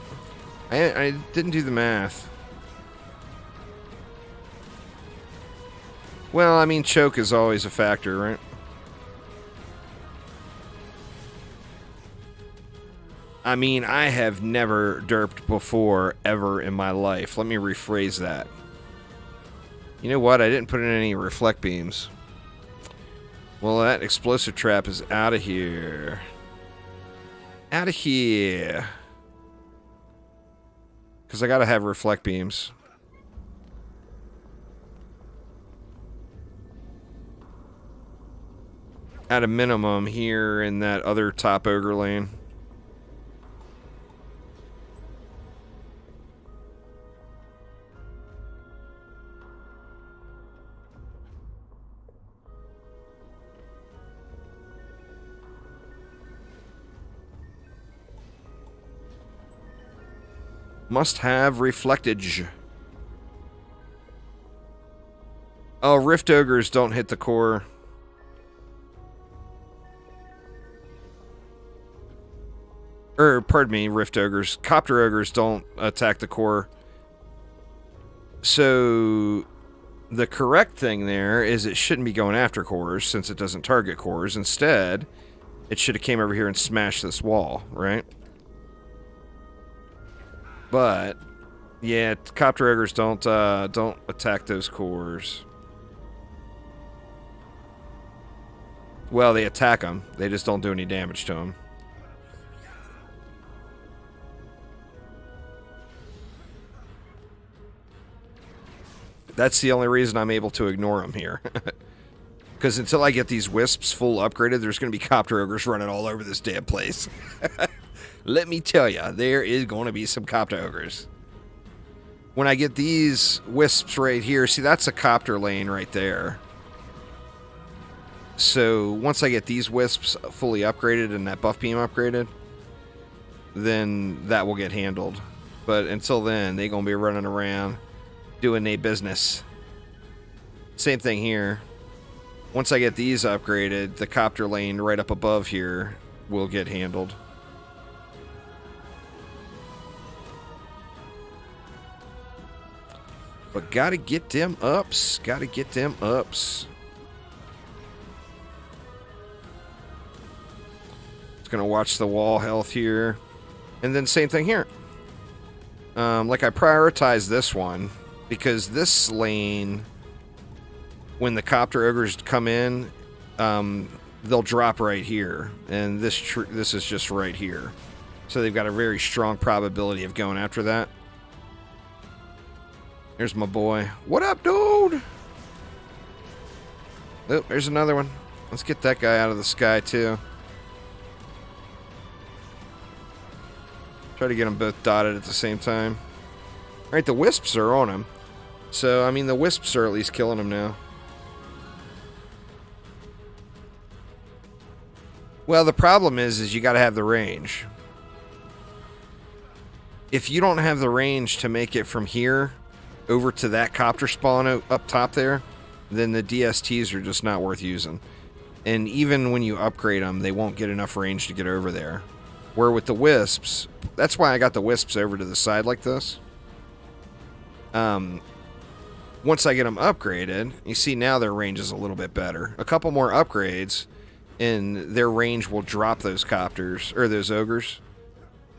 I didn't do the math. Well, I mean, choke is always a factor, right? I mean, I have never derped before, ever in my life. Let me rephrase that. You know what? I didn't put in any reflect beams. Well, that explosive trap is out of here. Out of here. Because I gotta have reflect beams. At a minimum here in that other top ogre lane. Must have reflectage. Oh, Rift Ogres don't hit the core. Pardon me, Rift Ogres. Copter Ogres don't attack the core. So, the correct thing there is it shouldn't be going after cores since it doesn't target cores. Instead, it should have came over here and smashed this wall, right? But, yeah, Copter Ogres don't attack those cores. Well, they attack them. They just don't do any damage to them. That's the only reason I'm able to ignore them here. Because until I get these Wisps full upgraded, there's going to be Copter Ogres running all over this damn place. Let me tell you, there is going to be some Copter Ogres. When I get these Wisps right here, see, that's a Copter lane right there. So, once I get these Wisps fully upgraded and that buff beam upgraded, then that will get handled. But until then, they're going to be running around doing their business. Same thing here. Once I get these upgraded, the Copter lane right up above here will get handled. But gotta get them ups. Gotta get them ups. It's gonna watch the wall health here. And then same thing here. Like I prioritize this one because this lane, when the copter ogres come in, they'll drop right here, and this is just right here, so they've got a very strong probability of going after that. There's my boy. What up, dude? Oh, there's another one. Let's get that guy out of the sky too. Try to get them both dotted at the same time. All right, the wisps are on him. So, I mean, the wisps are at least killing him now. Well, the problem is you got to have the range. If you don't have the range to make it from here over to that copter spawn up top there, then the DSTs are just not worth using. And even when you upgrade them, they won't get enough range to get over there. Where with the wisps, that's why I got the wisps over to the side like this. Once I get them upgraded, you see now their range is a little bit better. A couple more upgrades, and their range will drop those copters or those ogres,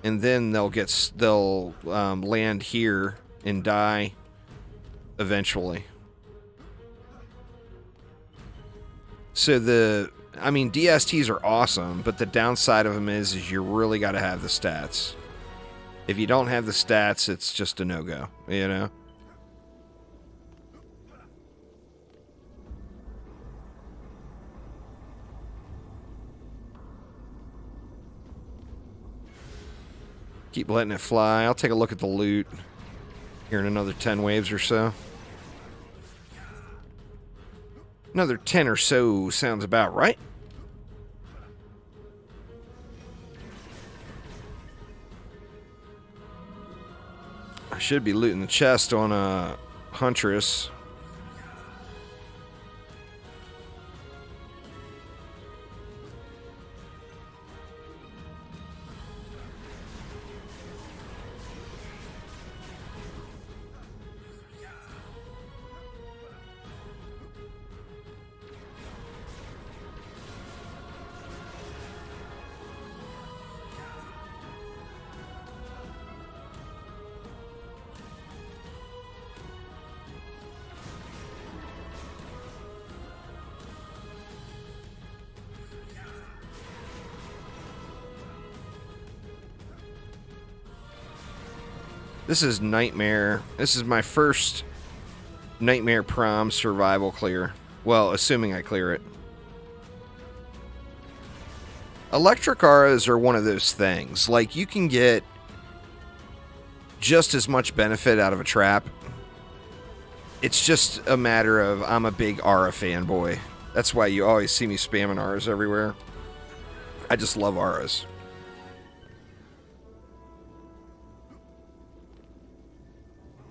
and then they'll land here and die eventually. So DSTs are awesome, but the downside of them is you really got to have the stats. If you don't have the stats, it's just a no-go, you know? Keep letting it fly. I'll take a look at the loot here in another 10 waves or so. Another 10 or so sounds about right. I should be looting the chest on a Huntress. This is Nightmare. This is my first Nightmare Prom survival clear. Well, assuming I clear it. Electric auras are one of those things. Like, you can get just as much benefit out of a trap. It's just a matter of, I'm a big aura fanboy. That's why you always see me spamming auras everywhere. I just love auras.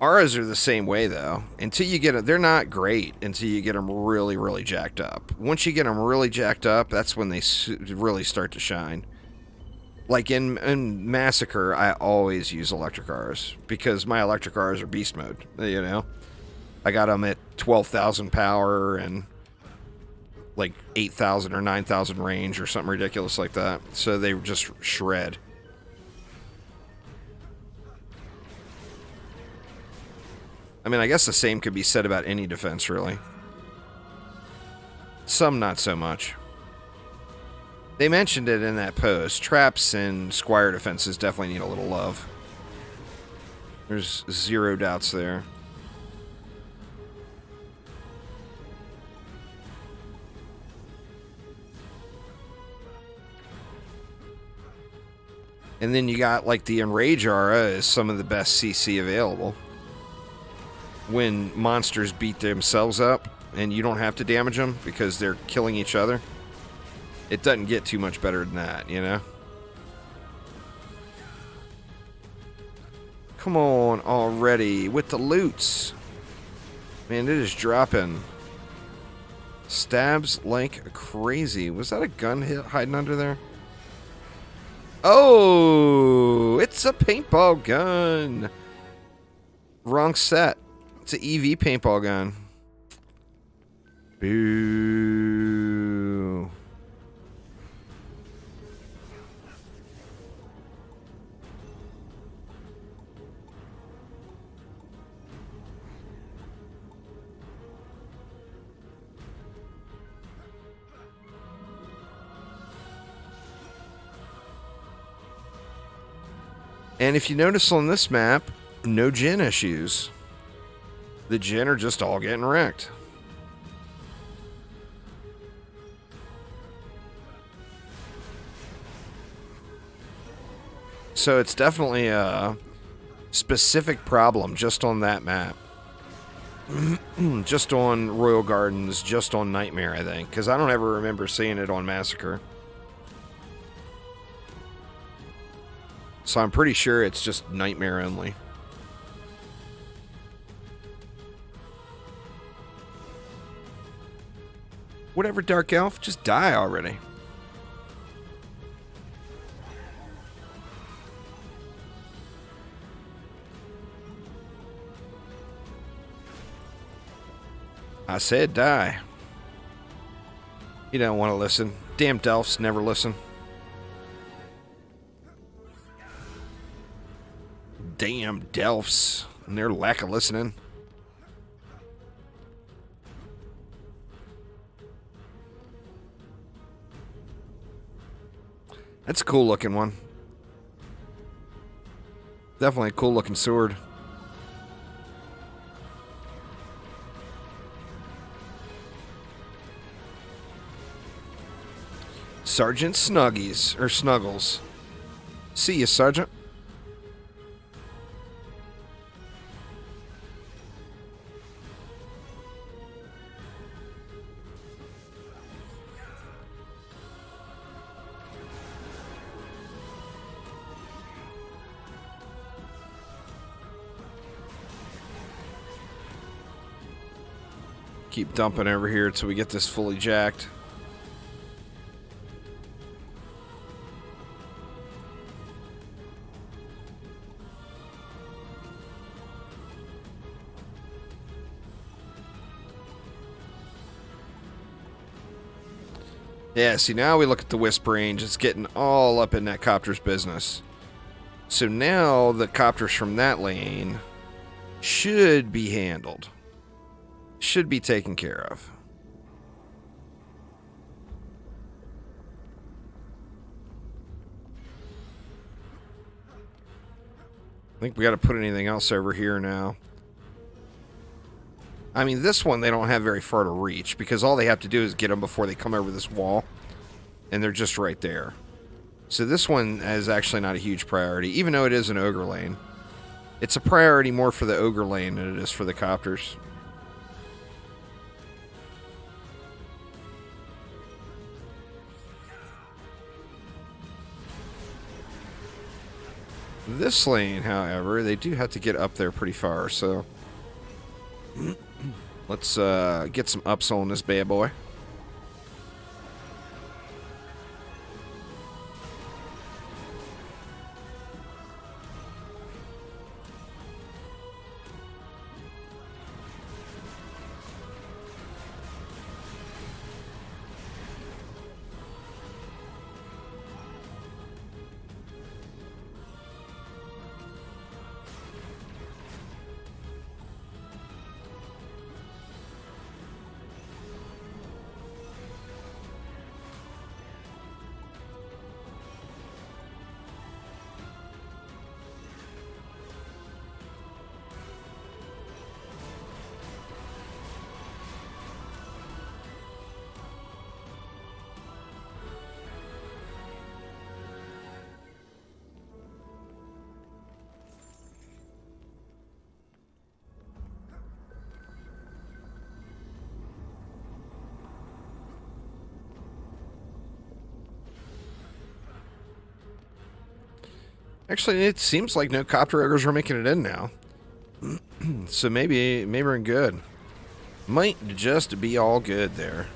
Auras are the same way, though. Until you get them, they're not great until you get them really, really jacked up. Once you get them really jacked up, that's when they really start to shine. Like in Massacre, I always use electric auras because my electric auras are beast mode, you know? I got them at 12,000 power and like 8,000 or 9,000 range or something ridiculous like that. So they just shred. I mean, I guess the same could be said about any defense, really. Some not so much. They mentioned it in that post. Traps and Squire defenses definitely need a little love. There's zero doubts there. And then you got, like, the Enrage Aura is some of the best CC available. When monsters beat themselves up and you don't have to damage them because they're killing each other. It doesn't get too much better than that, you know? Come on already with the loots. Man, it is dropping. Stabs like crazy. Was that a gun hiding under there? Oh, it's a paintball gun. Wrong set. It's an EV paintball gun. Boo. And if you notice on this map, no gen issues. The gen are just all getting wrecked. So it's definitely a specific problem just on that map. Just on Royal Gardens, just on Nightmare, I think. Because I don't ever remember seeing it on Massacre. So I'm pretty sure it's just Nightmare only. Whatever, Dark Elf, just die already. I said die. You don't want to listen. Damn Delphs never listen. Damn Delphs and their lack of listening. That's a cool looking one. Definitely a cool looking sword. Sergeant Snuggies, or Snuggles. See you, Sergeant. Keep dumping over here until we get this fully jacked. Yeah, see, now we look at the Wisp range. It's getting all up in that copter's business. So now the copters from that lane should be handled. Should be taken care of. I think we got to put anything else over here now. I mean, this one they don't have very far to reach because all they have to do is get them before they come over this wall. And they're just right there. So this one is actually not a huge priority, even though it is an ogre lane. It's a priority more for the ogre lane than it is for the copters. This lane, however, they do have to get up there pretty far, so let's get some ups on this bad boy. Actually, it seems like no copter ogres are making it in now. So maybe we're in good. Might just be all good there.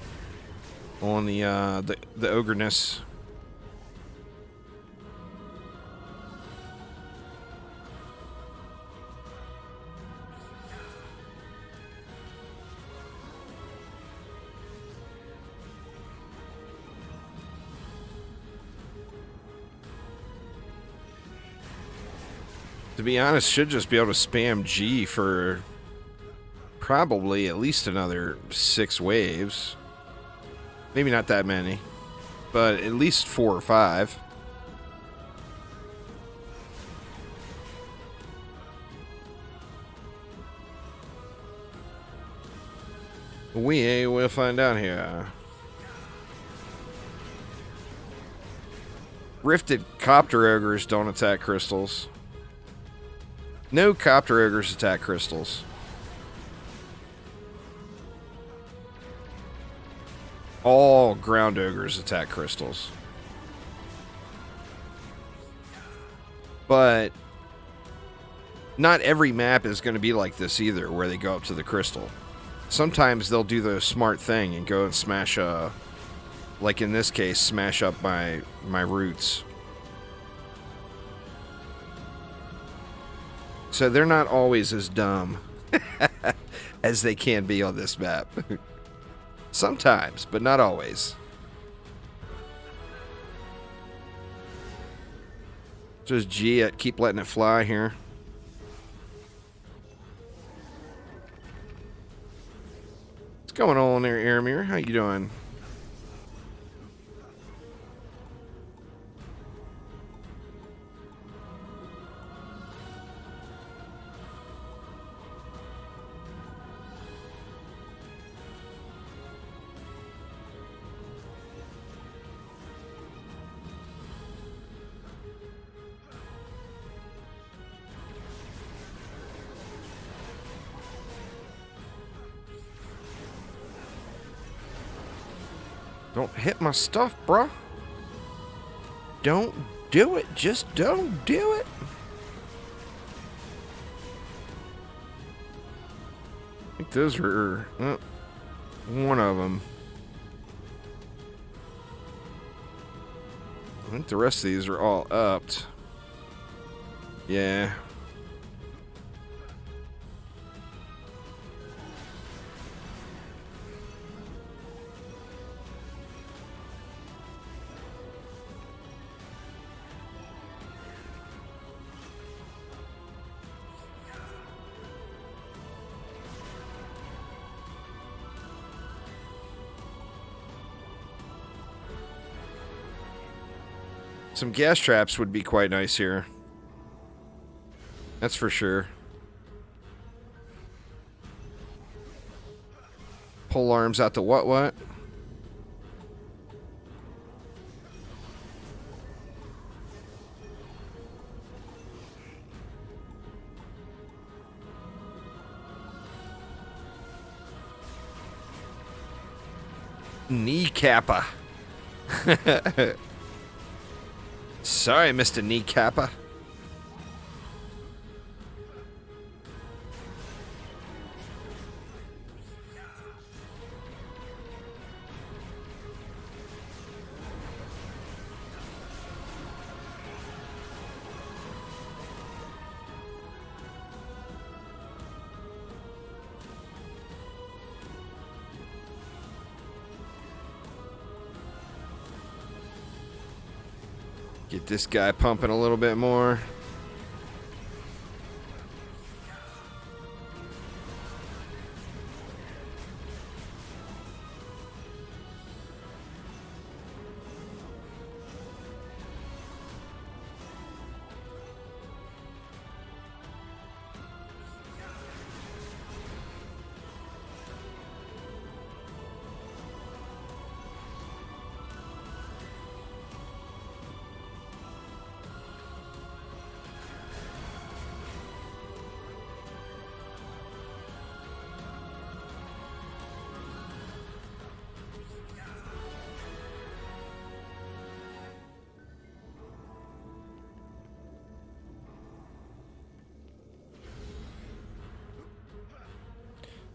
On the ogreness. To be honest, should just be able to spam G for probably at least another 6 waves. Maybe not that many, but at least 4 or 5. We will find out here. Rifted copter ogres don't attack crystals. No copter ogres attack crystals. All ground ogres attack crystals. But not every map is going to be like this either, where they go up to the crystal. Sometimes they'll do the smart thing and go and smash like in this case, smash up my roots. So they're not always as dumb as they can be on this map. Sometimes, but not always. Just G it, keep letting it fly here. What's going on there, Aramir? How you doing? Don't hit my stuff, bruh. Don't do it. Just don't do it. I think those are one of them. I think the rest of these are all upped. Yeah. Some gas traps would be quite nice here. That's for sure. Pole arms out to what? Kneecapper. Sorry, Mr. Kneecapper. Get this guy pumping a little bit more.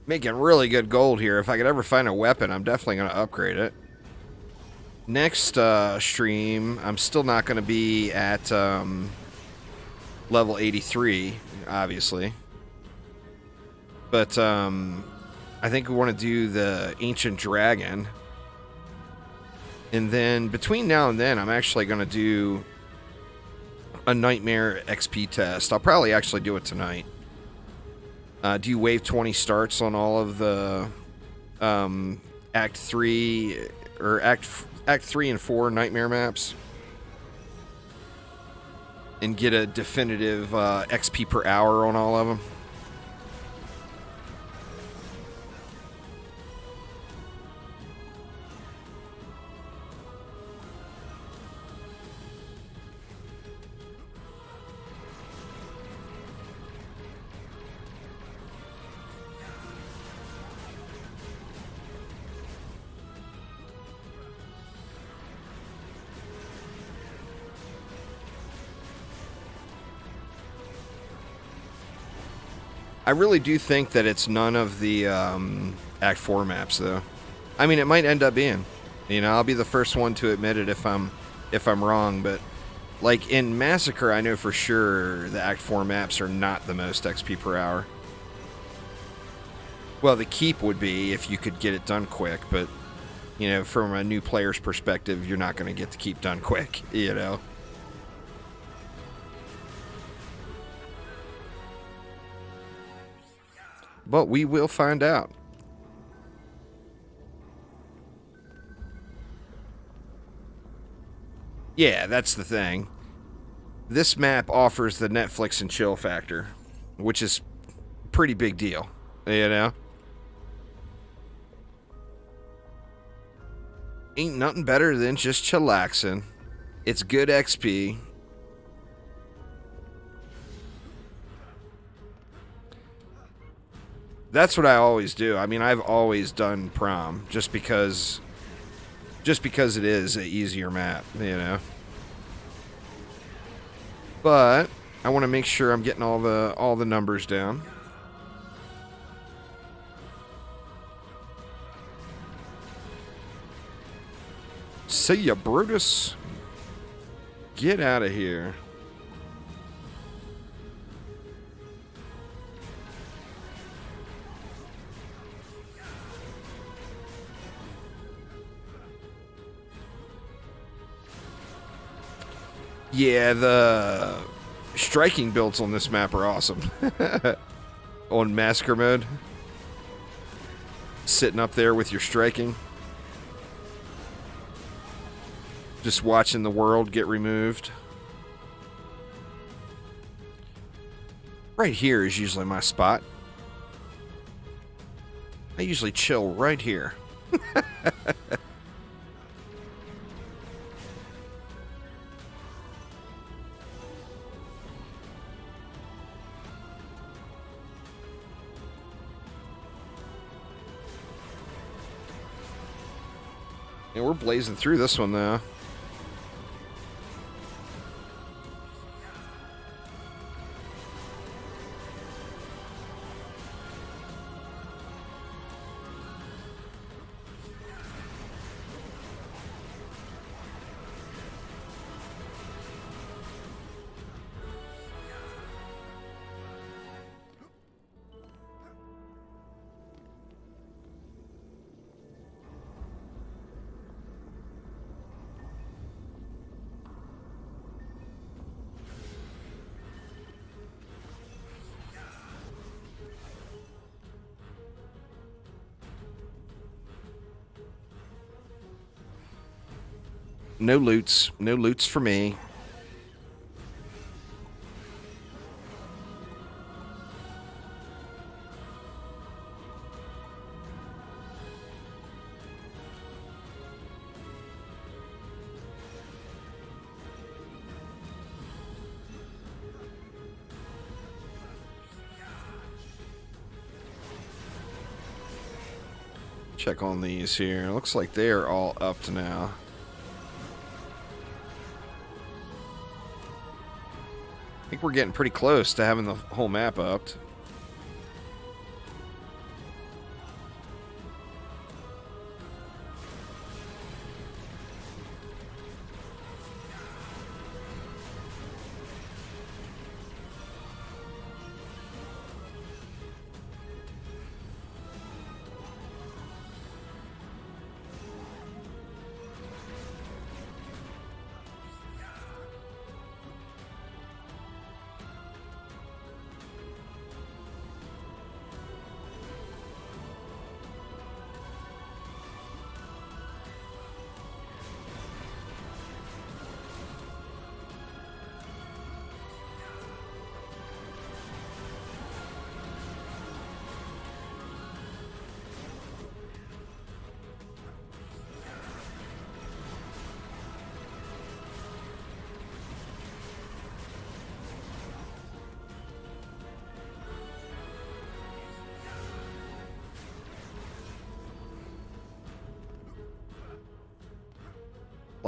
Making really good gold here. If I could ever find a weapon, I'm definitely going to upgrade it. Next stream, I'm still not going to be at level 83, obviously. But I think we want to do the Ancient Dragon. And then between now and then, I'm actually going to do a Nightmare XP test. I'll probably actually do it tonight. Do you wave 20 starts on all of the Act 3 or Act 3 and 4 Nightmare maps? And get a definitive XP per hour on all of them? I really do think that it's none of the Act 4 maps, though. I mean, it might end up being. You know, I'll be the first one to admit it if I'm wrong, but like in Massacre, I know for sure the Act 4 maps are not the most XP per hour. Well, the keep would be if you could get it done quick, but you know, from a new player's perspective, you're not going to get the keep done quick, you know. But we will find out. Yeah, that's the thing. This map offers the Netflix and chill factor, which is a pretty big deal, you know? Ain't nothing better than just chillaxing. It's good XP. That's what I always do. I mean, I've always done Prom just because it is an easier map, you know. But I want to make sure I'm getting all the numbers down. See ya, Brutus. Get out of here. Yeah, the striking builds on this map are awesome. On Massacre mode. Sitting up there with your striking. Just watching the world get removed. Right here is usually my spot. I usually chill right here. Yeah, we're blazing through this one, though. No loots. No loots for me. Check on these here. Looks like they're all upped now. I think we're getting pretty close to having the whole map upped.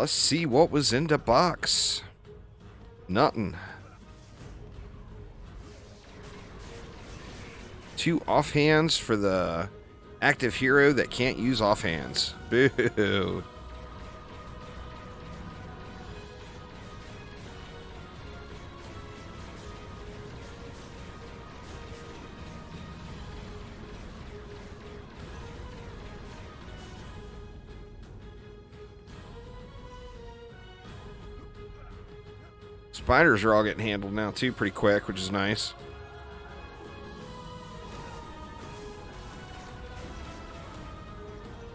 Let's see what was in the box. Nothing. 2 offhands for the active hero that can't use offhands. Boo. Spiders are all getting handled now too pretty quick, which is nice.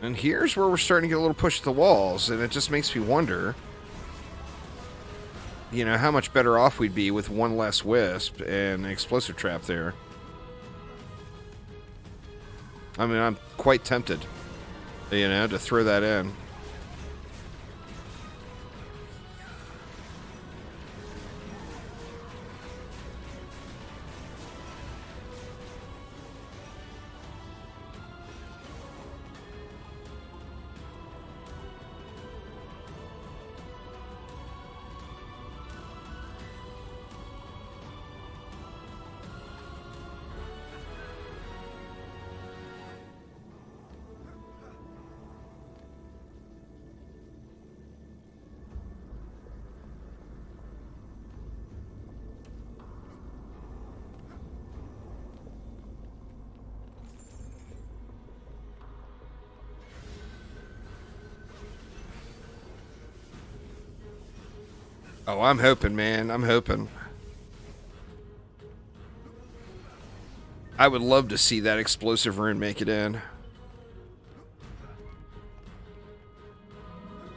And here's where we're starting to get a little push to the walls, and it just makes me wonder, you know, how much better off we'd be with 1 less wisp and an explosive trap there. I mean, I'm quite tempted, you know, to throw that in. Oh, I'm hoping, man. I'm hoping. I would love to see that explosive rune make it in.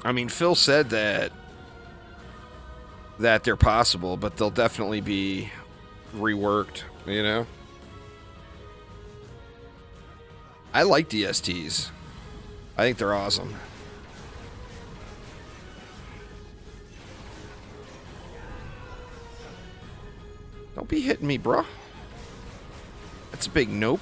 I mean, Phil said that they're possible, but they'll definitely be reworked, you know? I like DSTs. I think they're awesome. Don't be hitting me, bro. That's a big nope.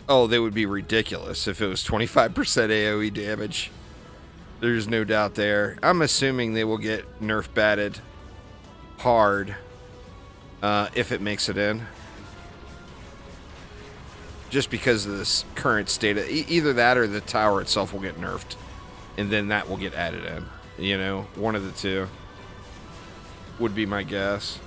Oh, they would be ridiculous if it was 25% AoE damage. There's no doubt there. I'm assuming they will get nerf batted hard if it makes it in. Just because of this current state of either that or the tower itself will get nerfed. And then that will get added in. You know, one of the two would be my guess.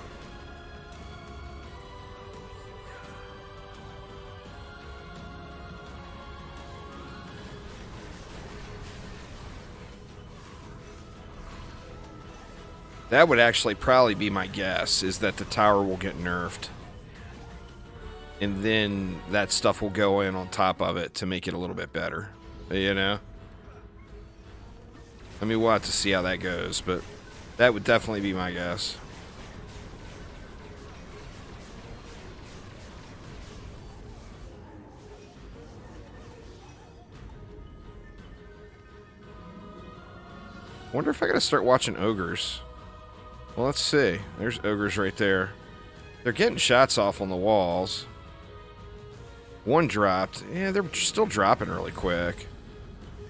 That would actually probably be my guess, is that the tower will get nerfed. And then that stuff will go in on top of it to make it a little bit better. You know? I mean, we'll have to see how that goes, but that would definitely be my guess. Wonder if I gotta start watching ogres. Well, let's see. There's ogres right there. They're getting shots off on the walls. One dropped. Yeah, they're still dropping really quick.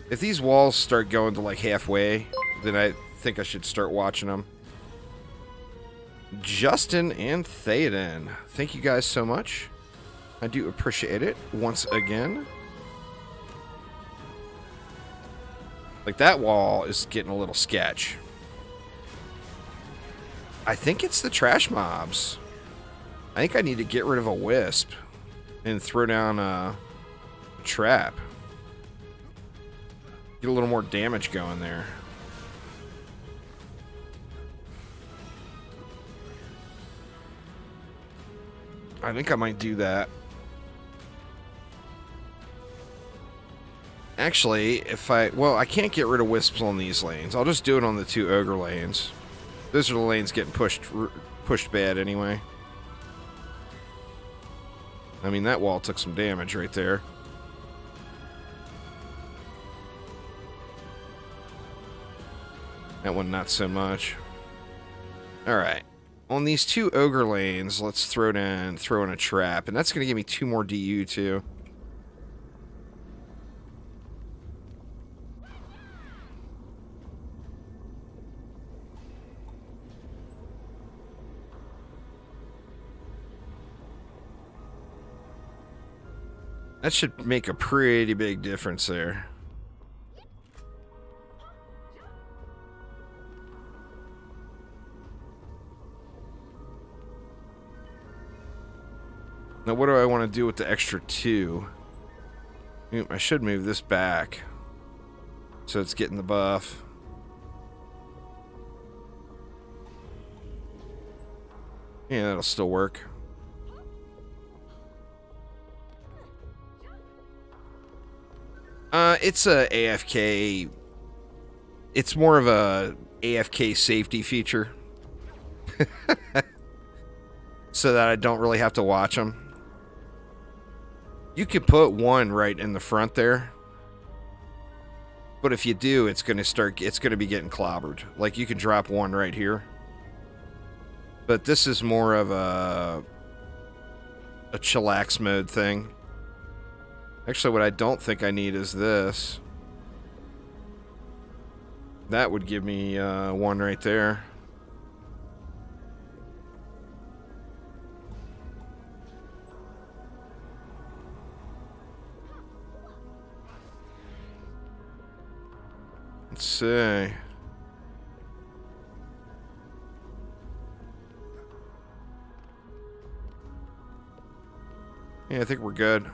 If these walls start going to like halfway, then I think I should start watching them. Justin and Theoden, thank you guys so much. I do appreciate it once again. Like, that wall is getting a little sketch. I think it's the trash mobs. I think I need to get rid of a wisp and throw down a trap. Get a little more damage going there. I think I might do that. Actually, I can't get rid of wisps on these lanes. I'll just do it on the 2 ogre lanes. Those are the lanes getting pushed bad anyway. I mean, that wall took some damage right there. That one, not so much. Alright. On these 2 ogre lanes, let's throw in a trap. And that's going to give me 2 more DU, too. That should make a pretty big difference there. Now, what do I want to do with the extra 2? I should move this back so it's getting the buff. Yeah, that'll still work. It's a AFK. It's more of a AFK safety feature. So that I don't really have to watch them. You could put 1 right in the front there. But if you do, it's going to be getting clobbered. Like, you can drop 1 right here. But this is more of a chillax mode thing. Actually, what I don't think I need is this. That would give me 1 right there. Let's see. Yeah, I think we're good.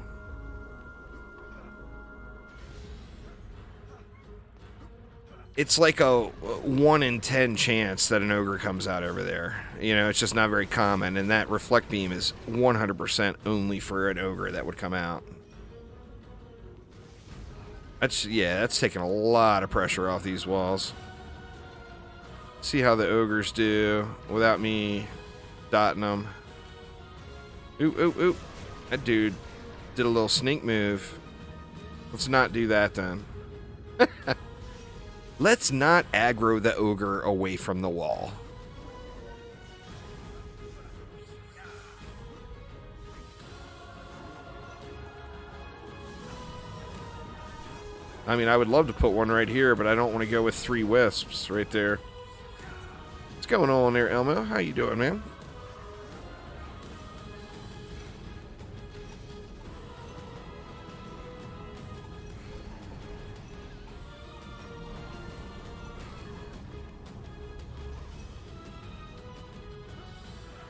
It's like a 1 in 10 chance that an ogre comes out over there. You know, it's just not very common, and that reflect beam is 100% only for an ogre that would come out. That's taking a lot of pressure off these walls. See how the ogres do without me dotting them. Ooh, ooh, ooh. That dude did a little sneak move. Let's not do that then. Let's not aggro the ogre away from the wall. I mean, I would love to put 1 right here, but I don't want to go with 3 wisps right there. What's going on there, Elmo? How you doing, man?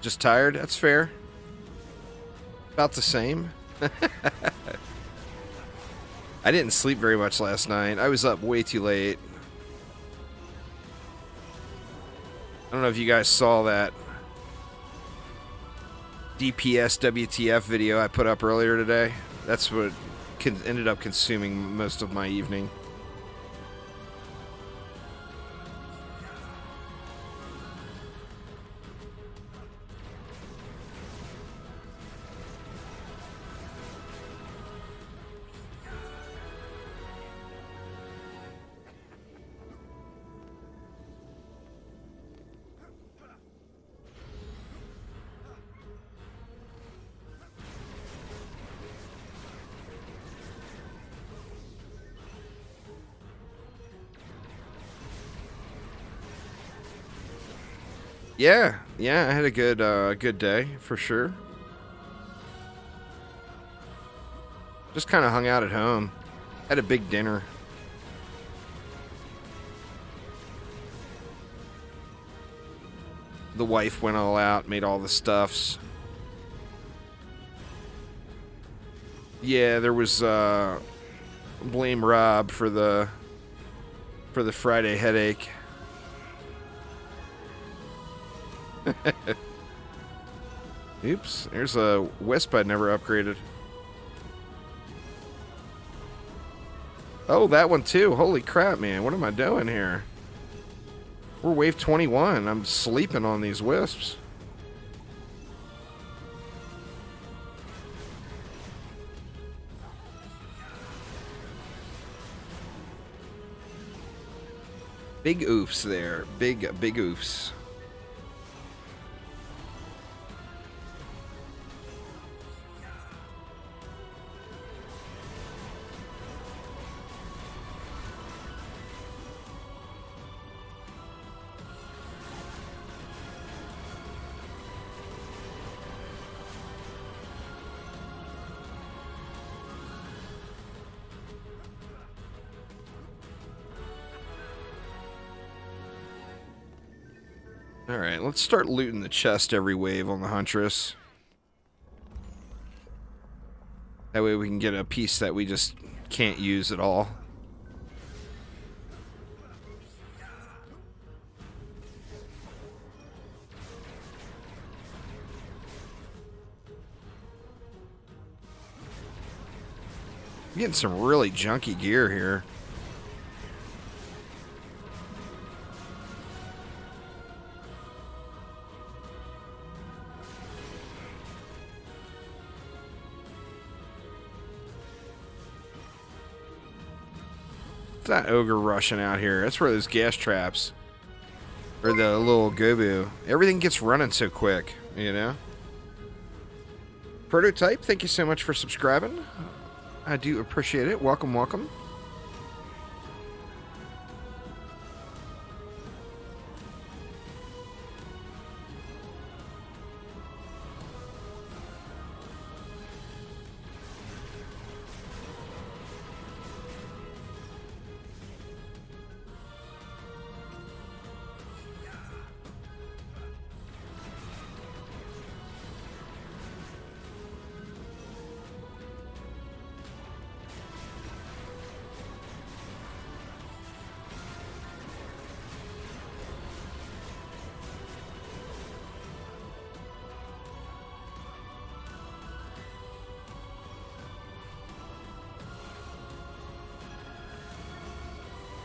Just tired? That's fair. About the same. I didn't sleep very much last night. I was up way too late. I don't know if you guys saw that DPS WTF video I put up earlier today. That's what ended up consuming most of my evening. Yeah, I had a good day for sure. Just kind of hung out at home. Had a big dinner. The wife went all out, made all the stuffs. Yeah, there was blame Rob for the Friday headache. Oops, there's a wisp I never upgraded. Oh, that one too. Holy crap, man. What am I doing here? We're wave 21. I'm sleeping on these wisps. Big oofs there. Big oofs. Alright, let's start looting the chest every wave on the Huntress. That way we can get a piece that we just can't use at all. I'm getting some really junky gear here. That ogre rushing out here. That's where those gas traps. Or the little gobu. Everything gets running so quick, you know? Prototype, thank you so much for subscribing. I do appreciate it. Welcome, welcome.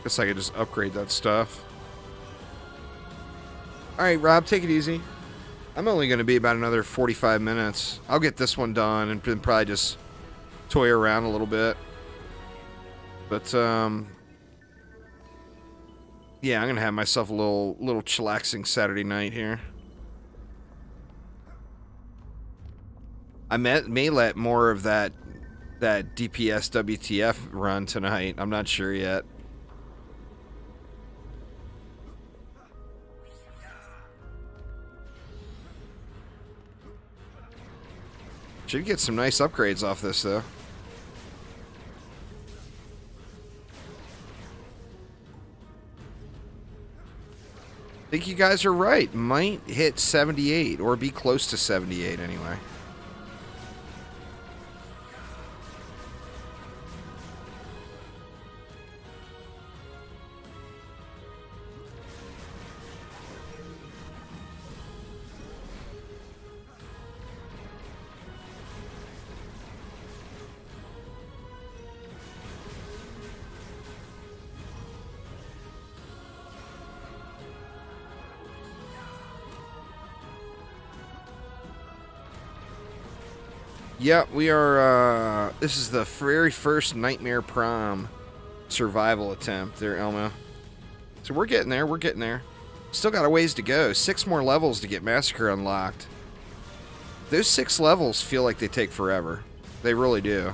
Guess I could just upgrade that stuff. Alright, Rob, take it easy. I'm only going to be about another 45 minutes. I'll get this one done and then probably just toy around a little bit. But, yeah, I'm going to have myself a little chillaxing Saturday night here. I may let more of that DPS WTF run tonight. I'm not sure yet. Should get some nice upgrades off this, though. I think you guys are right. Might hit 78, or be close to 78 anyway. Yep, we are, this is the very first Nightmare Prom survival attempt there, Elmo. So we're getting there, we're getting there. Still got a ways to go. 6 more levels to get Massacre unlocked. Those 6 levels feel like they take forever. They really do.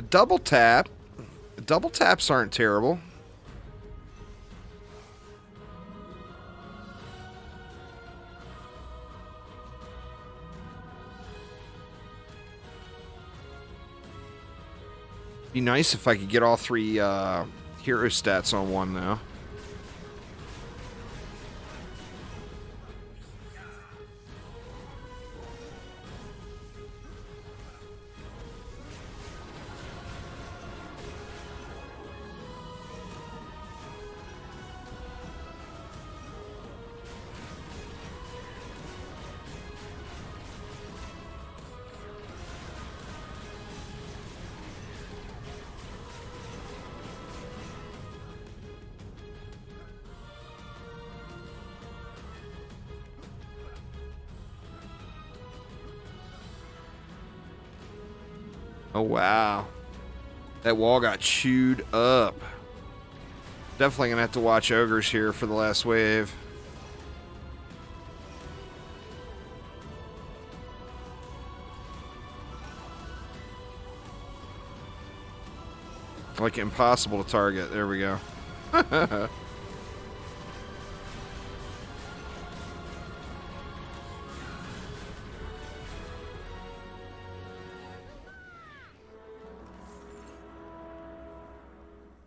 Double tap. Double taps aren't terrible. Be nice if I could get all 3 hero stats on one, though. Oh, wow. That wall got chewed up. Definitely gonna have to watch ogres here for the last wave. Like impossible to target. There we go.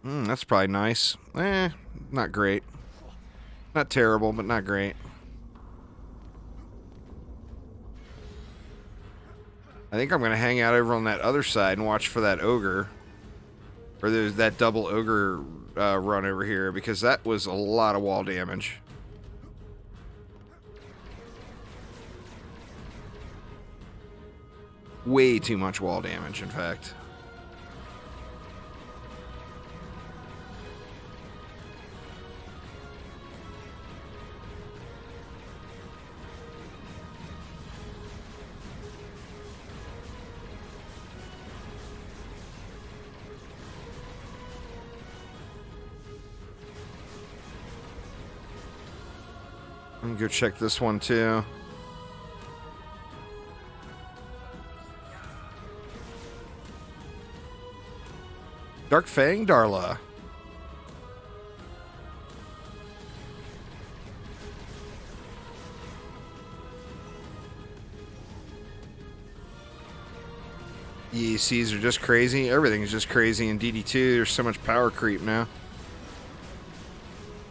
That's probably nice. Not great. Not terrible, but not great. I think I'm going to hang out over on that other side and watch for that ogre. Or there's that double ogre run over here, because that was a lot of wall damage. Way too much wall damage, in fact. I'm gonna go check this one too. Dark Fang Darla. EACs are just crazy. Everything's just crazy in DD2. There's so much power creep now.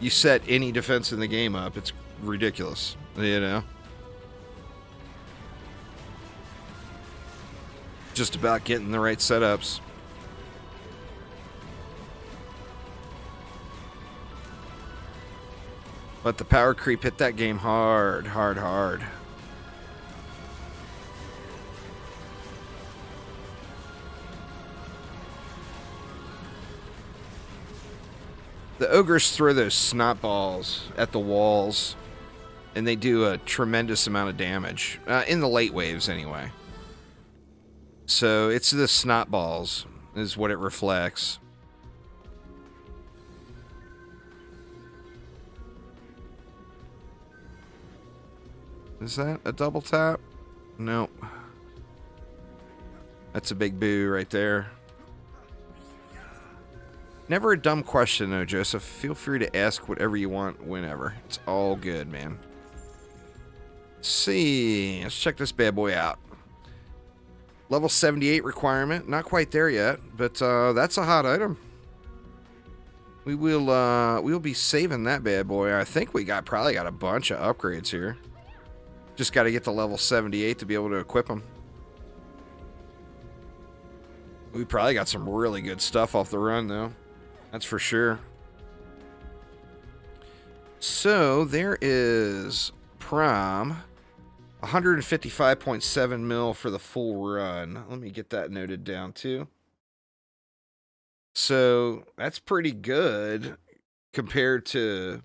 You set any defense in the game up, it's ridiculous, you know? Just about getting the right setups. But the power creep hit that game hard, hard, hard. The ogres throw those snot balls at the walls, and they do a tremendous amount of damage. In the late waves, anyway. So, it's the snot balls, is what it reflects. Is that a double tap? Nope. That's a big boo right there. Never a dumb question, though, Joseph. Feel free to ask whatever you want whenever. It's all good, man. Let's see. Let's check this bad boy out. Level 78 requirement. Not quite there yet, but that's a hot item. We'll be saving that bad boy. I think we probably got a bunch of upgrades here. Just got to get to level 78 to be able to equip them. We probably got some really good stuff off the run, though. That's for sure. So, there is Prom. 155.7 mil for the full run. Let me get that noted down, too. So, that's pretty good compared to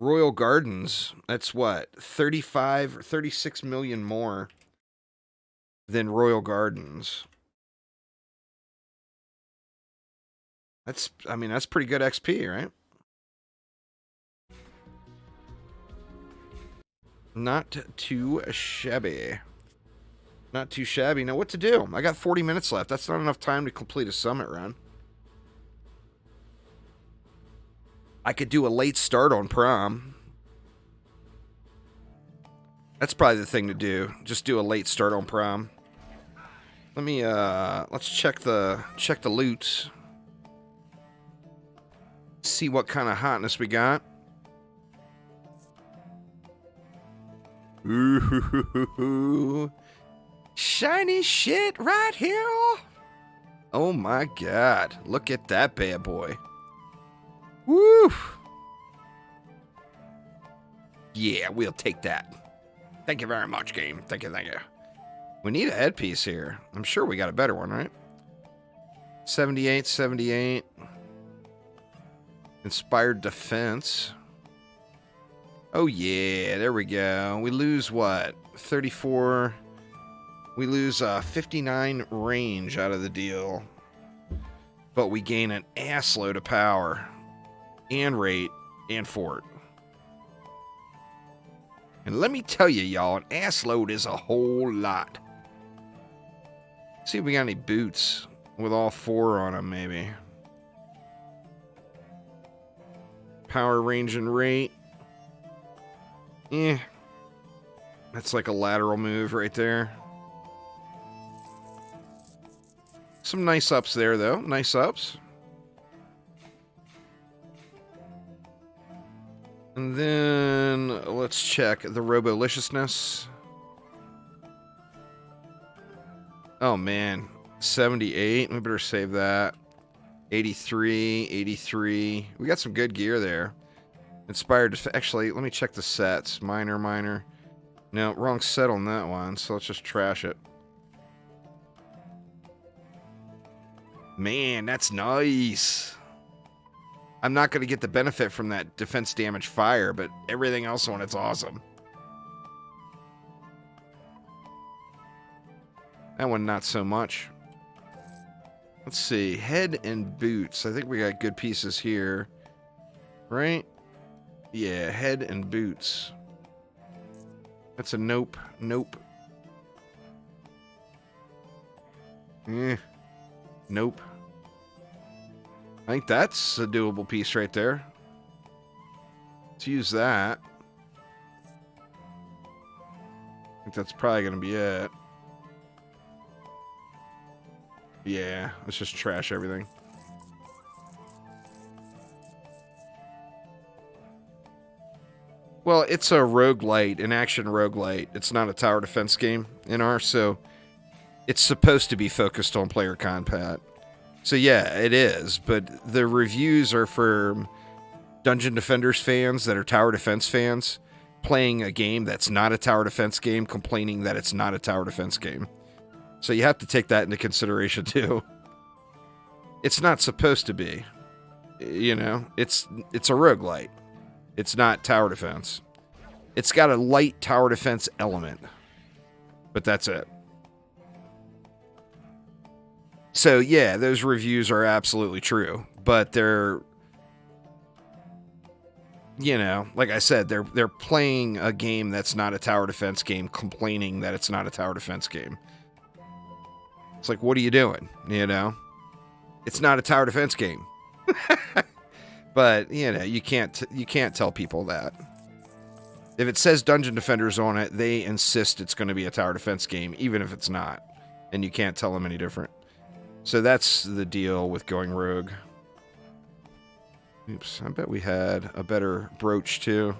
Royal Gardens. That's what? 35 or 36 million more than Royal Gardens. I mean, that's pretty good XP, right? Not too shabby. Not too shabby. Now, what to do? I got 40 minutes left. That's not enough time to complete a summit run. I could do a late start on Prom. That's probably the thing to do. Just do a late start on Prom. Let me let's check the loot. See what kind of hotness we got. Ooh, shiny shit right here. Oh my god, look at that bad boy. Woo! Yeah, we'll take that. Thank you very much, game. Thank you, thank you. We need a headpiece here. I'm sure we got a better one, right? 78, 78. Inspired defense. Oh, yeah, there we go. We lose what? 34. We lose 59 range out of the deal. But we gain an assload of power. And rate. And fort. And let me tell you, y'all, an assload is a whole lot. See if we got any boots with all 4 on them, maybe. Power, range, and rate. That's like a lateral move right there. Some nice ups there, though. Nice ups. And then let's check the Roboliciousness. Oh, man. 78. We better save that. 83. 83. We got some good gear there. Inspired. Actually, let me check the sets. Minor, minor. No, wrong set on that one, so let's just trash it. Man, that's nice. I'm not going to get the benefit from that defense damage fire, but everything else on it's awesome. That one, not so much. Let's see. Head and boots. I think we got good pieces here. Right? Yeah, head and boots. That's a nope. Nope. Nope. I think that's a doable piece right there. Let's use that. I think that's probably going to be it. Yeah, let's just trash everything. Well, it's a roguelite, an action roguelite. It's not a tower defense game in ours, so it's supposed to be focused on player combat. So yeah, it is, but the reviews are for Dungeon Defenders fans that are tower defense fans playing a game that's not a tower defense game, complaining that it's not a tower defense game. So you have to take that into consideration too. It's not supposed to be. You know, it's a roguelite. It's not tower defense. It's got a light tower defense element. But that's it. So yeah, those reviews are absolutely true. But they're, you know, like I said, they're playing a game that's not a tower defense game, complaining that it's not a tower defense game. It's like, what are you doing? You know? It's not a tower defense game. But, you know, you can't tell people that. If it says Dungeon Defenders on it, they insist it's going to be a tower defense game, even if it's not. And you can't tell them any different. So that's the deal with going rogue. Oops, I bet we had a better brooch, too.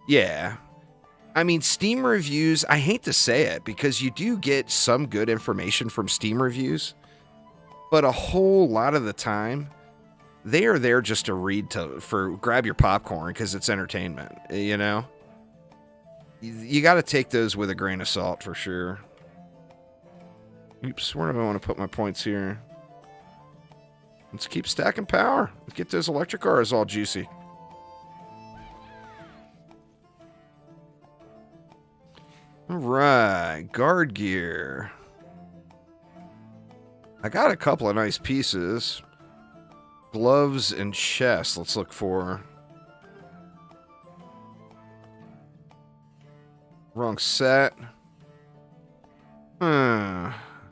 Yeah. I mean, Steam reviews, I hate to say it, because you do get some good information from Steam reviews, but a whole lot of the time, they are there just to read for grab your popcorn because it's entertainment, you know? You got to take those with a grain of salt for sure. Oops, where do I want to put my points here? Let's keep stacking power. Let's get those electric cars all juicy. All right, guard gear. I got a couple of nice pieces. Gloves and chest, let's look for. Wrong set.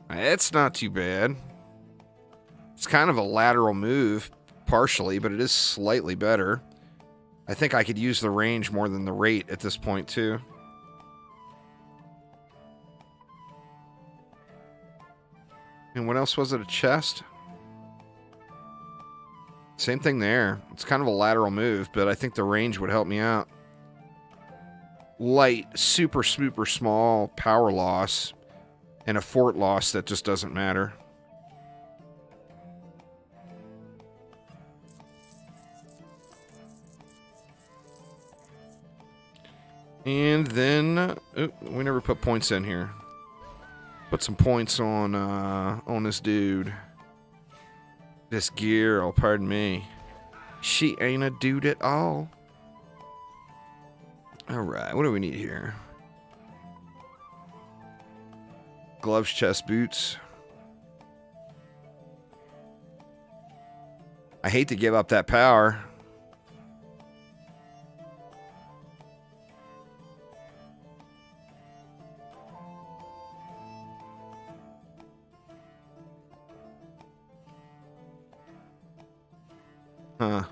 It's not too bad. It's kind of a lateral move, partially, but it is slightly better. I think I could use the range more than the rate at this point, too. And what else was it? A chest? Same thing there. It's kind of a lateral move, but I think the range would help me out. Light, super small power loss, and a fort loss that just doesn't matter. And then, we never put points in here. Put some points on this dude. This girl, pardon me. She ain't a dude at all. Alright, what do we need here? Gloves, chest, boots. I hate to give up that power. Huh.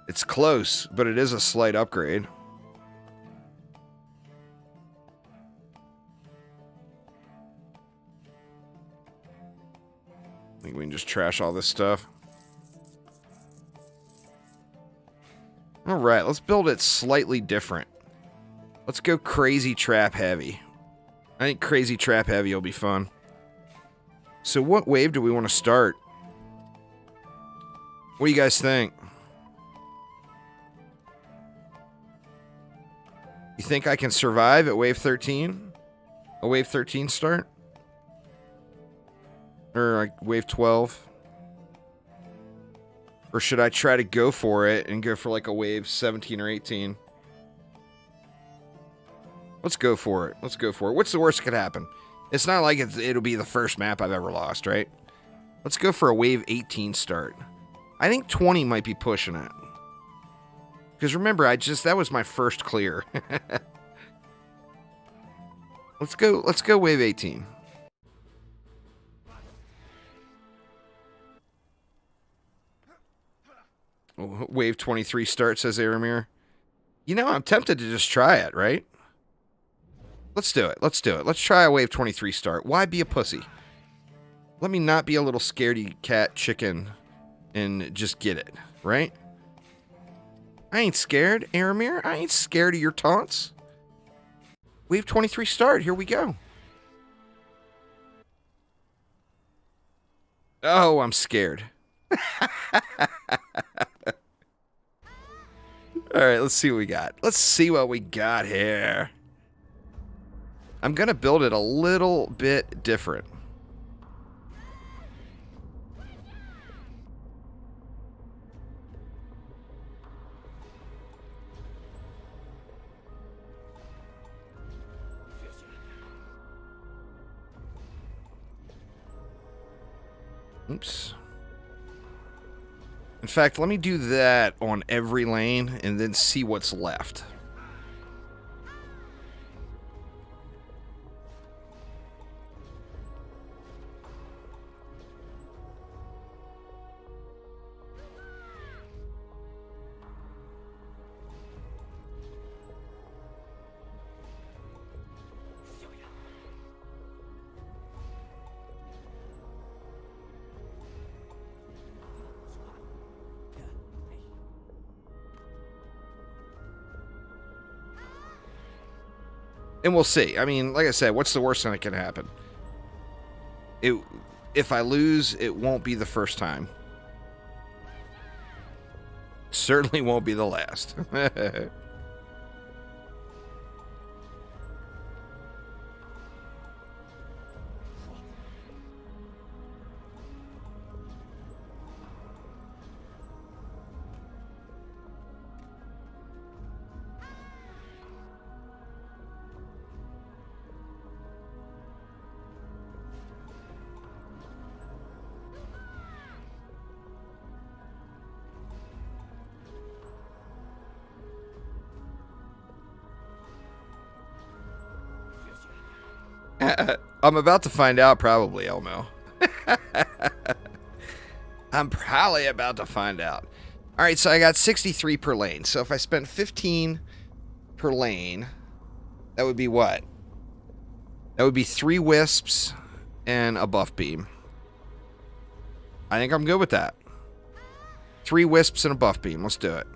It's close, but it is a slight upgrade. I think we can just trash all this stuff. Alright, let's build it slightly different. Let's go crazy trap heavy. I think crazy trap heavy will be fun. So what wave do we want to start? What do you guys think? You think I can survive at wave 13? A wave 13 start? Or like wave 12? Or should I try to go for it and go for like a wave 17 or 18? Let's go for it. Let's go for it. What's the worst that could happen? It's not like it'll be the first map I've ever lost, right? Let's go for a wave 18 start. I think 20 might be pushing it. Because remember, that was my first clear. Let's go wave 18. Wave 23 start, says Aramir. You know, I'm tempted to just try it, right? Let's do it. Let's do it. Let's try a wave 23 start. Why be a pussy? Let me not be a little scaredy cat chicken and just get it, right? I ain't scared, Aramir. I ain't scared of your taunts. Wave 23 start. Here we go. Oh, I'm scared. All right, let's see what we got. Let's see what we got here. I'm going to build it a little bit different. Oops. In fact, let me do that on every lane and then see what's left. And we'll see. I mean, like I said, what's the worst thing that can happen? If I lose, it won't be the first time. Certainly won't be the last. I'm about to find out, probably, Elmo. I'm probably about to find out. All right, so I got 63 per lane. So if I spent 15 per lane, That would be what? That would be 3 wisps and a buff beam. I think I'm good with that. 3 wisps and a buff beam. Let's do it.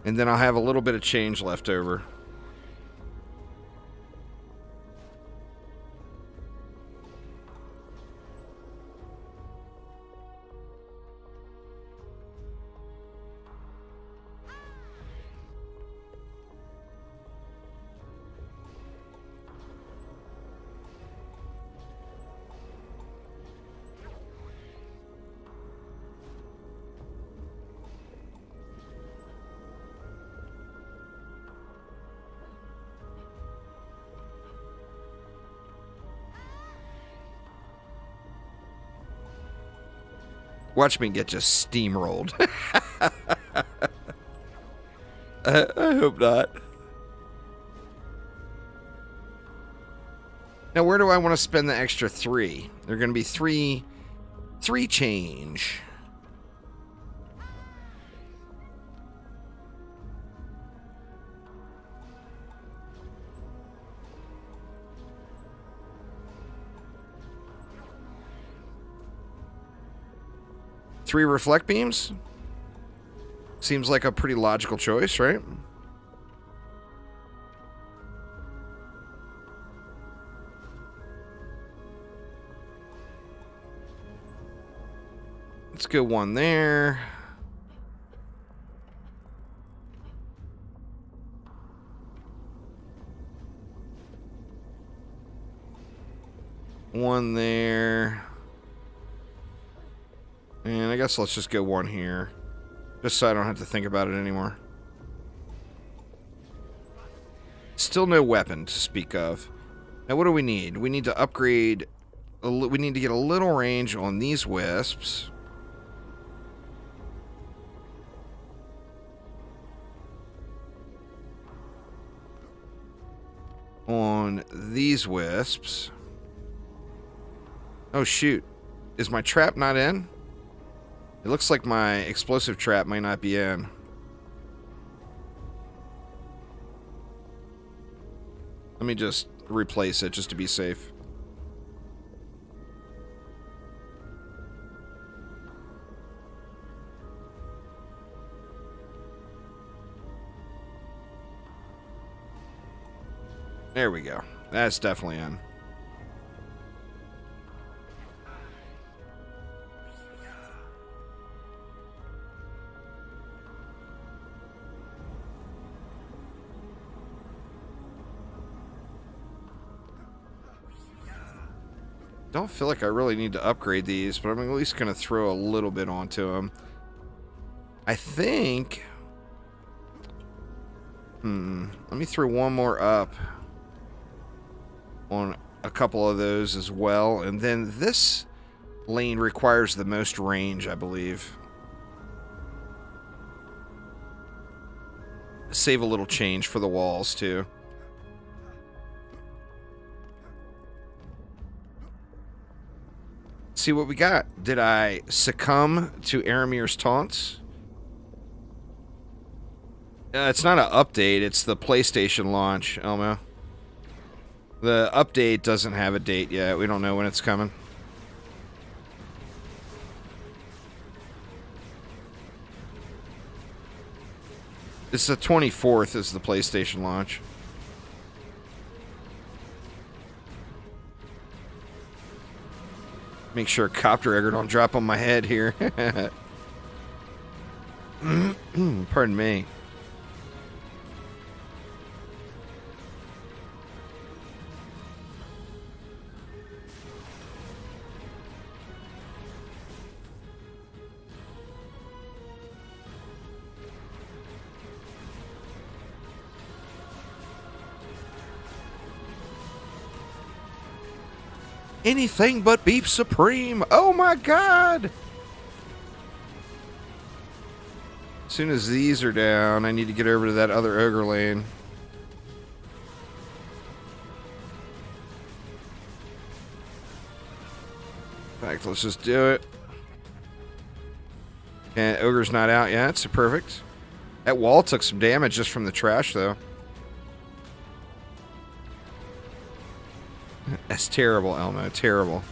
And then I'll have a little bit of change left over. Watch me get just steamrolled. I hope not. Now, where do I want to spend the extra 3? They're going to be 3 change. Three reflect beams? Seems like a pretty logical choice, right? Let's go 1 there. One there. And I guess let's just go 1 here. Just so I don't have to think about it anymore. Still no weapon to speak of. Now what do we need? We need to upgrade... We need to get a little range on these wisps. On these wisps. Oh shoot. Is my trap not in? It looks like my explosive trap might not be in. Let me just replace it just to be safe. There we go. That's definitely in. Don't feel like I really need to upgrade these, but I'm at least going to throw a little bit onto them. I think... let me throw 1 more up on a couple of those as well. And then this lane requires the most range, I believe. Save a little change for the walls, too. See what we got. Did I succumb to Aramir's taunts? It's not an update. It's the PlayStation launch, Elmo. The update doesn't have a date yet. We don't know when it's coming. It's the 24th is the PlayStation launch. Make sure Copter Egger don't drop on my head here. Pardon me. Anything but beef supreme. Oh my god. As soon as these are down, I need to get over to that other ogre lane. In fact, let's just do it. And Ogre's not out yet, so perfect. That wall took some damage just from the trash, though. That's terrible, Elmo. Terrible.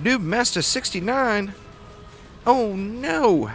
Noob Mesta 69. Oh no.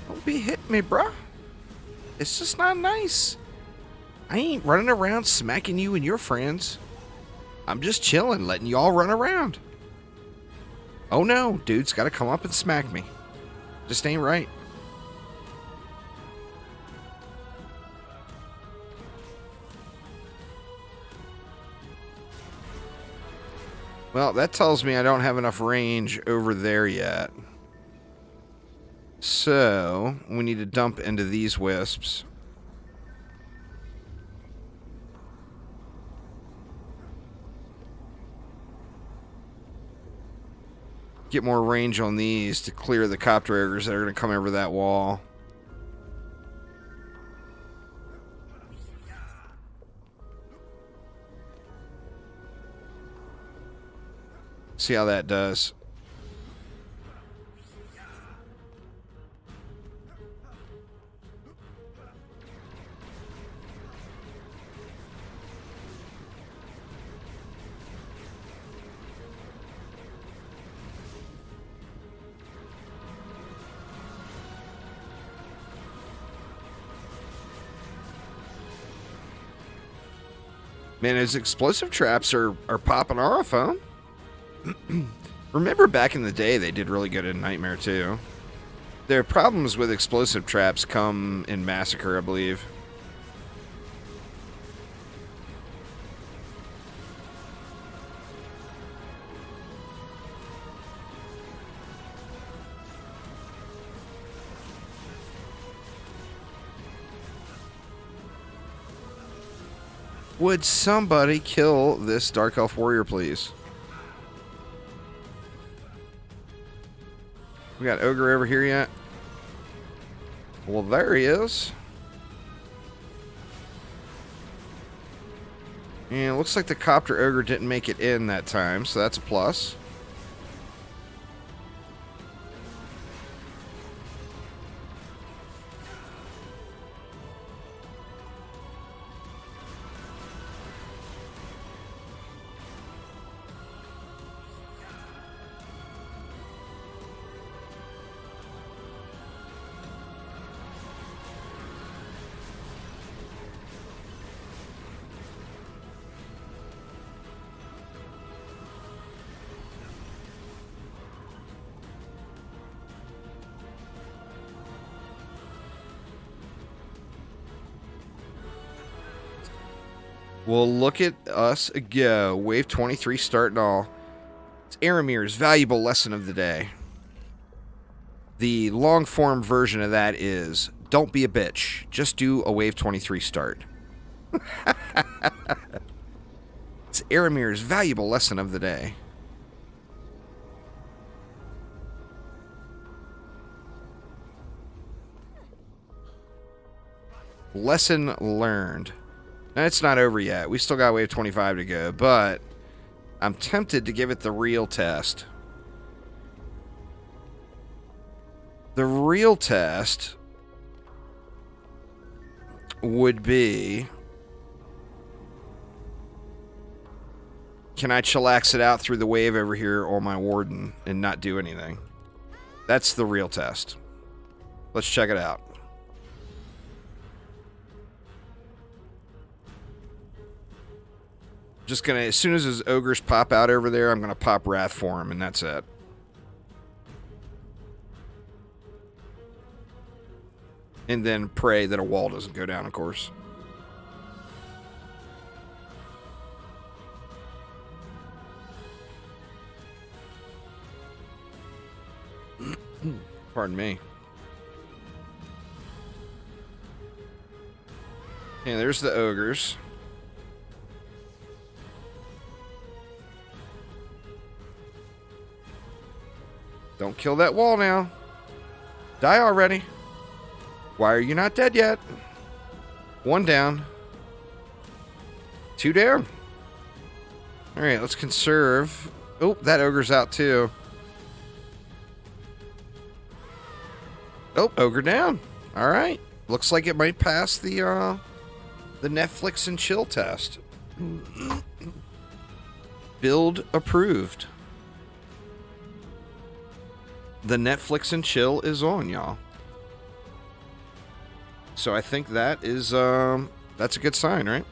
Don't be hitting me, bruh. It's just not nice. I ain't running around smacking you and your friends. I'm just chilling, letting y'all run around. Oh no, dude's gotta come up and smack me. Just ain't right. Well, that tells me I don't have enough range over there yet. So, we need to dump into these wisps. Get more range on these to clear the copter ogres that are going to come over that wall. See how that does. Man, those explosive traps are popping off, huh? Remember back in the day, they did really good in Nightmare, too. Their problems with explosive traps come in Massacre, I believe. Would somebody kill this Dark Elf Warrior, please? We got Ogre over here yet? Well, there he is. And it looks like the Copter Ogre didn't make it in that time, so that's a plus. Well, look at us go. Wave 23 starting all. It's Aramir's valuable lesson of the day. The long-form version of that is, don't be a bitch. Just do a Wave 23 start. It's Aramir's valuable lesson of the day. Lesson learned. Now, it's not over yet. We still got Wave 25 to go, but I'm tempted to give it the real test. The real test would be, can I chillax it out through the wave over here on my warden and not do anything? That's the real test. Let's check it out. Just gonna, as soon as his ogres pop out over there, I'm gonna pop Wrath for him, and that's it. And then pray that a wall doesn't go down, of course. Pardon me. And there's the ogres. Don't kill that wall now. Die already. Why are you not dead yet? 1 down. 2 down. Alright, let's conserve. Oh, that ogre's out too. Oh, ogre down. Alright. Looks like it might pass the Netflix and chill test. Build approved. The Netflix and chill is on, y'all. So I think that is, that's a good sign, right?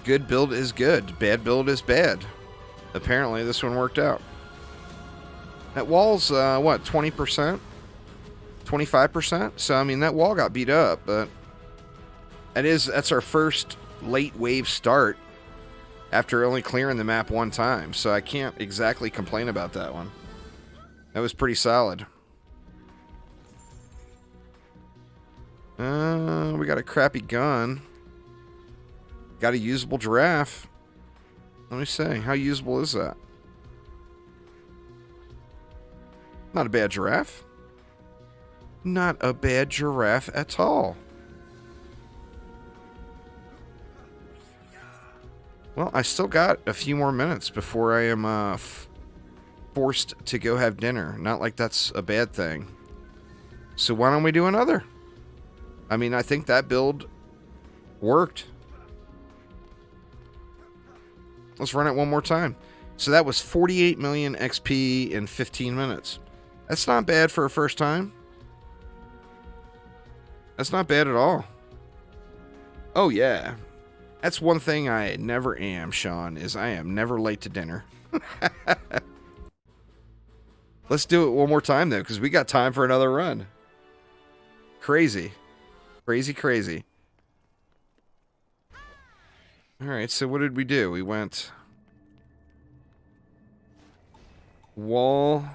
Good build is good. Bad build is bad. Apparently, this one worked out. That wall's, what, 20%? 25%? So, I mean, that wall got beat up, but that's our first late wave start after only clearing the map 1 time. So I can't exactly complain about that one. That was pretty solid. We got a crappy gun. Got a usable giraffe. Let me see. How usable is that? Not a bad giraffe. Not a bad giraffe at all. Well, I still got a few more minutes before I am forced to go have dinner. Not like that's a bad thing. So why don't we do another? I mean, I think that build worked. Let's run it one more time. So that was 48 million XP in 15 minutes. That's not bad for a first time. That's not bad at all. Oh, yeah. That's one thing I never am, Sean, is I am never late to dinner. Let's do it one more time, though, because we got time for another run. Crazy. Crazy, crazy. Alright, so what did we do? We went wall,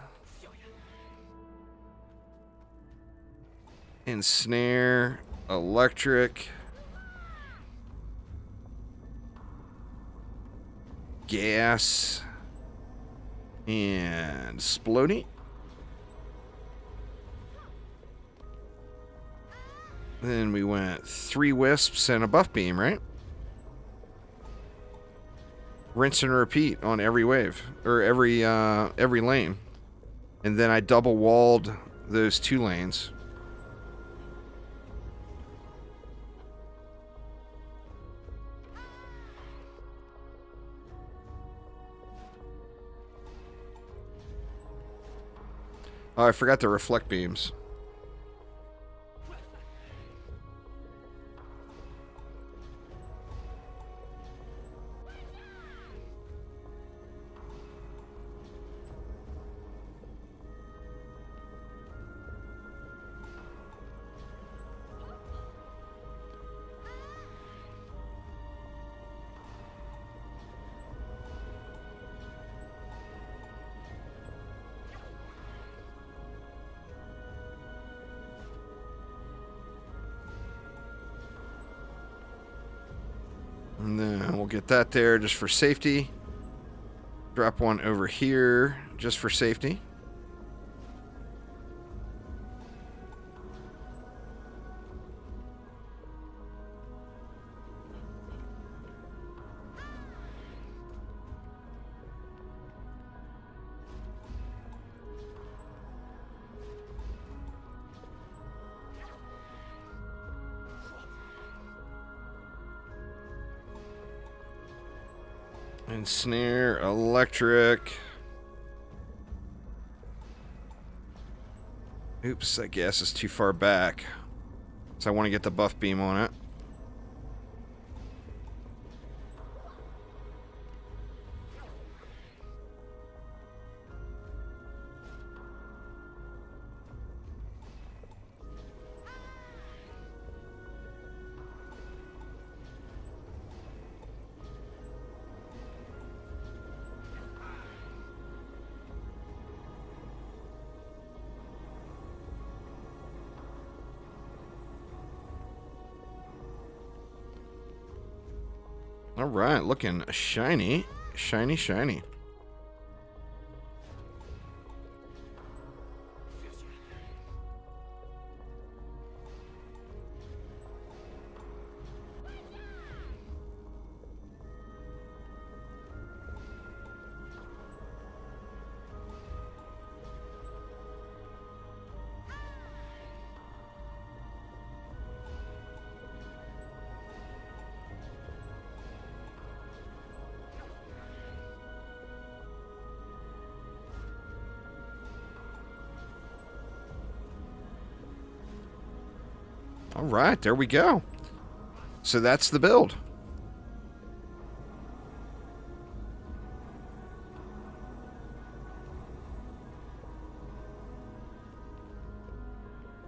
ensnare, electric, gas, and splody. Then we went 3 wisps and a buff beam, right? Rinse and repeat on every wave, or every lane. And then I double walled those 2 lanes. Oh, I forgot the reflect beams. And then we'll get that there just for safety. Drop one over here just for safety. Ensnare, electric. Oops, that gas is too far back. So I want to get the buff beam on it. All right, looking shiny, shiny, shiny. All right, there we go. So that's the build.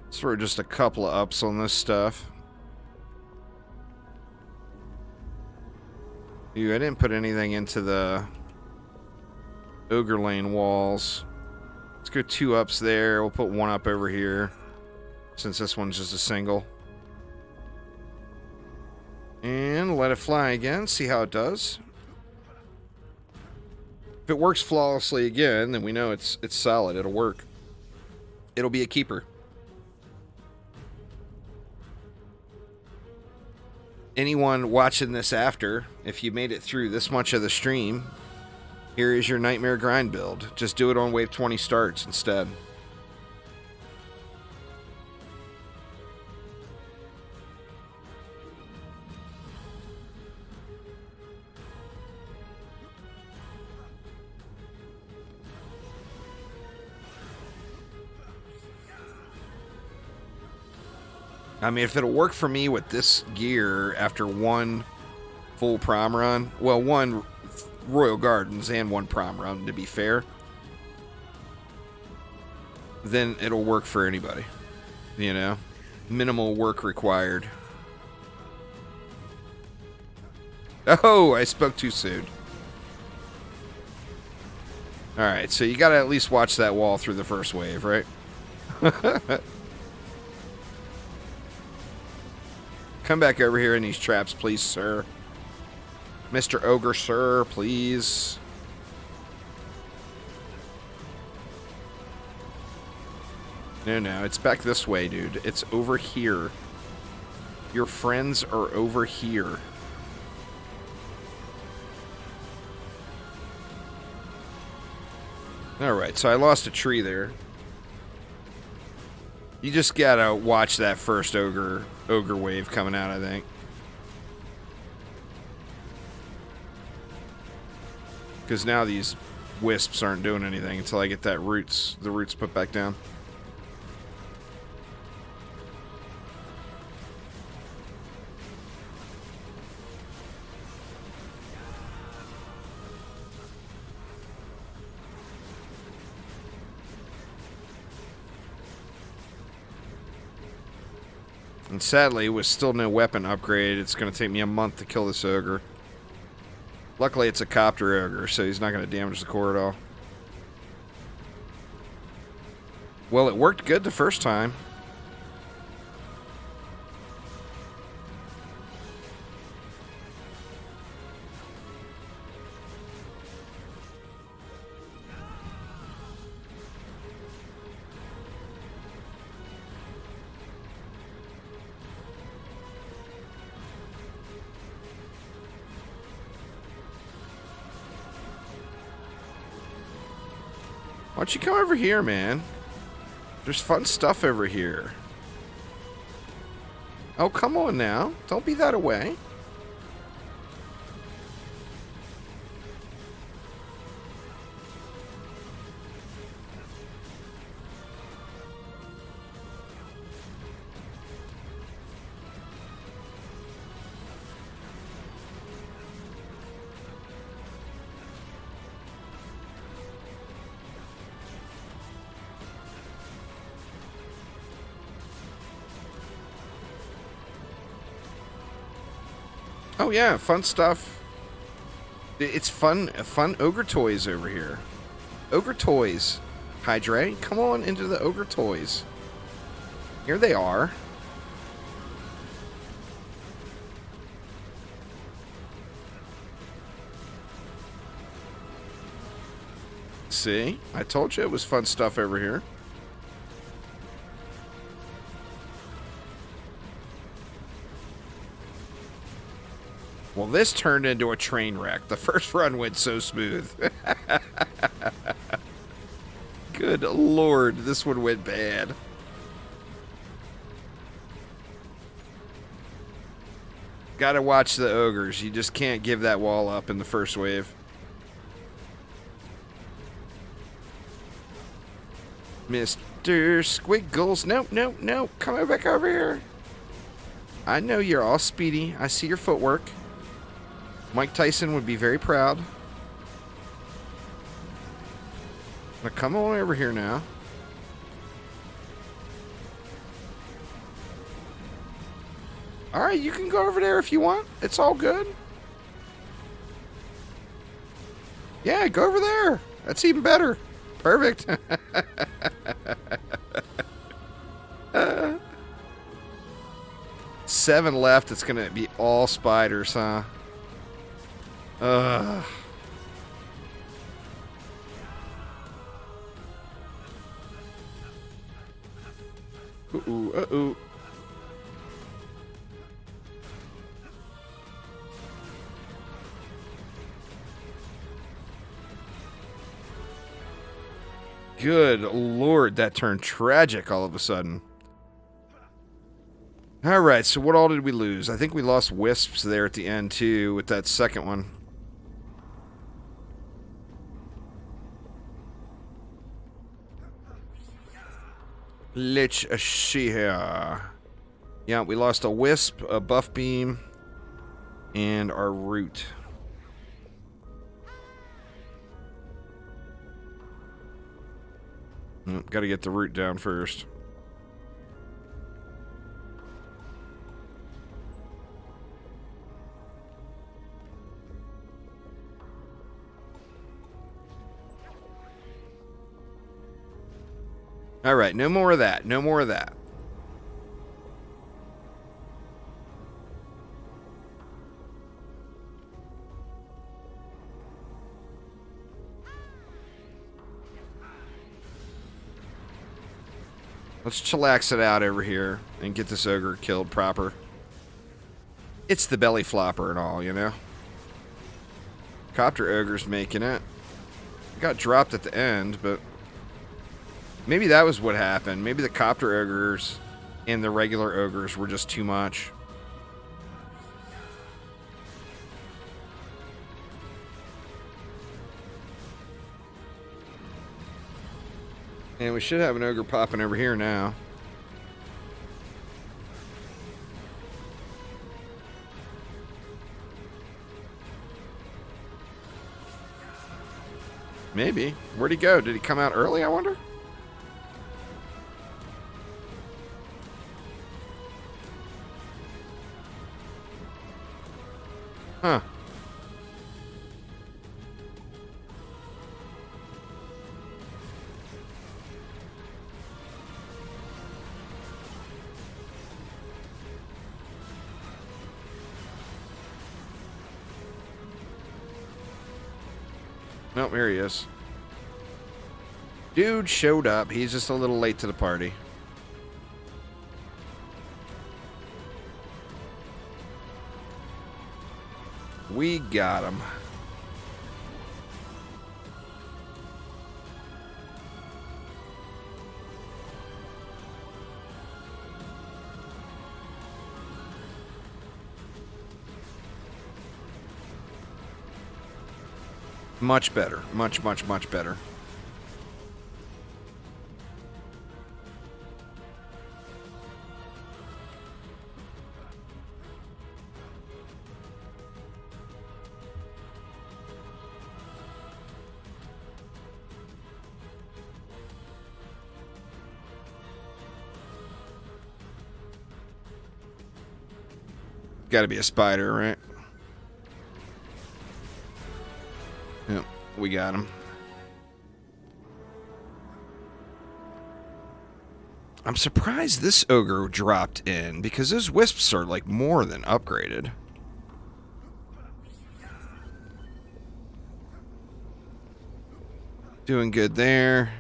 Let's throw just a couple of ups on this stuff. Ew, I didn't put anything into the Ogre Lane walls. Let's go 2 ups there. We'll put 1 up over here, since this one's just a single. And let it fly again, see how it does. If it works flawlessly again, then we know it's solid, it'll work. It'll be a keeper. Anyone watching this after, if you made it through this much of the stream, here is your Nightmare Grind build. Just do it on wave 20 starts instead. I mean, if it'll work for me with this gear after 1 full prom run, well, 1 Royal Gardens and 1 prom run, to be fair, then it'll work for anybody. You know? Minimal work required. Oh, I spoke too soon. Alright, so you gotta at least watch that wall through the first wave, right? Come back over here in these traps, please, sir. Mr. Ogre, sir, please. No, it's back this way, dude. It's over here. Your friends are over here. Alright, so I lost a tree there. You just gotta watch that first ogre wave coming out, I think. Because now these wisps aren't doing anything until I get the roots put back down. And sadly, with still no weapon upgrade, it's going to take me a month to kill this ogre. Luckily, it's a copter ogre, so he's not going to damage the core at all. Well, it worked good the first time. Why don't you come over here, man? There's fun stuff over here. Oh, come on now. Don't be that away. Oh yeah, fun stuff. It's fun ogre toys over here. Ogre toys. Hydra, come on into the ogre toys. Here they are. See? I told you it was fun stuff over here. Well, this turned into a train wreck. The first run went so smooth. Good lord, this one went bad. Gotta watch the ogres. You just can't give that wall up in the first wave. Mr. Squiggles. No, no, no. Come back over here. I know you're all speedy. I see your footwork. Mike Tyson would be very proud. Now come on over here now. Alright, you can go over there if you want. It's all good. Yeah, go over there. That's even better. Perfect. 7 left. It's going to be all spiders, huh? Uh-oh. Good lord, that turned tragic all of a sudden. Alright, so what all did we lose? I think we lost wisps there at the end, too, with that second one. Let's see here. Yeah, we lost a wisp, a buff beam, and our root. Got to get the root down first. All right, no more of that. No more of that. Let's chillax it out over here and get this ogre killed proper. It's the belly flopper and all, you know. Copter ogre's making it. Got dropped at the end, but maybe that was what happened. Maybe the copter ogres and the regular ogres were just too much. And we should have an ogre popping over here now. Maybe. Where'd he go? Did he come out early, I wonder? Huh. Nope, here he is. Dude showed up. He's just a little late to the party. We got him. Much better. Much, much, much better. Got to be a spider, right? We got him. I'm surprised this ogre dropped in, because those wisps are, like, more than upgraded. Doing good there.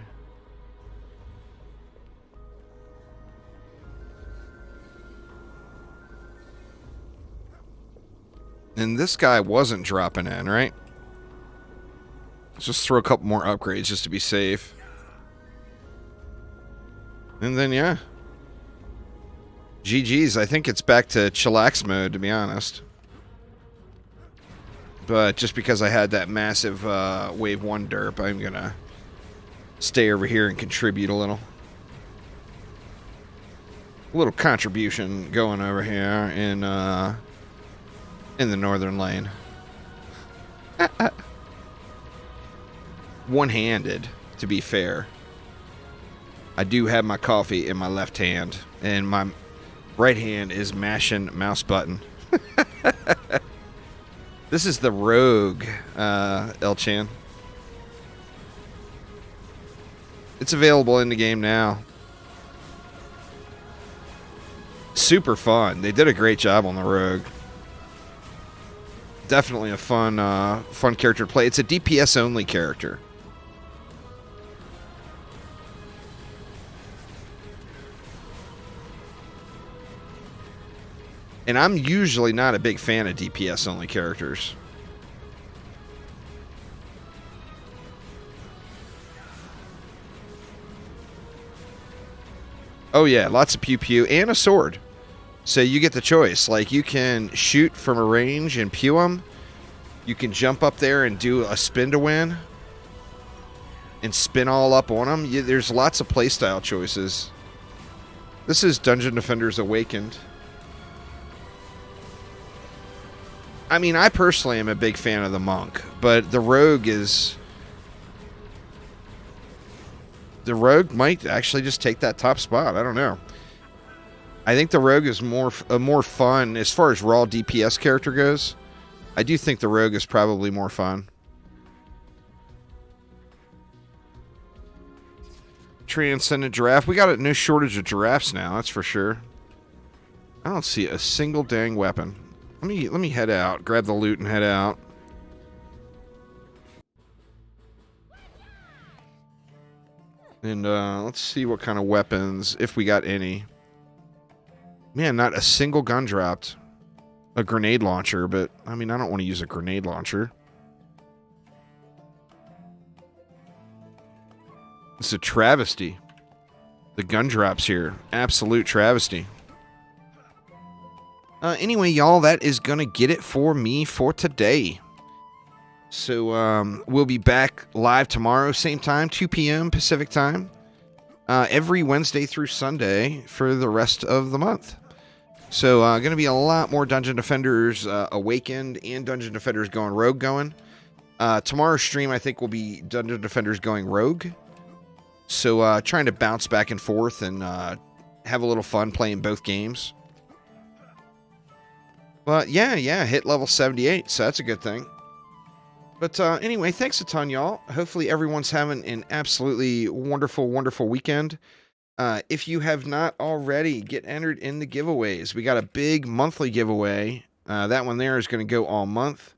And this guy wasn't dropping in, right? Let's just throw a couple more upgrades just to be safe. And then, yeah. GG's. I think it's back to chillax mode, to be honest. But just because I had that massive wave 1 derp, I'm going to stay over here and contribute a little. A little contribution going over here in the northern lane. One-handed, to be fair. I do have my coffee in my left hand, and my right hand is mashing mouse button. This is the rogue, El-Chan. It's available in the game now. Super fun. They did a great job on the rogue. Definitely a fun character to play. It's a DPS only character. And I'm usually not a big fan of DPS only characters. Oh yeah, lots of pew pew and a sword. So you get the choice. Like, you can shoot from a range and pew them. You can jump up there and do a spin to win. And spin all up on them. There's lots of playstyle choices. This is Dungeon Defenders Awakened. I mean, I personally am a big fan of the monk, but the rogue is... The rogue might actually just take that top spot. I don't know. I think the rogue is more fun as far as raw DPS character goes. I do think the rogue is probably more fun. Transcendent giraffe. We got no shortage of giraffes now, that's for sure. I don't see a single dang weapon. Let me head out, grab the loot and head out. And let's see what kind of weapons, if we got any. Man, not a single gun dropped. A grenade launcher, but I mean, I don't want to use a grenade launcher. It's a travesty. The gun drops here. Absolute travesty. Anyway, y'all, that is going to get it for me for today. So, we'll be back live tomorrow, same time, 2 p.m. Pacific time. Every Wednesday through Sunday for the rest of the month. So, going to be a lot more Dungeon Defenders Awakened and Dungeon Defenders Going Rogue going. Tomorrow's stream, I think, will be Dungeon Defenders Going Rogue. So, trying to bounce back and forth and have a little fun playing both games. But, yeah, hit level 78, so that's a good thing. But anyway, thanks a ton, y'all. Hopefully everyone's having an absolutely wonderful, wonderful weekend. If you have not already, get entered in the giveaways. We got a big monthly giveaway. That one there is going to go all month.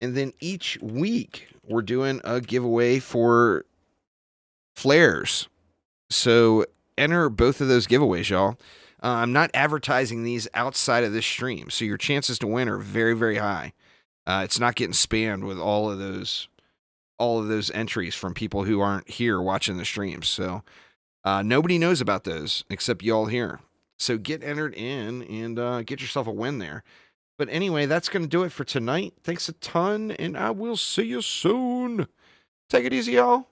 And then each week, we're doing a giveaway for flares. So enter both of those giveaways, y'all. I'm not advertising these outside of this stream, so your chances to win are very, very high. It's not getting spammed with all of those entries from people who aren't here watching the streams. So nobody knows about those except y'all here. So get entered in and get yourself a win there. But anyway, that's going to do it for tonight. Thanks a ton, and I will see you soon. Take it easy, y'all.